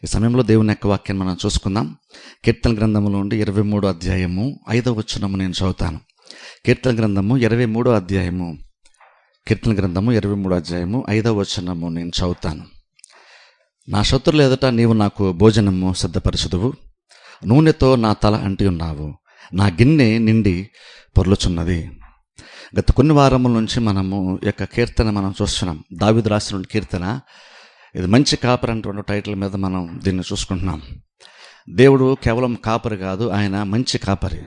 ఈ సమయంలో దేవుని యొక్క వాక్యాన్ని మనం చూసుకుందాం. కీర్తన గ్రంథములో నుండి 23వ అధ్యాయము 5వ వచనము నేను చదువుతాను. కీర్తన గ్రంథము 23వ అధ్యాయము 5వ వచనము నేను చదువుతాను. నా శత్రుల ఎదుట నీవు నాకు భోజనము సిద్ధపరచుదువు, నూనెతో నా తల అంటి ఉన్నావు, నా గిన్నె నిండి పొర్లుచున్నది. గత కొన్ని వారముల నుంచి మనము యొక్క కీర్తన మనం చూస్తున్నాం. దావీదు రాసిన కీర్తన ఇది మంచి కాపరి అనేటువంటి టైటిల్ మీద మనం దీన్ని చూసుకుంటున్నాం. దేవుడు కేవలం కాపరి కాదు, ఆయన మంచి కాపరి.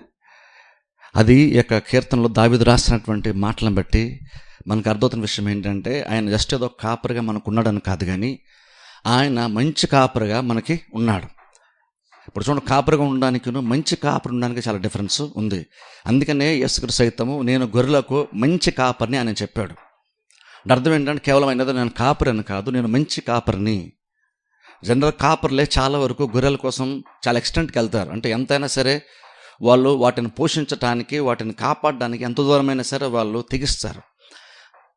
అది యొక్క కీర్తనలో దావీదు రాసినటువంటి మాటలను బట్టి మనకు అర్థమవుతున్న విషయం ఏంటంటే, ఆయన జస్ట్ ఏదో కాపరిగా మనకు ఉన్నాడని కాదు, కానీ ఆయన మంచి కాపరిగా మనకి ఉన్నాడు. ఇప్పుడు చూడండి, కాపరిగా ఉండడానికి మంచి కాపరి ఉండడానికి చాలా డిఫరెన్స్ ఉంది. అందుకనే యేసుక్రీస్తు సైతము నేను గొర్రెలకు మంచి కాపరిని ఆయన చెప్పాడు. అర్థం ఏంటంటే, కేవలం అయినదో నేను కాపరి అని కాదు, నేను మంచి కాపరిని. జనరల్ కాపర్లే చాలా వరకు గొర్రెల కోసం చాలా ఎక్స్టెంట్కి వెళ్తారు. అంటే ఎంతైనా సరే వాళ్ళు వాటిని పోషించడానికి, వాటిని కాపాడడానికి ఎంత దూరమైనా సరే వాళ్ళు తెగిస్తారు.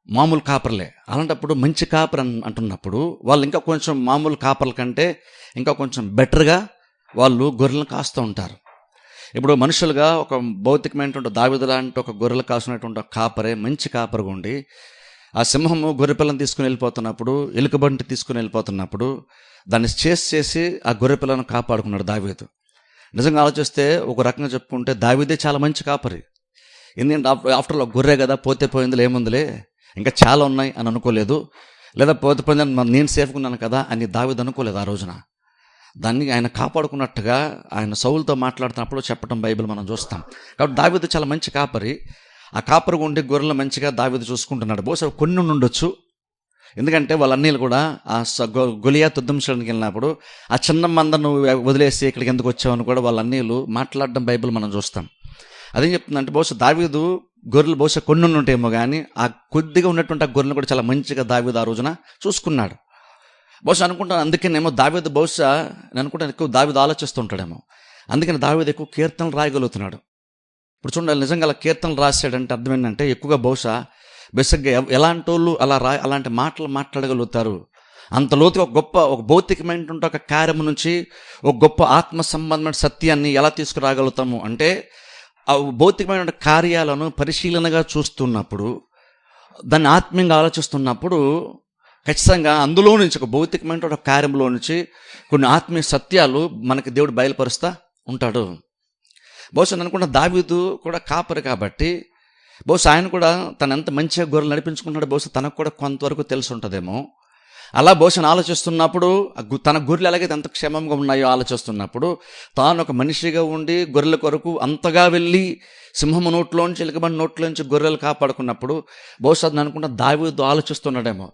మామూలు కాపర్లే. అలాంటప్పుడు మంచి కాపర్ అంటున్నప్పుడు వాళ్ళు ఇంకా కొంచెం మామూలు కాపర్ల కంటే ఇంకా కొంచెం బెటర్గా వాళ్ళు గొర్రెలను కాస్తూ ఉంటారు. ఇప్పుడు మనుషులుగా ఒక భౌతికమైనటువంటి దావీదు లాంటి ఒక గొర్రెలు కాసుకునేటువంటి కాపరే మంచి కాపరిగా ఉండి, ఆ సింహము గొర్రె పిల్లని తీసుకుని వెళ్ళిపోతున్నప్పుడు, ఎలుకబంటి తీసుకుని వెళ్ళిపోతున్నప్పుడు దాన్ని చేసి ఆ గొర్రె పిల్లను కాపాడుకున్నాడు దావీదు. నిజంగా ఆలోచిస్తే ఒక రకంగా చెప్పుకుంటే దావీదే చాలా మంచి కాపరి. ఎందుకంటే ఆఫ్టర్ గొర్రె కదా, పోతే పోయిందిలే, ఏముందిలే, ఇంకా చాలా ఉన్నాయి అని అనుకోలేదు. లేదా పోతే పోయిందని నేను సేఫ్గా ఉన్నాను కదా అని దావీదు అనుకోలేదు ఆ రోజున. దాన్ని ఆయన కాపాడుకున్నట్టుగా ఆయన సౌలుతో మాట్లాడుతున్నప్పుడు చెప్పడం బైబిల్ మనం చూస్తాం. కాబట్టి దావీదు చాలా మంచి కాపరి. ఆ కాపరిగా ఉండి గొర్రెలు మంచిగా దావీదు చూసుకుంటున్నాడు. బహుశా కొన్ని ఉండొచ్చు, ఎందుకంటే వాళ్ళ అన్నీలు కూడా ఆ గొలియాతు యుద్ధం చేయడానికి వెళ్ళినప్పుడు ఆ చిన్న మందను వదిలేసి ఇక్కడికి ఎందుకు వచ్చావని కూడా వాళ్ళ అన్నీలు మాట్లాడడం బైబిల్ మనం చూస్తాం. అదేం చెప్తుందంటే, బహుశా దావీదు గొర్రెలు బహుశా కొన్ని ఉంటాయేమో, కానీ ఆ కొద్దిగా ఉన్నటువంటి ఆ గొర్రెలు కూడా చాలా మంచిగా దావీదు ఆ రోజున చూసుకున్నాడు. బహుశా అనుకుంటాను అందుకేనేమో దావీదు, బహుశా నేను అనుకుంటాను ఎక్కువ దావీదు ఆలోచిస్తుంటాడేమో, అందుకని దావీదు ఎక్కువ కీర్తనలు రాయగలుగుతున్నాడు. ఇప్పుడు చూడండి, నిజంగా అలా కీర్తనలు రాశాడంటే అర్థం ఏంటంటే, ఎక్కువగా బహుశా బేసిక్గా ఎలాంటి వాళ్ళు అలాంటి మాటలు మాట్లాడగలుగుతారు. అంత లోతుగా ఒక భౌతికమైనటువంటి ఒక కార్యం నుంచి ఒక గొప్ప ఆత్మ సంబంధమైన సత్యాన్ని ఎలా తీసుకురాగలుగుతాము అంటే, ఆ భౌతికమైన కార్యాలను పరిశీలనగా చూస్తున్నప్పుడు, దాన్ని ఆత్మీయంగా ఆలోచిస్తున్నప్పుడు ఖచ్చితంగా అందులో నుంచి ఒక భౌతికమైన ఒక కార్యంలో నుంచి కొన్ని ఆత్మీయ సత్యాలు మనకి దేవుడు బయలుపరుస్తూ ఉంటాడు. బహుశా అనుకున్న దావీదు కూడా కాపరి కాబట్టి బహుశా ఆయన కూడా తను ఎంత మంచిగా గొర్రెలు నడిపించుకుంటాడో బహుశా తనకు కూడా కొంతవరకు తెలిసి ఉంటుందేమో. అలా బహుశా ఆలోచిస్తున్నప్పుడు తన గొర్రెలు ఎలాగైతే ఎంత క్షేమంగా ఉన్నాయో ఆలోచిస్తున్నప్పుడు, తాను ఒక మనిషిగా ఉండి గొర్రెల కొరకు అంతగా వెళ్ళి సింహము నోట్లోంచి, ఎలుకబంటి నోట్లోంచి గొర్రెలు కాపాడుకున్నప్పుడు బహుశా అనుకుంటా దావీదు ఆలోచిస్తున్నాడేమో,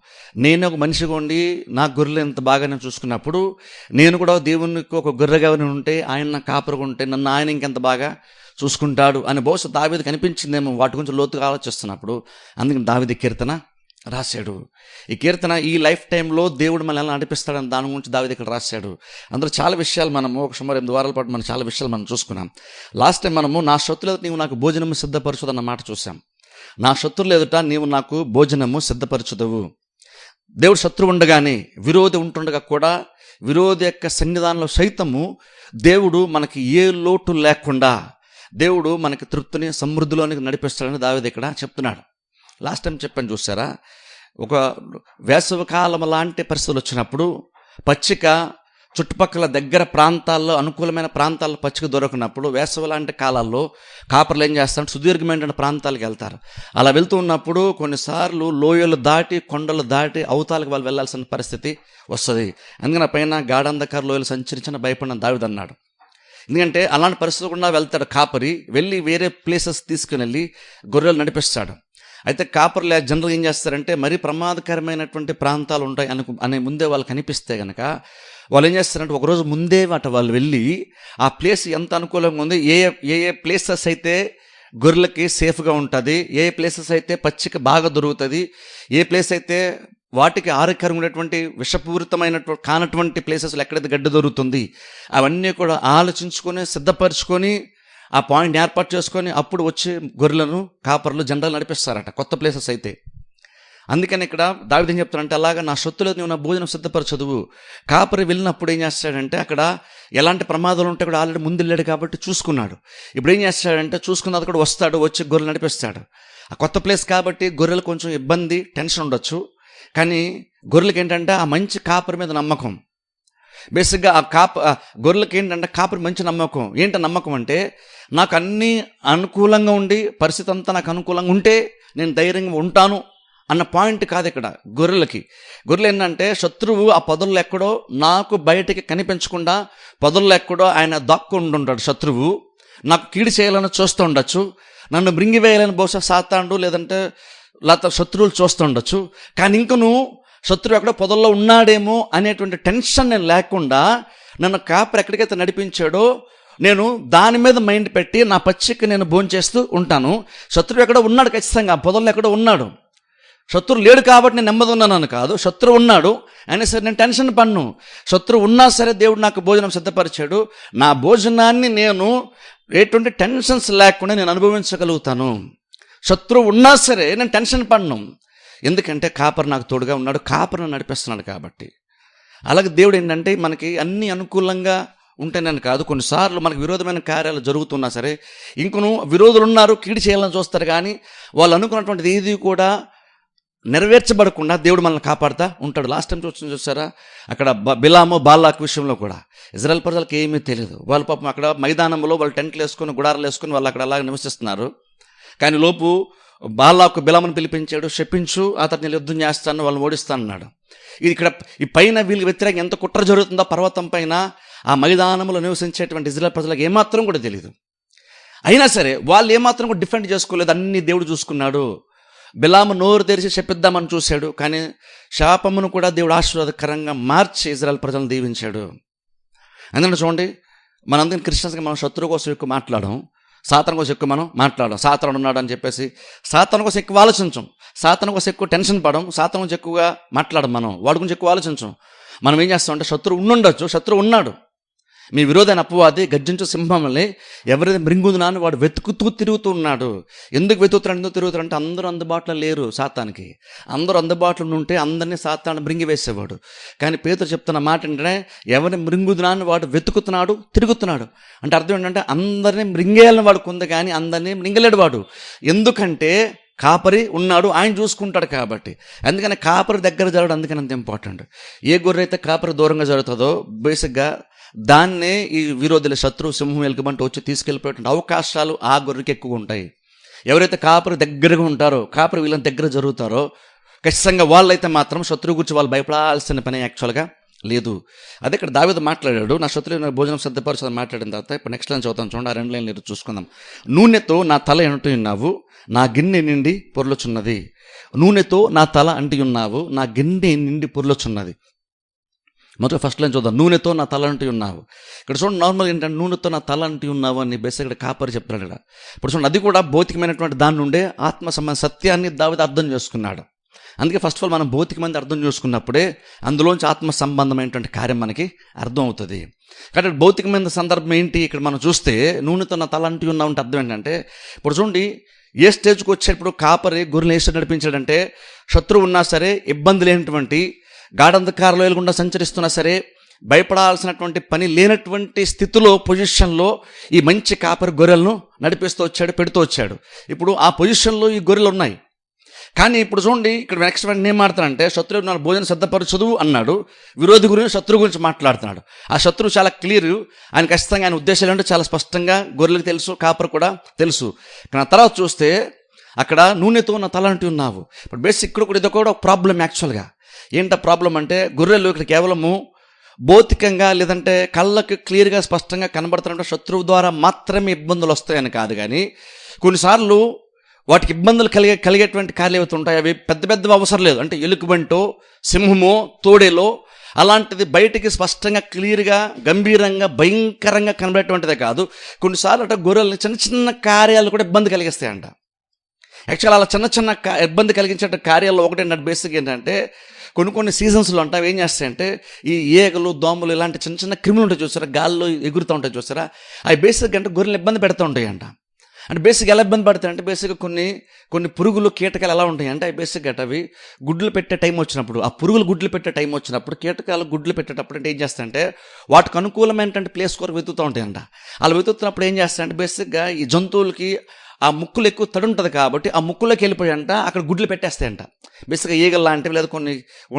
నేను ఒక మనిషిగా ఉండి నా గొర్రెలు ఎంత బాగా నేను చూసుకున్నప్పుడు, నేను కూడా దేవునికి ఒక గొర్రెగా ఉంటే, ఆయన నా కాపరిగా ఉంటే నన్ను ఆయన ఇంకెంత బాగా చూసుకుంటాడు అని బహుశా దావీదు కనిపించిందేమో వాటి గురించి లోతుగా ఆలోచిస్తున్నప్పుడు. అందుకని దావీదు కీర్తన రాశాడు. ఈ కీర్తన ఈ లైఫ్ టైంలో దేవుడు మనల్ని ఎలా నడిపిస్తాడని దాని గురించి దావీదు ఇక్కడ రాశాడు. అందులో చాలా విషయాలు మనము ఒక సుమారు 8 వారాల పాటు మనం చాలా విషయాలు మనం చూసుకున్నాం. లాస్ట్ టైం మనము నా శత్రుల ఎదుట నీవు నాకు భోజనము సిద్ధపరచుదన్న మాట చూసాం. నా శత్రుల ఎదుట నీవు నాకు భోజనము సిద్ధపరచుదవు. దేవుడు శత్రువు ఉండగానే, విరోధి ఉంటుండగా కూడా, విరోధి యొక్క సన్నిధానంలో సైతము దేవుడు మనకి ఏ లోటు లేకుండా దేవుడు మనకి తృప్తిని, సమృద్ధిలోనికి నడిపిస్తాడని దావీదు ఇక్కడ చెప్తున్నాడు. లాస్ట్ టైం చెప్పాను చూసారా, ఒక వేసవికాలం లాంటి పరిస్థితులు వచ్చినప్పుడు పచ్చిక చుట్టుపక్కల దగ్గర ప్రాంతాల్లో, అనుకూలమైన ప్రాంతాల్లో పచ్చిక దొరకనప్పుడు, వేసవి లాంటి కాలాల్లో కాపర్లు ఏం చేస్తారంటే సుదీర్ఘమైన ప్రాంతాలకు వెళ్తారు. అలా వెళ్తూ ఉన్నప్పుడు కొన్నిసార్లు లోయలు దాటి, కొండలు దాటి అవతాలకు వాళ్ళు వెళ్ళాల్సిన పరిస్థితి వస్తుంది. అందుకని పైన గాఢంధకార లోయలు సంచరించిన భయపడిన దావీదు అన్నాడు. ఎందుకంటే అలాంటి పరిస్థితులు కూడా వెళ్తాడు కాపరి, వెళ్ళి వేరే ప్లేసెస్ తీసుకుని వెళ్ళి గొర్రెలు నడిపిస్తాడు. అయితే కాపర్లు జనరల్గా ఏం చేస్తారంటే, మరీ ప్రమాదకరమైనటువంటి ప్రాంతాలు ఉంటాయి అనే ముందే వాళ్ళకి కనిపిస్తే కనుక వాళ్ళు ఏం చేస్తారంటే, ఒకరోజు ముందే వాళ్ళు వెళ్ళి ఆ ప్లేస్ ఎంత అనుకూలంగా ఉంది, ఏ ఏ ప్లేసెస్ అయితే గొర్రెలకి సేఫ్గా ఉంటుంది, ఏ ప్లేసెస్ అయితే పచ్చిక బాగా దొరుకుతుంది, ఏ ప్లేస్ అయితే వాటికి ఆరోగ్యకరంగా ఉన్నటువంటి విషపూరితమైనటువంటి కానటువంటి ప్లేసెస్లో ఎక్కడైతే గడ్డి దొరుకుతుంది, అవన్నీ కూడా ఆలోచించుకొని సిద్ధపరచుకొని ఆ పాయింట్ ఏర్పాటు చేసుకొని అప్పుడు వచ్చి గొర్రెలను కాపర్లు జనరల్ నడిపిస్తారట కొత్త ప్లేసెస్ అయితే. అందుకని ఇక్కడ దావీదు ఏం చెప్తాడంటే, అలాగా నా సొత్తులో నువ్వు నా భోజనం సిద్ధపరచదువు. కాపరి వెళ్ళినప్పుడు ఏం చేస్తాడంటే, అక్కడ ఎలాంటి ప్రమాదాలు ఉంటే కూడా ఆల్రెడీ ముందు వెళ్ళాడు కాబట్టి చూసుకున్నాడు. ఇప్పుడు ఏం చేస్తాడంటే, చూసుకున్నది కూడా వస్తాడు, వచ్చి గొర్రెలు నడిపిస్తాడు. ఆ కొత్త ప్లేస్ కాబట్టి గొర్రెలు కొంచెం ఇబ్బంది, టెన్షన్ ఉండొచ్చు. కానీ గొర్రెలకి ఏంటంటే ఆ మంచి కాపరి మీద నమ్మకం. బేసిక్గా గొర్రెలకి ఏంటంటే కాపరి మంచి నమ్మకం. ఏంటి నమ్మకం అంటే, నాకు అన్నీ అనుకూలంగా ఉండి పరిస్థితి అంతా నాకు అనుకూలంగా ఉంటే నేను ధైర్యంగా ఉంటాను అన్న పాయింట్ కాదు ఇక్కడ గొర్రెలకి. గొర్రెలు ఏంటంటే, శత్రువు ఆ పొదల్లో ఎక్కడో నాకు బయటికి కనిపించకుండా పొదల్లో ఎక్కడో ఆయన దాక్కుంటూ ఉంటాడు. శత్రువు నాకు కీడు చేయాలని చూస్తూ ఉండొచ్చు, నన్ను మృంగివేయాలని బహుశా సాతాండు లేదంటే శత్రువులు చూస్తూ ఉండొచ్చు. కానీ ఇంకను శత్రువు ఎక్కడో పొదల్లో ఉన్నాడేమో అనేటువంటి టెన్షన్ నేను లేకుండా నన్ను కాపరి ఎక్కడికైతే నడిపించాడో నేను దాని మీద మైండ్ పెట్టి నా పచ్చికి నేను భోంచేస్తూ ఉంటాను. శత్రువు ఎక్కడో ఉన్నాడు, ఖచ్చితంగా పొదల్లో ఎక్కడో ఉన్నాడు. శత్రువు లేడు కాబట్టి నేను నెమ్మది ఉన్నాను కాదు, శత్రువు ఉన్నాడు అయినా సరే నేను టెన్షన్ పన్ను. శత్రువు ఉన్నా సరే దేవుడు నాకు భోజనం సిద్ధపరిచాడు, నా భోజనాన్ని నేను ఎటువంటి టెన్షన్స్ లేకుండా నేను అనుభవించగలుగుతాను. శత్రువు ఉన్నా సరే నేను టెన్షన్ పన్ను, ఎందుకంటే కాపరి నాకు తోడుగా ఉన్నాడు, కాపరిని నడిపిస్తున్నాడు కాబట్టి. అలాగే దేవుడు ఏంటంటే మనకి అన్ని అనుకూలంగా ఉంటేనని కాదు, కొన్నిసార్లు మనకు విరోధమైన కార్యాలు జరుగుతున్నా సరే ఇంకొను విరోధులు ఉన్నారు, కీడు చేయాలని చూస్తారు, కానీ వాళ్ళు అనుకున్నటువంటిది ఏది కూడా నెరవేర్చబడకుండా దేవుడు మనల్ని కాపాడుతూ ఉంటాడు. లాస్ట్ టైం చూసారా, అక్కడ బిలాము బాలాకు విషయంలో కూడా ఇజ్రాయెల్ ప్రజలకు ఏమీ తెలియదు. వాళ్ళు పాపం అక్కడ మైదానంలో వాళ్ళు టెంట్లు వేసుకొని గుడారాలు వేసుకొని వాళ్ళు అక్కడ అలాగే నివసిస్తున్నారు. కానీ లోపు బాలాకు బిలామును పిలిపించాడు, శపించు అతను నేను యుద్ధం చేస్తాను, వాళ్ళని ఓడిస్తాను అన్నాడు. ఇది ఇక్కడ ఈ పైన వీళ్ళకి వ్యతిరేకంగా ఎంత కుట్ర జరుగుతుందో పర్వతం పైన ఆ మైదానంలో నివసించేటువంటి ఇజ్రాయెల్ ప్రజలకు ఏమాత్రం కూడా తెలియదు. అయినా సరే వాళ్ళు ఏమాత్రం కూడా డిఫెండ్ చేసుకోలేదు, అన్ని దేవుడు చూసుకున్నాడు. బిలాము నోరు తెరిచి చెప్పిద్దామని చూశాడు, కానీ శాపమును కూడా దేవుడు ఆశీర్వాదకరంగా మార్చి ఇజ్రాయెల్ ప్రజలను దీవించాడు. ఎందుకంటే చూడండి, మనందరం క్రిస్టియన్స్గా మనం శత్రువు కోసం ఎక్కువ మాట్లాడడం, సాతాను కోసం ఎక్కువ మనం మాట్లాడడం. సాతాను ఉన్నాడు అని చెప్పేసి సాతాను కోసం ఎక్కువ ఆలోచించం, సాతాను కోసం ఎక్కువ టెన్షన్ పడడం, సాతాను గురించి ఎక్కువగా మాట్లాడడం, మనం వాడి గురించి ఎక్కువ ఆలోచించం. మనం ఏం చేస్తామంటే, శత్రువు ఉండుండొచ్చు, శత్రువు ఉన్నాడు, మీ విరోధైన అపవాది గర్జించు సింహంలే ఎవరైతే మృంగుదునా అని వాడు వెతుకుతూ తిరుగుతూ ఉన్నాడు. ఎందుకు తిరుగుతారంటే అందరూ అందుబాటులో లేరు సాతానికి. అందరూ అందుబాటులో ఉంటే అందరినీ సాతాను మృంగివేసేవాడు. కానీ పేతురు చెప్తున్న మాట ఏంటంటే, ఎవరిని మృంగుదునా అని వాడు వెతుకుతున్నాడు, తిరుగుతున్నాడు. అంటే అర్థం ఏంటంటే, అందరినీ మృంగేయాలని వాడుకు ఉంది, కానీ అందరినీ మృంగలేడు వాడు. ఎందుకంటే కాపరి ఉన్నాడు, ఆయన చూసుకుంటాడు కాబట్టి. అందుకని కాపరి దగ్గర జరగడం అందుకని అంత ఇంపార్టెంట్. ఏ గొర్రె అయితే కాపరి దూరంగా జరుగుతుందో బేసిక్గా దాన్నే ఈ విరోధుల శత్రువు సింహం ఎలుకబంటి వచ్చి తీసుకెళ్ళిపోయేటువంటి అవకాశాలు ఆ గొర్రెకి ఎక్కువ ఉంటాయి. ఎవరైతే కాపరి దగ్గరగా ఉంటారో, కాపరి వీళ్ళని దగ్గర జరుగుతారో ఖచ్చితంగా వాళ్ళైతే మాత్రం శత్రువు గురించి వాళ్ళు భయపడాల్సిన పని యాక్చువల్గా లేదు. అదే ఇక్కడ దావీదు మాట్లాడాడు, నా శత్రువు భోజనం సిద్ధపరచు మాట్లాడిన తర్వాత ఇప్పుడు నెక్స్ట్ లైన్ చదువుతాను చూడండి, ఆ 2 లైన్లు చూసుకుందాం. నూనెతో నా తల అంటి ఉన్నావు, నా గిన్నె నిండి పొర్లుచున్నది. నూనెతో నా తల అంటి ఉన్నావు, నా గిన్నె నిండి పొర్లుచున్నది. మొదటి ఫస్ట్ లైన్ చూద్దాం, నూనెతో నా తల అంటి ఉన్నావు. ఇక్కడ చూడండి, నార్మల్గా ఏంటంటే నూనెతో నా తల అంటి ఉన్నావు అని బేస్ ఇక్కడ కాపరి చెప్తున్నాడు ఇక్కడ. ఇప్పుడు చూడండి, అది కూడా భౌతికమైనటువంటి దాని నుండే ఆత్మ సంబంధ సత్యాన్ని దావీదు అర్థం చేసుకున్నాడు. అందుకే ఫస్ట్ ఆఫ్ ఆల్ మనం భౌతికమైన అర్థం చేసుకున్నప్పుడే అందులోంచి ఆత్మ సంబంధమైనటువంటి కార్యం మనకి అర్థం అవుతుంది. కాబట్టి భౌతికమైన సందర్భం ఏంటి ఇక్కడ మనం చూస్తే, నూనెతో నా తల అంటి ఉన్నావు అంటే అర్థం ఏంటంటే, ఇప్పుడు చూడండి ఏ స్టేజ్కి వచ్చేటప్పుడు కాపరి గొర్రెలు వేసి నడిపించాడంటే, శత్రువు ఉన్నా సరే ఇబ్బంది లేనటువంటి గాఢంధకారంలో వెలుగుండా సంచరిస్తున్నా సరే భయపడాల్సినటువంటి పని లేనటువంటి స్థితిలో పొజిషన్లో ఈ మంచి కాపరి గొర్రెలను నడిపిస్తూ వచ్చాడు, పెడుతూ వచ్చాడు. ఇప్పుడు ఆ పొజిషన్లో ఈ గొర్రెలు ఉన్నాయి. కానీ ఇప్పుడు చూడండి, ఇక్కడ నెక్స్ట్ వెంటనే ఏం మాట్లాడుతానంటే, శత్రువు నా భోజనం సిద్ధపరచదు అన్నాడు, విరోధి గురించి శత్రువు గురించి మాట్లాడుతున్నాడు. ఆ శత్రువు చాలా క్లియర్, ఆయన ఖచ్చితంగా ఆయన ఉద్దేశాలు అంటే చాలా స్పష్టంగా గొర్రెలకు తెలుసు, కాపరి కూడా తెలుసు. కానీ ఆ తర్వాత చూస్తే అక్కడ నూనెతో నా తల అంటి ఉన్నావు. ఇప్పుడు బేసిక్ ఇక్కడ కూడా ఇది కూడా ఒక ప్రాబ్లం యాక్చువల్గా. ఏంటో ప్రాబ్లం అంటే, గొర్రెలు ఇక్కడ కేవలము భౌతికంగా లేదంటే కళ్ళకు క్లియర్గా స్పష్టంగా కనబడుతున్నట్టు శత్రువు ద్వారా మాత్రమే ఇబ్బందులు వస్తాయని కాదు, కానీ కొన్నిసార్లు వాటికి ఇబ్బందులు కలిగేటువంటి కార్యాలు ఏవైతే ఉంటాయి అవి పెద్ద పెద్ద అవసరం లేదు. అంటే ఎలుకబంటో, సింహమో, తోడేలో అలాంటిది బయటికి స్పష్టంగా క్లియర్గా గంభీరంగా భయంకరంగా కనబడేటువంటిదే కాదు, కొన్నిసార్లు అంటే గొర్రెల్ని చిన్న చిన్న కార్యాలు కూడా ఇబ్బంది కలిగిస్తాయంట. యాక్చువల్ అలా చిన్న చిన్న ఇబ్బంది కలిగించే కార్యాల్లో ఒకటి ఏంటంటే, బేసిక్ ఏంటంటే కొన్ని సీజన్స్లో అంట ఏం చేస్తాయంటే, ఈ ఏగలు, దోమలు ఇలాంటి చిన్న చిన్న క్రిములు ఉంటాయి చూసారా, గాల్లో ఎగురుతూ ఉంటాయి చూసారా, అవి బేసిక్గా అంటే గొర్రెలు ఇబ్బంది పెడుతూ ఉంటాయి అంట. అంటే బేసిక్గా ఎలా ఇబ్బంది పడతాయి అంటే బేసిక్గా కొన్ని పురుగులు కీటకాలు ఎలా ఉంటాయి అంటే అవి బేసిక్గా అవి గుడ్లు పెట్టే టైం వచ్చినప్పుడు, ఆ పురుగులు గుడ్లు పెట్టే టైం వచ్చినప్పుడు, కీటకాలు గుడ్లు పెట్టేటప్పుడు అంటే ఏం చేస్తాయంటే వాటికి అనుకూలమైనటువంటి ప్లేస్ కొరకు వెతుకుతూ ఉంటాయంట. అలా వెతుకుతున్నప్పుడు ఏం చేస్తాయంటే బేసిక్గా ఈ జంతువులకి ఆ ముక్కులు ఎక్కువ తడి ఉంటుంది కాబట్టి ఆ ముక్కులోకి వెళ్ళిపోయంట అక్కడ గుడ్లు పెట్టేస్తాయంట. బేసిక్గా ఈగలు లాంటివి లేదా కొన్ని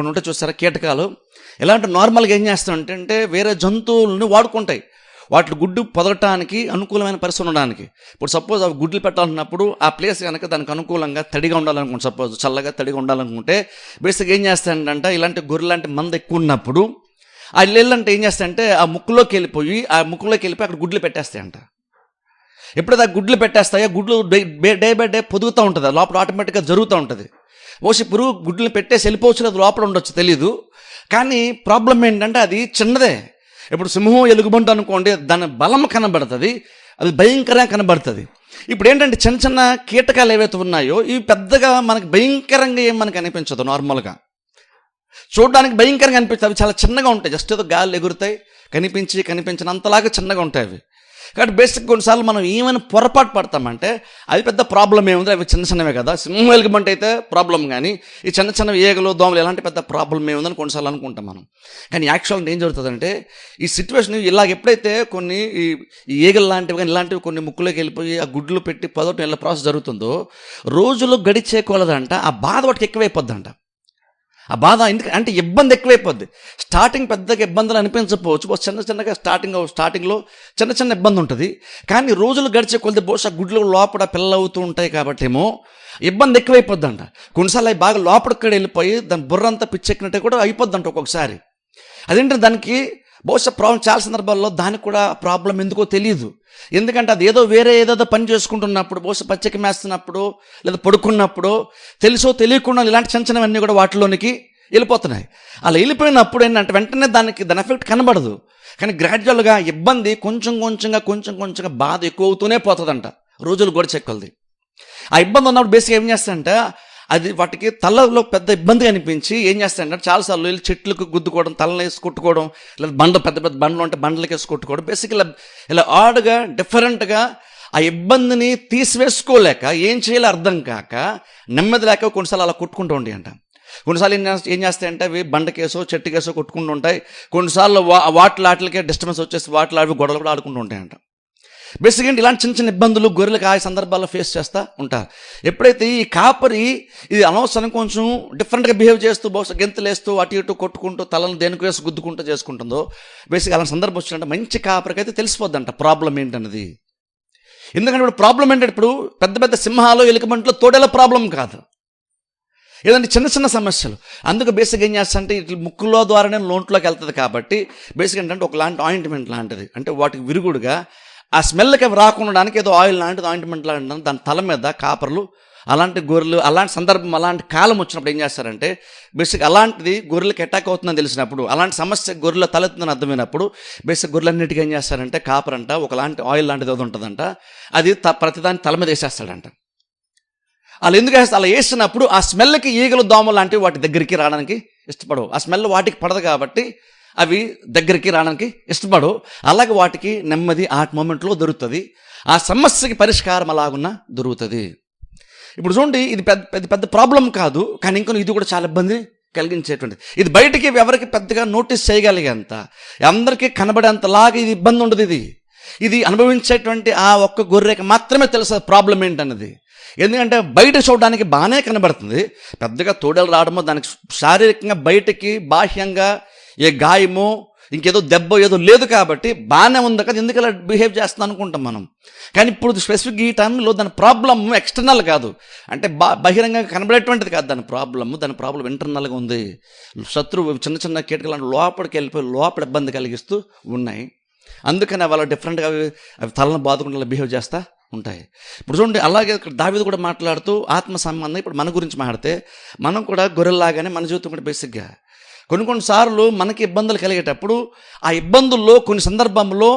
ఉంటే చూస్తారా కీటకాలు, ఎలాంటి నార్మల్గా ఏం చేస్తాయంటే అంటే వేరే జంతువులని వాడుకుంటాయి వాటి గుడ్డు పొదగటానికి అనుకూలమైన పరిస్థితి ఉండడానికి. ఇప్పుడు సపోజ్ అవి గుడ్లు పెట్టాలన్నప్పుడు ఆ ప్లేస్ కనుక దానికి అనుకూలంగా తడిగా ఉండాలనుకుంటే, సపోజ్ చల్లగా తడిగా ఉండాలనుకుంటే బేసిక్గా ఏం చేస్తాయంటే ఇలాంటి గొర్రె లాంటి మంద ఎక్కువ ఉన్నప్పుడు ఆ ఇల్లంటే ఏం చేస్తాయంటే ఆ ముక్కులోకి వెళ్ళిపోయి అక్కడ గుడ్లు పెట్టేస్తాయంట. ఎప్పుడైతే ఆ గుడ్లు పెట్టేస్తాయో గుడ్లు డే బై డే పొదుగుతూ ఉంటుంది, లోపల ఆటోమేటిక్గా జరుగుతూ ఉంటుంది. ఓసి పురుగు గుడ్లు పెట్టేసి వెళ్ళిపోవచ్చు, అది లోపల ఉండొచ్చు తెలీదు. కానీ ప్రాబ్లం ఏంటంటే అది చిన్నదే. ఇప్పుడు సింహం ఎలుగుబంటు అనుకోండి, దాని బలం కనబడుతుంది, అది భయంకరంగా కనబడుతుంది. ఇప్పుడు ఏంటంటే చిన్న చిన్న కీటకాలు ఏవైతే ఉన్నాయో ఇవి పెద్దగా మనకి భయంకరంగా ఏం మనకు అనిపించదు. నార్మల్గా చూడడానికి భయంకరంగా అనిపిస్తుంది, అవి చాలా చిన్నగా ఉంటాయి, జస్ట్ ఏదో గాలి ఎగురుతాయి, కనిపించినంతలాగా చిన్నగా ఉంటాయి అవి. కాబట్టి బేసిక్ కొన్నిసార్లు మనం ఏమైనా పొరపాటు పడతామంటే అది పెద్ద ప్రాబ్లం ఏముంది, అవి చిన్న చిన్నవే కదా, సింహం ఎలుగుబంటి అయితే ప్రాబ్లం, కానీ ఈ చిన్న చిన్న ఈగలు దోమలు ఎలాంటి పెద్ద ప్రాబ్లం ఏముందని కొన్నిసార్లు అనుకుంటాం మనం. కానీ యాక్చువల్గా ఏం జరుగుతుందంటే ఈ సిచ్యువేషన్ ఇలాగ ఎప్పుడైతే కొన్ని ఈ ఈగలు లాంటివి కానీ ఇలాంటివి కొన్ని ముక్కులోకి వెళ్ళిపోయి ఆ గుడ్లు పెట్టి పొదటం ఇలా ప్రాసెస్ జరుగుతుందో రోజులు గడిచే కొలదంట ఆ బాధ వాటికి ఎక్కువైపోద్దంట. ఆ బాధ అంటే ఇబ్బంది ఎక్కువైపోద్ది. స్టార్టింగ్ పెద్దగా ఇబ్బందులు అనిపించకపోవచ్చు, స్టార్టింగ్లో చిన్న ఇబ్బంది ఉంటుంది. కానీ రోజులు గడిచే కొద్ది బహుశా గుడ్లు లోపల పిల్లలు అవుతూ ఉంటాయి కాబట్టేమో ఇబ్బంది ఎక్కువైపోద్దంట. కొన్నిసార్లు అవి బాగా లోపలికి వెళ్ళిపోయి దాని బుర్రంతా పిచ్చెక్కినట్టు కూడా అయిపోద్దంట ఒక్కొక్కసారి. అదేంటంటే దానికి బహుశా ప్రాబ్లం చాలా సందర్భాల్లో దానికి కూడా ప్రాబ్లం ఎందుకో తెలియదు. ఎందుకంటే అది ఏదో పని చేసుకుంటున్నప్పుడు, బహుశా పచ్చిక మేస్తున్నప్పుడు లేదా పడుకున్నప్పుడు తెలుసో తెలియకుండా ఇలాంటి చిన్నవన్నీ కూడా వాటిలోనికి వెళ్ళిపోతున్నాయి. అలా వెళ్ళిపోయినప్పుడు ఏంటంటే వెంటనే దాని ఎఫెక్ట్ కనబడదు. కానీ గ్రాడ్యువల్గా ఇబ్బంది కొంచెంగా బాధ ఎక్కువ అవుతూనే పోతుందంట రోజులు గడిచెక్కలది. ఆ ఇబ్బంది ఉన్నప్పుడు బేసిక్గా ఏం చేస్తాయంటే అది వాటికి తలలో పెద్ద ఇబ్బంది అనిపించి ఏం చేస్తాయంటే చాలాసార్లు వెళ్ళి చెట్లకు గుద్దుకోవడం, తలని వేసి కొట్టుకోవడం, లేదా పెద్ద బండ్లు ఉంటే బండ్లకి వేసి కొట్టుకోవడం, బేసిక్గా ఇలా ఆడ్గా డిఫరెంట్గా ఆ ఇబ్బందిని తీసివేసుకోలేక ఏం చేయాలో అర్థం కాక నెమ్మది లేక కొన్నిసార్లు అలా కొట్టుకుంటూ ఉండి అంట. కొన్నిసార్లు ఏం చేస్తాయంటే అవి బండకేసో చెట్టుకేసో కొట్టుకుంటూ ఉంటాయి. కొన్నిసార్లు వాటికే డిస్టర్బెన్స్ వచ్చేసి వాటిలో గొడవలు కూడా ఆడుకుంటూ ఉంటాయంట. బేసిక్గా ఇలాంటి చిన్న ఇబ్బందులు గొర్రెలకు ఆ సందర్భాల్లో ఫేస్ చేస్తూ ఉంటారు. ఎప్పుడైతే ఈ కాపరి ఇది అనవసరం కొంచెం డిఫరెంట్గా బిహేవ్ చేస్తూ బహుశా గెంతులేస్తూ అటు ఇటు కొట్టుకుంటూ తలను దేనికి వేసి గుద్దుకుంటూ చేసుకుంటుందో బేసిక్గా అలాంటి సందర్భం వచ్చినట్టు మంచి కాపరికి అయితే తెలిసిపోద్దంట ప్రాబ్లం ఏంటన్నది. ఎందుకంటే ఇప్పుడు ప్రాబ్లం ఏంటంటే ఇప్పుడు పెద్ద సింహాలు ఎలుకబంట్లో తోడేలా ప్రాబ్లం కాదు, ఏదంటే చిన్న సమస్యలు. అందుకు బేసిక్గా ఏం చేస్తారంటే ఇట్లా ముక్కులో ద్వారానే లోంట్లోకి వెళ్తుంది. కాబట్టి బేసిక్ ఏంటంటే ఒకలాంటి ఆయింట్మెంట్ లాంటిది, అంటే వాటికి విరుగుడుగా ఆ స్మెల్కి అవి రాకుండడానికి ఏదో ఆయిల్ లాంటిది ఆయింట్మెంట్ లాంటిది దాని తల మీద కాపర్లు అలాంటి గొర్రెలు అలాంటి సందర్భం అలాంటి కాలం వచ్చినప్పుడు ఏం చేస్తారంటే బేసిక్ అలాంటిది గొర్రెలకు అటాక్ అవుతుందని తెలిసినప్పుడు, అలాంటి సమస్య గొర్రెల తలెత్తుందని అర్థమైనప్పుడు బేసిక్ గొర్రెలన్నిటికీ ఏం చేస్తారంటే కాపర్ అంట ఒకలాంటి ఆయిల్ లాంటిది ఏదో ఉంటుందంట, అది ప్రతిదాని తల మీద వేసేస్తాడంట. అలా ఎందుకు అలా వేసినప్పుడు ఆ స్మెల్కి ఈగలు దోమలు లాంటివి వాటి దగ్గరికి రావడానికి ఇష్టపడవు. ఆ స్మెల్ వాటికి పడదు కాబట్టి అవి దగ్గరికి రావడానికి ఇష్టపడవు. అలాగే వాటికి నెమ్మది ఆ మూమెంట్లో దొరుకుతుంది, ఆ సమస్యకి పరిష్కారం అలాగున్నా దొరుకుతుంది. ఇప్పుడు చూడండి ఇది పెద్ద ప్రాబ్లం కాదు, కానీ ఇంకొక ఇది కూడా చాలా ఇబ్బంది కలిగించేటువంటిది. ఇది బయటికి ఎవరికి పెద్దగా నోటీస్ చేయగలిగేంత అందరికీ కనబడేంతలాగా ఇది ఇబ్బంది ఉండదు. ఇది అనుభవించేటువంటి ఆ ఒక్క గొర్రెకి మాత్రమే తెలుసు ప్రాబ్లం ఏంటన్నది. ఎందుకంటే బయట చూడడానికి బాగానే కనబడుతుంది, పెద్దగా తోడేలు రావడమో దానికి శారీరకంగా బయటికి బాహ్యంగా ఏ గాయమో ఇంకేదో దెబ్బ ఏదో లేదు కాబట్టి బాగానే ఉంది కదా, ఎందుకు ఇలా బిహేవ్ చేస్తాను అనుకుంటాం మనం. కానీ ఇప్పుడు స్పెసిఫిక్ ఈ టైంలో దాని ప్రాబ్లమ్ ఎక్స్టర్నల్ కాదు, అంటే బహిరంగంగా కనబడేటువంటిది కాదు. దాని ప్రాబ్లం ఇంటర్నల్గా ఉంది. శత్రువు చిన్న కీటకాలను లోపలికి వెళ్ళిపోయి లోపల ఇబ్బంది కలిగిస్తూ ఉన్నాయి. అందుకని వాళ్ళ డిఫరెంట్గా అవి తలను బాదుకుంటూ బిహేవ్ చేస్తూ ఉంటాయి. ఇప్పుడు చూడండి అలాగే దావీదు కూడా మాట్లాడుతూ ఆత్మ సంబంధం ఇప్పుడు మన గురించి మాట్లాడితే మనం కూడా గొర్రెల్లాగానే మన జీవితం కూడా బేసిక్గా కొన్నిసార్లు మనకి ఇబ్బందులు కలిగేటప్పుడు ఆ ఇబ్బందుల్లో కొన్ని సందర్భంలో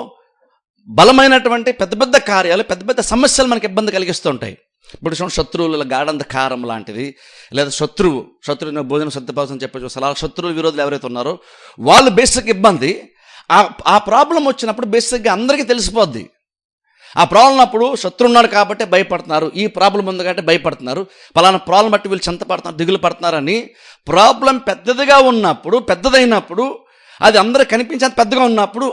బలమైనటువంటి పెద్ద కార్యాలు పెద్ద సమస్యలు మనకి ఇబ్బంది కలిగిస్తూ ఉంటాయి. ఇప్పుడు శత్రువుల గాఢంత కారం లాంటిది, లేదా శత్రువు భోజనం సత్యపాసం చెప్పచ్చు అలా శత్రువుల విరోధులు ఎవరైతే ఉన్నారో వాళ్ళు బేసిక్ ఇబ్బంది. ఆ ప్రాబ్లం వచ్చినప్పుడు బేసిక్గా అందరికీ తెలిసిపోద్ది. ఆ ప్రాబ్లం ఉన్నప్పుడు శత్రు ఉన్నాడు కాబట్టి భయపడుతున్నారు, ఈ ప్రాబ్లం ఉంది కాబట్టి భయపడుతున్నారు, పలానా ప్రాబ్లం బట్టి వీళ్ళు చింతపడుతున్నారు, దిగులు పడుతున్నారని. ప్రాబ్లం పెద్దదిగా ఉన్నప్పుడు, పెద్దదైనప్పుడు, అది అందరూ కనిపించేంత పెద్దగా ఉన్నప్పుడు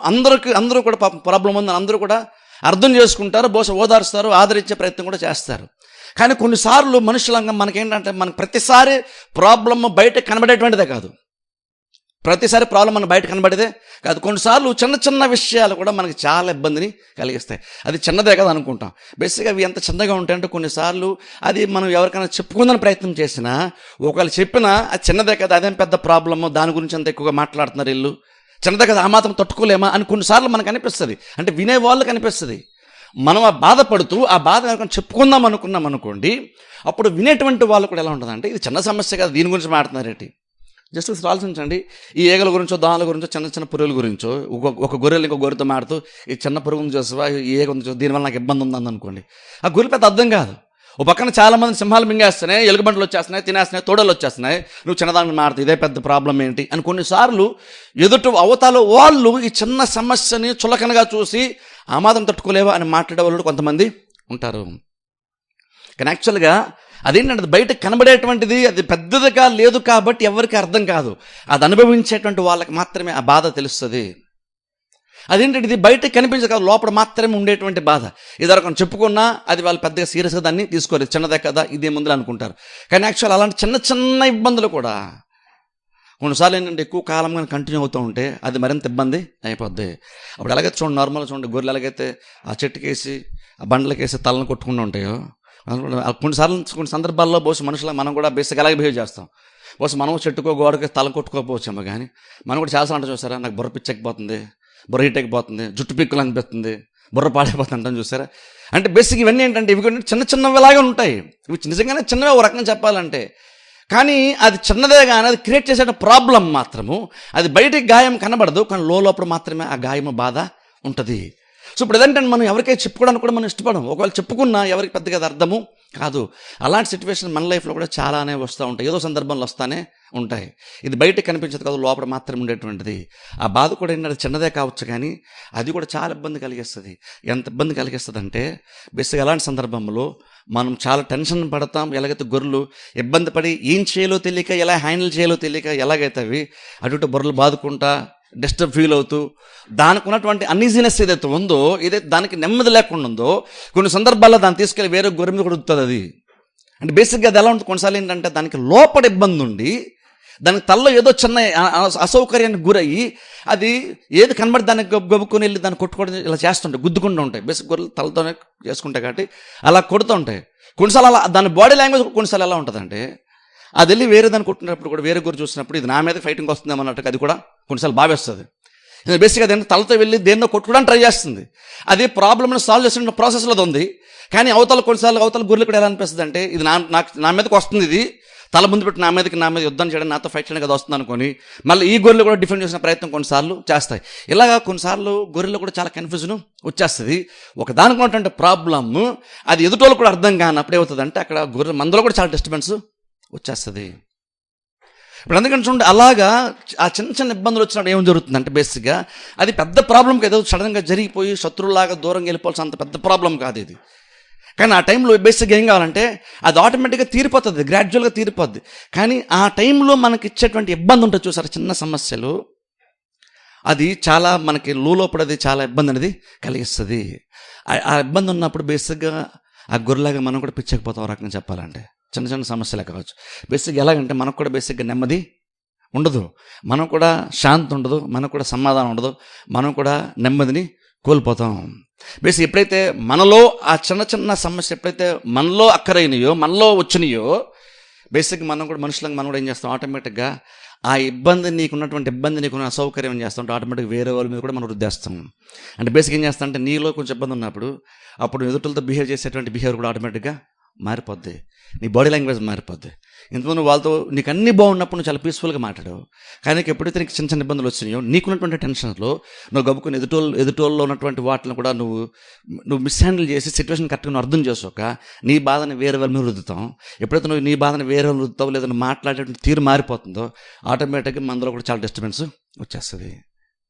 అందరూ కూడా పాపం ప్రాబ్లం ఉందని అందరూ కూడా అర్థం చేసుకుంటారు, బహుశా ఓదారుస్తారు, ఆదరించే ప్రయత్నం కూడా చేస్తారు. కానీ కొన్నిసార్లు మనుషులంగా మనకేంటంటే, మనకు ప్రతిసారి ప్రాబ్లమ్ బయట కనబడేటువంటిదే కాదు, ప్రతిసారి ప్రాబ్లం మన బయట కనబడేదే కాదు. కొన్నిసార్లు చిన్న చిన్న విషయాలు కూడా మనకి చాలా ఇబ్బందిని కలిగిస్తాయి. అది చిన్నదే కదా అనుకుంటాం. బేసిక్గా అవి ఎంత చిన్నగా ఉంటాయంటే కొన్నిసార్లు అది మనం ఎవరికైనా చెప్పుకుందని ప్రయత్నం చేసినా, ఒకవేళ చెప్పినా అది చిన్నదే కదా, అదేం పెద్ద ప్రాబ్లము, దాని గురించి అంత ఎక్కువగా మాట్లాడుతున్నారు వీళ్ళు, చిన్నదే కదా, ఆ మాత్రం తట్టుకోలేమా అని కొన్నిసార్లు మనకు అనిపిస్తుంది. అంటే వినేవాళ్ళకి అనిపిస్తుంది. మనం ఆ బాధపడుతూ ఆ బాధ ఎవరికైనా చెప్పుకుందాం అనుకున్నాం అనుకోండి, అప్పుడు వినేటువంటి వాళ్ళు కూడా ఎలా ఉంటుందంటే, ఇది చిన్న సమస్య కదా, దీని గురించి మాట్లాడుతున్నారేంటి. జస్ట్ ఆలోచించండి, ఈ ఈగల గురించో, దోమల గురించో, చిన్న చిన్న పురుగుల గురించో, ఒక గొర్రెలు ఇంకో గొర్రెతో మాడుతూ, ఈ చిన్న పురుగుని చూసావా, ఈ ఈగ ఉంది, దీనివల్ల నాకు ఇబ్బంది ఉందని అనుకోండి, ఆ గొర్రెలు పెద్ద అర్థం కాదు. ఓ పక్కన చాలామంది సింహాలు మింగేస్తున్నాయి, ఎలుగుబంట్లు వచ్చేస్తున్నాయి, తినేస్తున్నాయి, తోడలు వచ్చేస్తున్నాయి, నువ్వు చిన్నదాన్ని మారుతావు, ఇదే పెద్ద ప్రాబ్లం ఏంటి అని కొన్నిసార్లు అవతల వాళ్ళు ఈ చిన్న సమస్యని చులకనగా చూసి ఆమాదం తట్టుకోలేవా అని మాట్లాడే వాళ్ళు కొంతమంది ఉంటారు. కానీ యాక్చువల్గా అదేంటంటే బయట కనబడేటువంటిది అది పెద్దదిగా లేదు కాబట్టి ఎవరికి అర్థం కాదు, అది అనుభవించేటువంటి వాళ్ళకి మాత్రమే ఆ బాధ తెలుస్తుంది. అదేంటంటే ఇది బయట కనిపించదు కాదు, లోపల మాత్రమే ఉండేటువంటి బాధ. ఇదివరకు చెప్పుకున్నా అది వాళ్ళు పెద్దగా సీరియస్గా దాన్ని తీసుకోలేదు, చిన్నదే కదా ఇదే ముందులు అనుకుంటారు. కానీ యాక్చువల్ అలాంటి చిన్న చిన్న ఇబ్బందులు కూడా కొన్నిసార్లు ఏంటంటే ఎక్కువ కాలంగా కంటిన్యూ అవుతూ ఉంటే అది మరింత ఇబ్బంది అయిపోద్ది. అప్పుడు ఎలాగైతే చూడండి, నార్మల్గా చూడండి, గొర్రెలు ఎలాగైతే ఆ చెట్టుకేసి ఆ బండ్లకేసి తలను కొట్టుకుంటూ ఉంటాయో, కొన్ని సందర్భాల్లో బహుశా మనుషులు మనం కూడా బేసిక్ అలాగే బిహేవ్ చేస్తాం. బహుశా మనం చెట్టుకో గోడకి తల కొట్టుకోకపోవచ్చాము, కానీ మనం కూడా చాలా అంటే చూసారా, నాకు బుర్ర పిచ్చెక్కిపోతుంది, బుర్ర హీట్ ఎక్కిపోతుంది, జుట్టు పిక్కులు అనిపిస్తుంది, బుర్ర పాడైపోతుంది అని చూసారా. అంటే బేసిక్ ఇవన్నీ ఏంటంటే ఇవి చిన్న చిన్నవిలాగే ఉంటాయి, ఇవి నిజంగానే చిన్నవే ఒక రకంగా చెప్పాలంటే. కానీ అది చిన్నదే కానీ అది క్రియేట్ చేసే ప్రాబ్లం మాత్రము అది బయటికి గాయం కనబడదు, కానీ లోపల మాత్రమే ఆ గాయము బాధ ఉంటుంది. సో ఇప్పుడు ఏదంటే మనం ఎవరికైనా చెప్పుకోవడానికి కూడా మనం ఇష్టపడం, ఒకవేళ చెప్పుకున్నా ఎవరికి పెద్దగా అది అర్థము కాదు. అలాంటి సిచ్యువేషన్ మన లైఫ్లో కూడా చాలానే వస్తూ ఉంటాయి, ఏదో సందర్భంలో వస్తూనే ఉంటాయి. ఇది బయటకు కనిపించదు కాదు, లోపల మాత్రం ఉండేటువంటిది. ఆ బాధ కూడా ఏంటంటే చిన్నదే కావచ్చు, కానీ అది కూడా చాలా ఇబ్బంది కలిగిస్తుంది. ఎంత ఇబ్బంది కలిగిస్తుంది అంటే బేసిక్గా అలాంటి సందర్భంలో మనం చాలా టెన్షన్ పడతాం. ఎలాగైతే గొర్రెలు ఇబ్బంది పడి ఏం చేయాలో తెలియక, ఎలా హ్యాండిల్ చేయాలో తెలియక ఎలాగైతే అవి అటు బొర్రెలు బాదుకుంటా డిస్టర్బ్ ఫీల్ అవుతూ దానికి ఉన్నటువంటి అన్ఈజీనెస్ ఏదైతే ఉందో, ఏదైతే దానికి నెమ్మది లేకుండా ఉందో, కొన్ని సందర్భాల్లో దాన్ని తీసుకెళ్ళి వేరే గొర్రె మీద కూడా ఉడుతుంది అది. అంటే బేసిక్గా అది ఎలా ఉంటుంది, కొన్నిసార్లు ఏంటంటే దానికి లోపల ఇబ్బంది ఉండి దానికి తలలో ఏదో చిన్న అసౌకర్యానికి గురయ్యి అది ఏది కనబడి దాన్ని గొబ్బుకొని వెళ్ళి దాన్ని కొట్టుకోవడం ఇలా చేస్తుంటాయి, గుద్దుకుంటూ ఉంటాయి. బేసిక్ గొర్రెలు తలతోనే చేసుకుంటాయి కాబట్టి అలా కొడుతూ ఉంటాయి. కొన్నిసార్లు అలా దాని బాడీ లాంగ్వేజ్ కొన్నిసార్లు ఎలా ఉంటుందంటే, అది వెళ్ళి వేరే దాన్ని కొట్టినప్పుడు కూడా వేరే గొర్రె చూసినప్పుడు ఇది నా మీద ఫైటింగ్ వస్తుందేమన్నట్టుగా అది కూడా కొన్నిసార్లు భావిస్తుంది. బేసిక్గా అదేంటే తలతో వెళ్ళి దేన్నో కొట్టుకోవడానికి ట్రై చేస్తుంది. అది ప్రాబ్లమ్ని సాల్వ్ చేసిన ప్రాసెస్లో ఉంది. కానీ కొన్నిసార్లు అవతల గొర్రెలు కూడా ఎలా అనిపిస్తుంది అంటే, ఇది నా మీదకి వస్తుంది, ఇది తల ముందు పెట్టి నా మీద యుద్ధం చేయడం, నాతో ఫైట్ చేయడానికి అది వస్తుంది అనుకొని మళ్ళీ ఈ గొర్రెలు కూడా డిఫెండ్ చేసిన ప్రయత్నం కొన్నిసార్లు చేస్తాయి. ఇలాగా కొన్నిసార్లు గొర్రెలు కూడా చాలా కన్ఫ్యూజన్ వచ్చేస్తుంది. ఒక దానికి ఉన్నటువంటి ప్రాబ్లమ్ అది ఎదుటోళ్ళు కూడా అర్థం కానప్పుడు ఏమవుతుంది అంటే, అక్కడ గొర్రెల మందులో కూడా చాలా డిస్టర్బెన్స్ వచ్చేస్తుంది. ఇప్పుడు అందుకని చూడండి, అలాగా ఆ చిన్న చిన్న ఇబ్బందులు వచ్చినప్పుడు ఏం జరుగుతుందంటే, బేసిక్గా అది పెద్ద ప్రాబ్లం ఏదో సడన్గా జరిగిపోయి శత్రువులాగా దూరంగా వెళ్ళిపోవాల్సిన అంత పెద్ద ప్రాబ్లం కాదు ఇది. కానీ ఆ టైంలో బేసిక్గా ఏం కావాలంటే అది ఆటోమేటిక్గా తీరిపోతుంది, గ్రాడ్యువల్గా తీరిపోద్ది. కానీ ఆ టైంలో మనకి ఇచ్చేటువంటి ఇబ్బంది ఉంటుంది చూసారు, చిన్న సమస్యలు, అది చాలా మనకి లోపడది చాలా ఇబ్బంది అనేది కలిగిస్తుంది. ఆ ఇబ్బంది ఉన్నప్పుడు బేసిక్గా ఆ గొర్రెలాగా మనం కూడా పిచ్చకపోతాం రకంగా చెప్పాలంటే. చిన్న చిన్న సమస్యలే కావచ్చు. బేసిక్గా ఎలాగంటే మనకు కూడా బేసిక్గా నెమ్మది ఉండదు, మనం కూడా శాంతి ఉండదు, మనకు కూడా సమాధానం ఉండదు, మనం కూడా నెమ్మదిని కోల్పోతాం. బేసిక్ ఎప్పుడైతే మనలో ఆ చిన్న చిన్న సమస్య ఎప్పుడైతే మనలో అక్కరైనయో, మనలో వచ్చినాయో, బేసిక్గా మనం కూడా మనుషులకు మనం కూడా ఏం చేస్తాం, ఆటోమేటిక్గా ఆ ఇబ్బంది నీకున్నటువంటి ఇబ్బంది నీకున్న అసౌకర్యం ఏం చేస్తాం అంటే ఆటోమేటిక్గా వేరే వాళ్ళ మీద కూడా మనం వృద్ధిస్తాం. అంటే బేసిక్ ఏం చేస్తాం అంటే, నీలో కొంచెం ఇబ్బంది ఉన్నప్పుడు అప్పుడు ఎదుటితో బిహేవ్ చేసేటువంటి బిహేవియర్ కూడా ఆటోమేటిక్గా మారిపోద్ది, నీ బాడీ లాంగ్వేజ్ మారిపోద్ది. ఇంతకుముందు వాళ్ళతో నీకు అన్నీ బాగున్నప్పుడు నువ్వు చాలా పీస్ఫుల్గా మాట్లాడావు, కానీ ఎప్పుడైతే నీకు చిన్న చిన్న ఇబ్బందులు వచ్చినాయో, నీకున్నటువంటి టెన్షన్లో నువ్వు గబుకుని ఎదుటోళ్ళలో ఉన్నటువంటి వాటిని కూడా నువ్వు మిస్ హ్యాండిల్ చేసి సిచ్యువేషన్ కరెక్ట్గా నువ్వు అర్థం చేసుకోక నీ బాధని వేరే వాళ్ళ మీద రుద్దుతాం. ఎప్పుడైతే నువ్వు నీ బాధని వేరే వాళ్ళు రుద్దుతావు, లేదా నువ్వు మాట్లాడేటువంటి తీరు మారిపోతుందో ఆటోమేటిక్గా మనలో కూడా చాలా డిస్టర్బెన్స్ వచ్చేస్తుంది.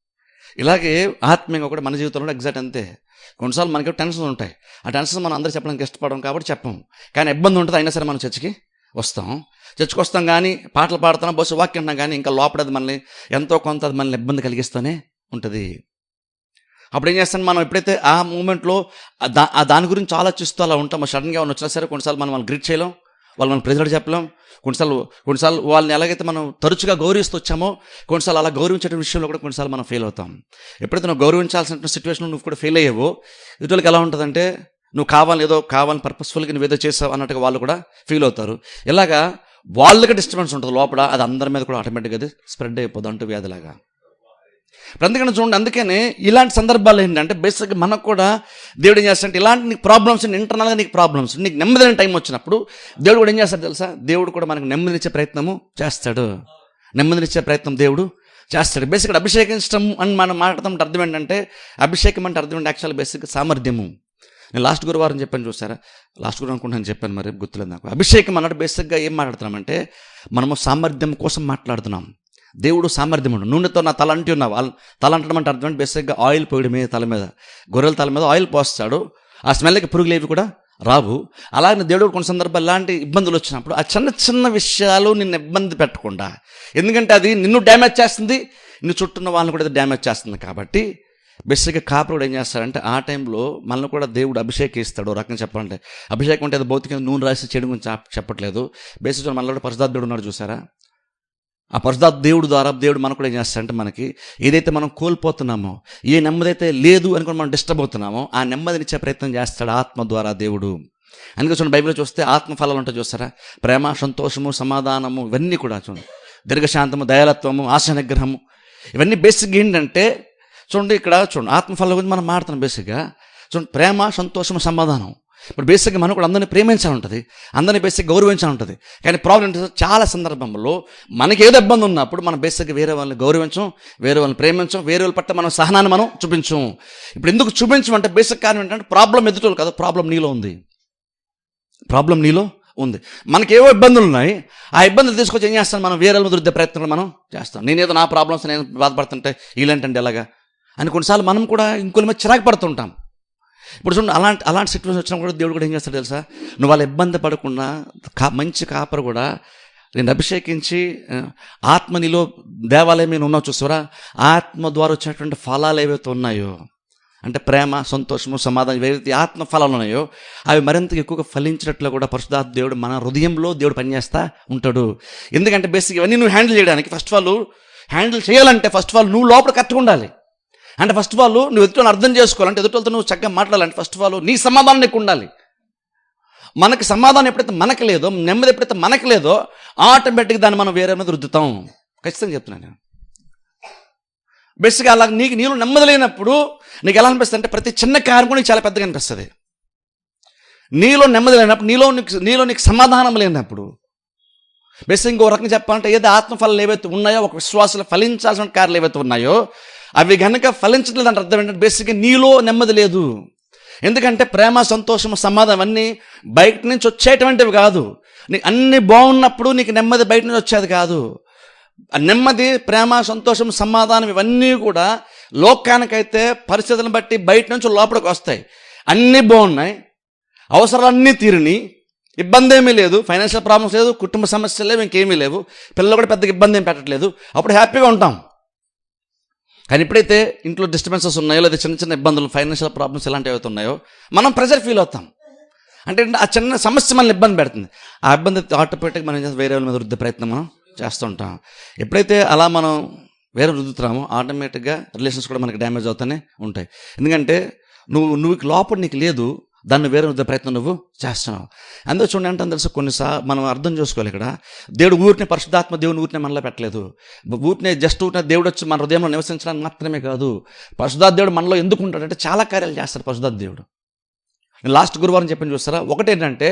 ఇలాగే ఆత్మీయంగా కూడా మన జీవితంలో ఎగ్జాక్ట్ అంతే. కొన్నిసార్లు మనకి టెన్షన్స్ ఉంటాయి. ఆ టెన్షన్స్ మనం అందరూ చెప్పడానికి ఇష్టపడడం కాబట్టి చెప్పం. కానీ ఇబ్బంది ఉంటుంది, అయినా సరే మనం చర్చికి వస్తాం. చర్చికి వస్తాం కానీ పాటలు పాడుతున్నాం, బస్సు వాక్యం అంటున్నాం, కానీ ఇంకా లోపల అది మనల్ని ఎంతో కొంత అది మనల్ని ఇబ్బంది కలిగిస్తూనే ఉంటుంది. అప్పుడు ఏం చేస్తాను, మనం ఎప్పుడైతే ఆ మూమెంట్లో దాని గురించి ఆలోచిస్తూ అలా ఉంటాం, సడన్గా ఏమైనా వచ్చినా సరే కొన్నిసార్లు మనం గ్రీట్ చేయలేం, మనం ప్రెజర్ చెప్పలేం. కొన్నిసార్లు వాళ్ళని ఎలాగైతే మనం తరచుగా గౌరవిస్తూ వచ్చామో కొన్నిసార్లు అలా గౌరవించే విషయంలో కూడా కొన్నిసార్లు మనం ఫెయిల్ అవుతాం. ఎప్పుడైతే నువ్వు గౌరవించాల్సిన సిచ్యువేషన్లో నువ్వు కూడా ఫెయిల్ అయ్యావో ఇటువలకి ఎలా ఉంటుందంటే నువ్వు కావాలని పర్పస్ఫుల్గా నువ్వు ఏదో చేసావు అన్నట్టుగా వాళ్ళు కూడా ఫీల్ అవుతారు. ఇలాగా వాళ్ళకి డిస్టర్బెన్స్ ఉంటుంది లోపల, అది అందరి మీద కూడా ఆటోమేటిక్గా అది స్ప్రెడ్ అయిపోతుంది అంటూ వ్యాధిలాగా. అందుకని చూడండి, అందుకనే ఇలాంటి సందర్భాలు ఏంటంటే బేసిక్గా మనకు కూడా దేవుడు ఏం చేస్తాడంటే ఇలాంటి నీకు ప్రాబ్లమ్స్, ఇంటర్నల్గా నీకు ప్రాబ్లమ్స్, నీకు నెమ్మదిన టైం వచ్చినప్పుడు దేవుడు కూడా ఏం చేస్తాడు తెలుసా, దేవుడు కూడా మనకు నెమ్మదినిచ్చే ప్రయత్నము చేస్తాడు. నెమ్మదినిచ్చే ప్రయత్నం దేవుడు చేస్తాడు. బేసిక్గా అభిషేకించడం అని మనం మాట్లాడతాం అర్థం ఏంటంటే, అభిషేకం అంటే అర్థం ఏంటి, యాక్చువల్ బేసిక్గా సామర్థ్యము. నేను లాస్ట్ గురువారం చెప్పాను చూసారా, లాస్ట్ గురువారం అనుకుంటాను చెప్పాను, మరి గుర్తులేదు నాకు. అభిషేకం అన్నట్టు బేసిక్గా ఏం మాట్లాడుతున్నామంటే మనము సామర్థ్యం కోసం మాట్లాడుతున్నాం. దేవుడు సామర్థ్యం ఉండు. నూనెతో నా తల అంటి ఉన్నావు, తల అంటడం అంటే అర్థం బేసిక్గా ఆయిల్ పోయడమే తల మీద. గొర్రెల తల మీద ఆయిల్ పోస్తాడు, ఆ స్మెల్కి పురుగులు ఏవి కూడా రావు. అలాగే దేవుడు కొన్ని సందర్భాలు ఇలాంటి ఇబ్బందులు వచ్చినప్పుడు ఆ చిన్న చిన్న విషయాలు నిన్ను ఇబ్బంది పెట్టకుండా, ఎందుకంటే అది నిన్ను డ్యామేజ్ చేస్తుంది, నిన్ను చుట్టూన్న వాళ్ళని కూడా డ్యామేజ్ చేస్తుంది. కాబట్టి బేసిక్గా కాపురుడు ఏం చేస్తాడంటే ఆ టైంలో మనల్ని కూడా దేవుడు అభిషేకిస్తాడు. రకంగా చెప్పాలంటే అభిషేకం అంటే అది భౌతికంగా నూనె రాసి చేయడం గురించి చెప్పట్లేదు. బేసిక్గా మనలో కూడా పరిశుద్ధాత్మ దేవుడు ఉన్నాడు చూసారా, ఆ పరిశుద్ధాత్మ దేవుడు ద్వారా దేవుడు మనకు కూడా ఏం చేస్తాడంటే మనకి ఏదైతే మనం కోల్పోతున్నామో, ఏ నెమ్మది అయితే లేదు అని కూడా మనం డిస్టర్బ్ అవుతున్నామో ఆ నెమ్మదినిచ్చే ప్రయత్నం చేస్తాడు ఆత్మ ద్వారా దేవుడు. అందుకే చూడండి బైబిల్లో చూస్తే ఆత్మ ఫలాలు ఉంటాయి చూస్తారా, ప్రేమ, సంతోషము, సమాధానము, ఇవన్నీ కూడా చూడండి, దీర్ఘశాంతము, దయాలత్వము, ఆశ నిగ్రహము, ఇవన్నీ బేసిక్గా ఏంటంటే చూడండి ఇక్కడ చూడండి ఆత్మఫలం గురించి మనం మాట్లాడుతున్నాం. బేసిక్గా చూడండి ప్రేమ, సంతోషము, సమాధానం. ఇప్పుడు బేసిక్గా మనం కూడా అందరినీ ప్రేమించాలి ఉంటుంది, అందరినీ బేసిక్గా గౌరవించాలి ఉంటుంది. కానీ ప్రాబ్లం ఏంటంటే చాలా సందర్భంలో మనకి ఏదో ఇబ్బంది ఉన్నప్పుడు మనం బేసిక్గా వేరే వాళ్ళని గౌరవించం, వేరే వాళ్ళని ప్రేమించం, వేరే వాళ్ళ పట్ల మనం సహనాన్ని మనం చూపించం. ఇప్పుడు ఎందుకు చూపించమంటే బేసిక్ కారణం ఏంటంటే ప్రాబ్లం ఎదుటోళ్ళు కాదు, ప్రాబ్లం నీలో ఉంది. ప్రాబ్లం నీలో ఉంది. మనకేవో ఇబ్బందులు ఉన్నాయి, ఆ ఇబ్బందులు తీసుకొచ్చి ఏం చేస్తాను, మనం వేరే వాళ్ళ రుద్దే ప్రయత్నం మనం చేస్తాం. నేనేదో నా ప్రాబ్లమ్స్ నేను బాధపడుతుంటే వీళ్ళంటే ఎలాగా అని కొన్నిసార్లు మనం కూడా ఇంకొక మీద చిరాకు పడుతుంటాం. ఇప్పుడు చూడండి అలాంటి సిచ్యువేషన్ వచ్చినా కూడా దేవుడు కూడా ఏం చేస్తాడు తెలుసా, నువ్వు వాళ్ళ ఇబ్బంది పడకుండా మంచి కాపరు కూడా నేను అభిషేకించి ఆత్మ నీలో దేవాలయం మీద ఉన్నావు చూసారా, ఆత్మ ద్వారా వచ్చినటువంటి ఫలాలు ఏవైతే ఉన్నాయో అంటే ప్రేమ, సంతోషము, సమాధానం, ఏవైతే ఆత్మ ఫలాలు ఉన్నాయో అవి మరింత ఎక్కువగా ఫలించినట్లు కూడా పరిశుద్ధాత్మ దేవుడు మన హృదయంలో దేవుడు పనిచేస్తూ ఉంటాడు. ఎందుకంటే బేసిక్ ఇవన్నీ నువ్వు హ్యాండిల్ చేయడానికి హ్యాండిల్ చేయాలంటే ఫస్ట్ ఆఫ్ ఆల్ నువ్వు లోపల కట్టుగా ఉండాలి. అంటే ఫస్ట్ ఆఫ్ ఆల్ నువ్వు ఎదుటిని అర్థం చేసుకోవాలంటే, ఎదుటితో నువ్వు చక్కగా మాట్లాడాలంటే ఫస్ట్ ఆఫ్ ఆల్ నీ సమాధానం నీకు ఉండాలి. మనకి సమాధానం ఎప్పుడైతే మనకు లేదో, నెమ్మది ఎప్పుడైతే మనకు లేదో ఆటోమేటిక్గా దాన్ని మనం వేరే మీద రుద్దుతాం. ఖచ్చితంగా చెప్తున్నాను నేను. బేసిక్గా అలా నీలో నెమ్మది లేనప్పుడు నీకు ఎలా అనిపిస్తుంది అంటే ప్రతి చిన్న కార్యం కూడా నీకు చాలా పెద్దగా అనిపిస్తుంది. నీలో నెమ్మది లేనప్పుడు, నీలో నీకు సమాధానం లేనప్పుడు, బేసిక్ ఇంకో రకంగా చెప్పాలంటే ఏదో ఆత్మఫలాలు ఏవైతే ఉన్నాయో, ఒక విశ్వాసాలు ఫలించాల్సిన కార్యాలు ఏవైతే ఉన్నాయో అవి కనుక ఫలించట్లేదు అంటే అర్థం ఏంటంటే బేసిక్గా నీలో నెమ్మది లేదు. ఎందుకంటే ప్రేమ, సంతోషము, సమాధానం అన్నీ బయట నుంచి వచ్చేటువంటివి కాదు. నీకు అన్నీ బాగున్నప్పుడు నీకు నెమ్మది బయట నుంచి వచ్చేది కాదు. నెమ్మది, ప్రేమ, సంతోషం, సమాధానం ఇవన్నీ కూడా లోకానికైతే పరిస్థితులను బట్టి బయట నుంచి లోపలికి వస్తాయి. అన్నీ బాగున్నాయి, అవసరాలన్నీ తీరిని, ఇబ్బంది ఏమీ లేదు, ఫైనాన్షియల్ ప్రాబ్లమ్స్ లేదు, కుటుంబ సమస్యలు లేవు, ఇంకేమీ లేవు, పిల్లలు కూడా పెద్దగా ఇబ్బంది ఏం పెట్టట్లేదు, అప్పుడు హ్యాపీగా ఉంటాం. కానీ ఎప్పుడైతే ఇంట్లో డిస్టర్బెన్సెస్ ఉన్నాయో లేదా చిన్న చిన్న ఇబ్బందులు, ఫైనాన్షియల్ ప్రాబ్లమ్స్ ఇలాంటివి ఏవైతే ఉన్నాయో మనం ప్రెజర్ ఫీల్ అవుతాం. అంటే ఆ చిన్న సమస్య మనల్ని ఇబ్బంది పెడుతుంది. ఆ ఇబ్బంది ఆటోమేటిక్గా మనం వేరే వాళ్ళ మీద రుద్దే ప్రయత్నం మనం చేస్తుంటాం. ఎప్పుడైతే అలా మనం వేరే రుద్దుతున్నామో ఆటోమేటిక్గా రిలేషన్స్ కూడా మనకి డ్యామేజ్ అవుతూనే ఉంటాయి. ఎందుకంటే నువ్వు లోపల నీకు లేదు, దాన్ని వేరే రుద్దే ప్రయత్నం నువ్వు చేస్తున్నావు. అందులో చూడండి అంటే తెలుసు కొన్నిసార్లు మనం అర్థం చేసుకోవాలి. ఇక్కడ దేవుడు ఊరినే పరిశుద్ధాత్మ దేవుని ఊరినే మనలో పెట్టలేదు. ఊరినే దేవుడు వచ్చి మన హృదయంలో నివసించడానికి మాత్రమే కాదు. పరిశుద్ధాత్మ దేవుడు మనలో ఎందుకు ఉంటాడంటే చాలా కార్యాలు చేస్తాడు పరిశుద్ధాత్మ దేవుడు. నేను లాస్ట్ గురువారం చెప్పని చూస్తారా, ఒకటేంటంటే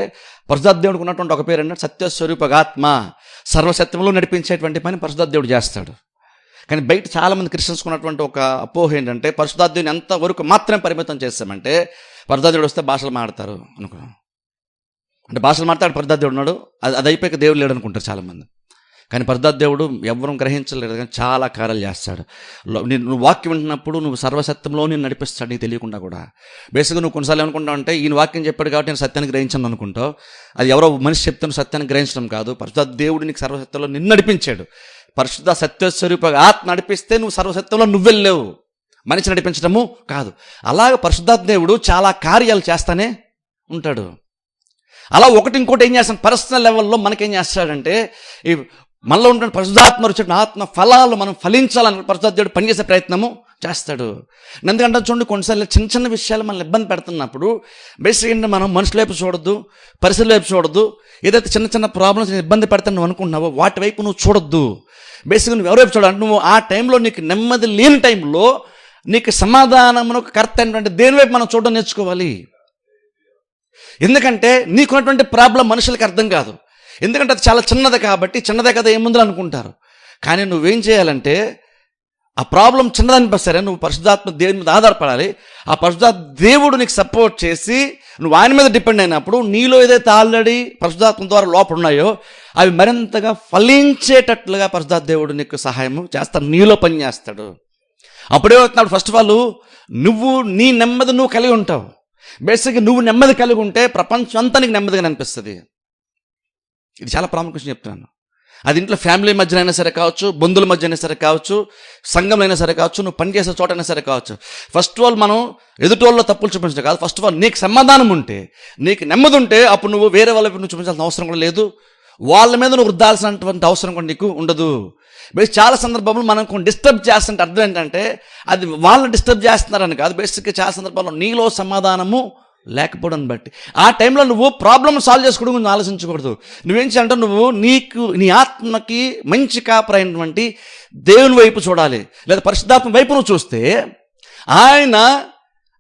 పరిశుద్ధాత్మ దేవుడికి ఉన్నటువంటి ఒక పేరు ఏంటంటే సత్యస్వరూపగాత్మ, సర్వసత్యంలో నడిపించేటువంటి పని పరిశుద్ధాత్మ దేవుడు చేస్తాడు. కానీ బయట చాలామంది క్రిస్టియన్స్ ఉన్నటువంటి ఒక అపోహ ఏంటంటే పరిశుద్ధాత్మ దేవుని ఎంతవరకు మాత్రమే పరిమితం చేస్తామంటే పరిశుద్ధాత్మ దేవుడు వస్తే భాషలు మాడతారు అనుకో, అంటే భాషలు మాట్లాడు పరిశుద్ధాత్మ దేవుడు ఉన్నాడు, అది అయిపోయాక దేవుడు లేడు అనుకుంటారు చాలామంది. కానీ పరిశుద్ధాత్మ దేవుడు ఎవరూ గ్రహించలేదు, కానీ చాలా కార్యాలు చేస్తాడు. నువ్వు వాక్యం వింటున్నప్పుడు నువ్వు సర్వసత్యంలో నేను నడిపిస్తాడు, నీకు తెలియకుండా కూడా. బేసిక్గా నువ్వు కొన్నిసార్లు అనుకుంటావు అంటే ఈయన వాక్యం చెప్పాడు కాబట్టి నేను సత్యాన్ని గ్రహించాను అనుకుంటావు. అది ఎవరో మనిషి చెప్తాను సత్యాన్ని గ్రహించడం కాదు. పరిశుద్ధాత్మ దేవుడు నీకు సర్వసత్యంలో నిన్ను నడిపించాడు. పరిశుద్ధ సత్యస్వరూప ఆత్మ నడిపిస్తే నువ్వు సర్వసత్యంలో నువ్వు వెళ్ళలేవు, మనిషి నడిపించడము కాదు. అలాగే పరిశుద్ధాత్మ దేవుడు చాలా కార్యాలు చేస్తానే ఉంటాడు. అలా ఒకటి ఇంకోటి ఏం చేస్తాడు, పర్సనల్ లెవెల్లో మనకేం చేస్తాడంటే ఈ మనలో ఉంటున్న పరిశుద్ధాత్మ వచ్చిన ఆత్మ ఫలాలు మనం ఫలించాలని పరిశుద్ధాత్మ దేవుడు పనిచేసే ప్రయత్నము చేస్తాడు. ఎందుకంటే చూడండి, కొన్నిసార్లు చిన్న చిన్న విషయాలు మనల్ని ఇబ్బంది పెడుతున్నప్పుడు బేసిక్ ఏంటంటే మనం మనుషుల వైపు చూడొద్దు, పరిస్థితుల వైపు చూడొద్దు. ఏదైతే చిన్న చిన్న ప్రాబ్లమ్స్ ఇబ్బంది పెడతాను నువ్వు అనుకుంటున్నావో వాటి వైపు నువ్వు చూడొద్దు. బేసిక్గా నువ్వు ఎవరి వైపు చూడాలంటే నువ్వు ఆ టైంలో నీకు నెమ్మది లేని టైంలో నీకు సమాధానమును కర్త అయినటువంటి దేని వైపు మనం చూడడం నేర్చుకోవాలి. ఎందుకంటే నీకున్నటువంటి ప్రాబ్లం మనుషులకు అర్థం కాదు, ఎందుకంటే అది చాలా చిన్నది కాబట్టి చిన్నదే కదా ఏముందని అనుకుంటారు. కానీ నువ్వేం చేయాలంటే ఆ ప్రాబ్లం చిన్నదనిపిస్తారే నువ్వు పరిశుద్ధాత్మ దేవుని మీద ఆధారపడాలి. ఆ పరిశుద్ధాత్మ దేవుడు నీకు సపోర్ట్ చేసి నువ్వు ఆయన మీద డిపెండ్ అయినప్పుడు నీలో ఏదైతే ఆల్రెడీ పరిశుద్ధాత్మ ద్వారా లోపల ఉన్నాయో అవి మరింతగా ఫలించేటట్లుగా పరిశుద్ధాత్మ దేవుడు నీకు సహాయం చేస్తాడు, నీలో పని చేస్తాడు. అప్పుడేమవుతున్నాడు, ఫస్ట్ ఆఫ్ ఆల్ నువ్వు నీ నెమ్మది నువ్వు కలిగి ఉంటావు. బేసిక్గా నువ్వు నెమ్మది కలిగి ఉంటే ప్రపంచం అంతా నీకు నెమ్మదిగా అనిపిస్తుంది. ఇది చాలా ప్రాముఖ్యంగా చెప్తున్నాను. అది ఇంట్లో ఫ్యామిలీ మధ్యన అయినా సరే కావచ్చు, బంధువుల మధ్య అయినా సరే కావచ్చు, సంఘంలో అయినా సరే కావచ్చు, నువ్వు పనిచేసే చోట అయినా సరే కావచ్చు. ఫస్ట్ ఆఫ్ ఆల్ మనం ఎదుటోళ్ళలో తప్పులు చూపించడం కాదు, ఫస్ట్ ఆఫ్ ఆల్ నీకు సమాధానం ఉంటే, నీకు నెమ్మది ఉంటే అప్పుడు నువ్వు వేరే వాళ్ళ నువ్వు చూపించాల్సిన అవసరం కూడా లేదు, వాళ్ళ మీద నువ్వు వృద్ధాల్సినటువంటి అవసరం కూడా నీకు ఉండదు. బేస్ చాలా సందర్భంలో మనం కొన్ని డిస్టర్బ్ చేస్తుంటే అర్థం ఏంటంటే అది వాళ్ళని డిస్టర్బ్ చేస్తున్నారని కాదు, బేసిక్గా చాలా సందర్భాల్లో నీలో సమాధానము లేకపోవడం బట్టి ఆ టైంలో నువ్వు ప్రాబ్లమ్ సాల్వ్ చేసుకోవడం గురించి ఆలోచించకూడదు. నువ్వేం చేయాలంటే నువ్వు నీ ఆత్మకి మంచి కాపరైనటువంటి దేవుని వైపు చూడాలి, లేదా పరిశుద్ధాత్మ వైపు నువ్వు చూస్తే ఆయన